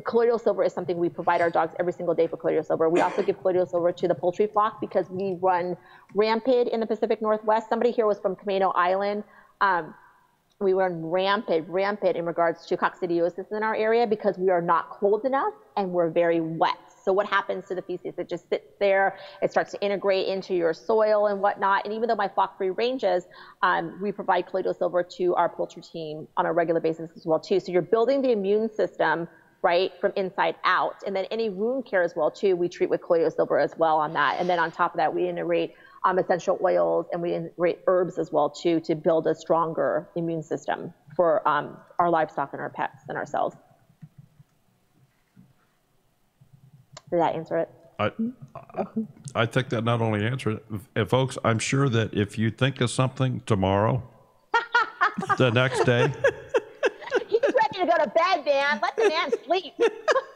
Colloidal silver is something we provide our dogs every single day for colloidal silver. We also give colloidal silver to the poultry flock because we run rampant in the Pacific Northwest. Somebody here was from Camino Island. We run rampant in regards to coccidiosis in our area because we are not cold enough and we're very wet. So what happens to the feces? It just sits there. It starts to integrate into your soil and whatnot. And even though my flock free ranges, we provide colloidal silver to our poultry team on a regular basis as well too. So you're building the immune system, right, from inside out. And then any wound care as well too, we treat with colloidal silver as well on that. And then on top of that, we integrate essential oils and we integrate herbs as well too to build a stronger immune system for our livestock and our pets and ourselves. Did that answer it?
I think that not only answered it, and folks, I'm sure that if you think of something tomorrow, the next day.
He's ready to go to bed, man. Let the man sleep.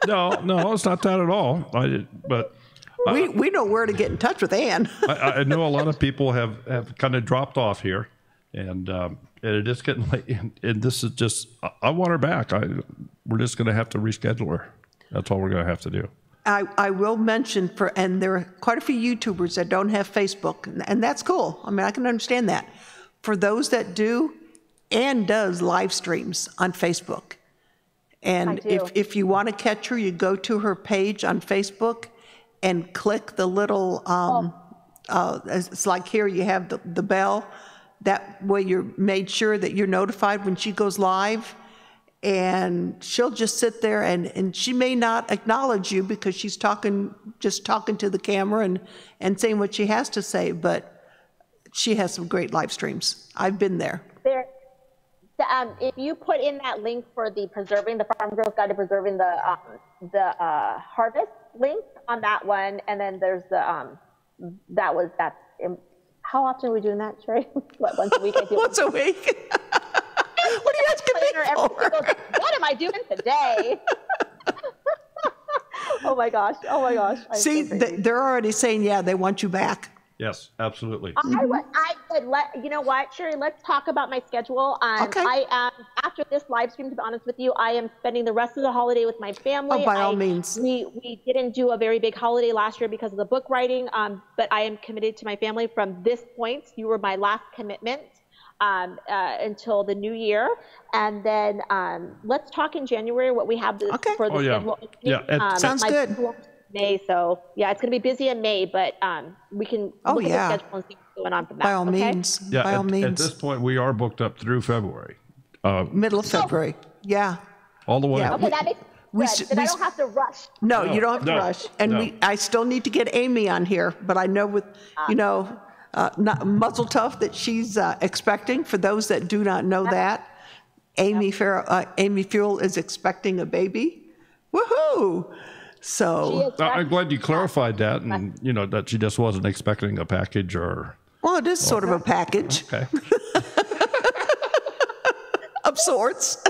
No, it's not that at all.
We know where to get in touch with Ann.
I know a lot of people have kind of dropped off here, and it is getting late. And this is just, I want her back. We're just going to have to reschedule her. That's all we're going to have to do.
I will mention, and there are quite a few YouTubers that don't have Facebook, and that's cool. I mean, I can understand that. For those that do, Ann does live streams on Facebook. And if you want to catch her, you go to her page on Facebook and click the little, it's like here you have the bell. That way you're made sure that you're notified when she goes live. And she'll just sit there and she may not acknowledge you because she's just talking to the camera and saying what she has to say, but she has some great live streams. I've been there.
If you put in that link for the Farm Girl's Guide to Preserving the Harvest link on that one, and then there's how often are we doing that, Sherry? What, once a week?
Once a week. What are you asking me for?
What am I doing today? Oh my gosh.
See, they're already saying, yeah, they want you back.
Yes, absolutely.
I would you know what, Sherry, let's talk about my schedule.
Okay.
I am, after this live stream, to be honest with you, I am spending the rest of the holiday with my family.
Oh, by all means.
We didn't do a very big holiday last year because of the book writing, but I am committed to my family from this point. You were my last commitment. Until the new year, and then let's talk in January what we have for the schedule.
Yeah,
sounds good.
May, so yeah, it's going to be busy in May, but we can look at the schedule and see what's going on from that.
By all means.
Yeah,
by all means.
At this point, we are booked up through February.
Middle of February. Yeah.
All the way.
Yeah.
Okay, that makes sense. I don't have to rush.
No, you don't have to rush. And I still need to get Amy on here, but I know with not muzzle tough that she's expecting. For those that do not know that, Amy Fuel is expecting a baby. Woohoo! So
I'm glad you clarified that, and that she just wasn't expecting a package or.
Well, it is sort of a package.
Okay.
Of sorts.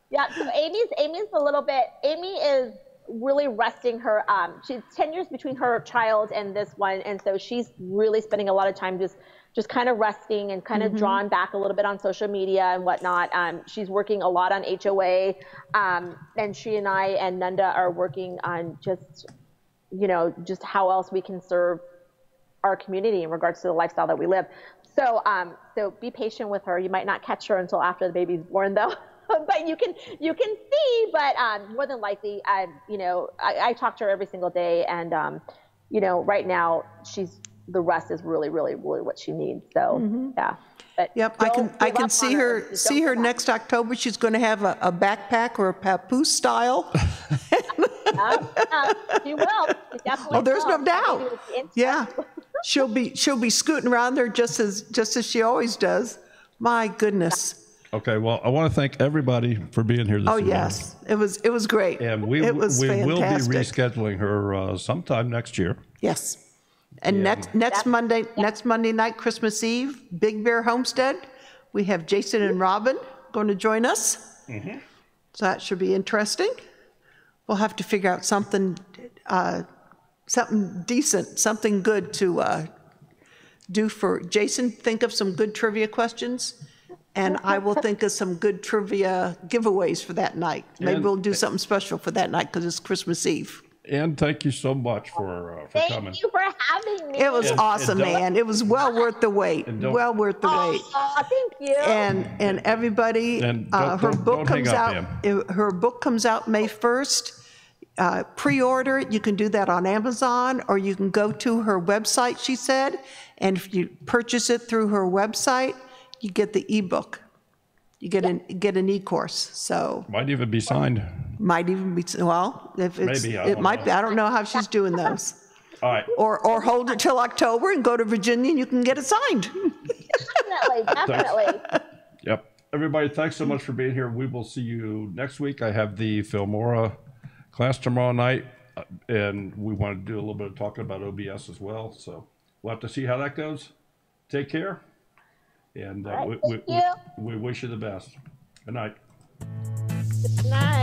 Yeah. So Amy's a little bit. Amy is really resting her, she's 10 years between her child and this one, and so she's really spending a lot of time just kind of resting and kind of drawn back a little bit on social media and whatnot. She's working a lot on HOA, and she and I and Nanda are working on just how else we can serve our community in regards to the lifestyle that we live. So be patient with her. You might not catch her until after the baby's born, though. But you can see, but more than likely, I talk to her every single day, and right now the rest is really what she needs. So yeah. But
yep, I can see her next October. She's going to have a backpack or a papoose style.
She will. She definitely.
Oh, there's no doubt. Yeah, she'll be scooting around there just as she always does. My goodness.
Okay, well, I want to thank everybody for being here this evening.
Yes, it was great.
And we will be rescheduling her sometime next year.
Yes. And next Monday night, Christmas Eve, Big Bear Homestead, we have Jason and Robin going to join us. Mm-hmm. So that should be interesting. We'll have to figure out something decent, something good to do for Jason. Think of some good trivia questions, and I will think of some good trivia giveaways for that night. Maybe we'll do something special for that night because it's Christmas Eve.
And thank you so much for coming.
Thank you for having me.
It was awesome, man. It was well worth the wait. Well worth the wait.
Oh, thank you.
And everybody, her book comes out. Her book comes out May 1st. Pre-order it. You can do that on Amazon, or you can go to her website, she said, and if you purchase it through her website, you get the ebook. You get an e-course. So
might even be signed.
Might even be, well, if it's, maybe, it might be. I don't know how she's doing those.
All right.
Or hold it till October and go to Virginia and you can get it signed.
Definitely.
Yep. Everybody, thanks so much for being here. We will see you next week. I have the Filmora class tomorrow night, and we want to do a little bit of talking about OBS as well. So we'll have to see how that goes. Take care. And we wish you the best. Good night.
Good night.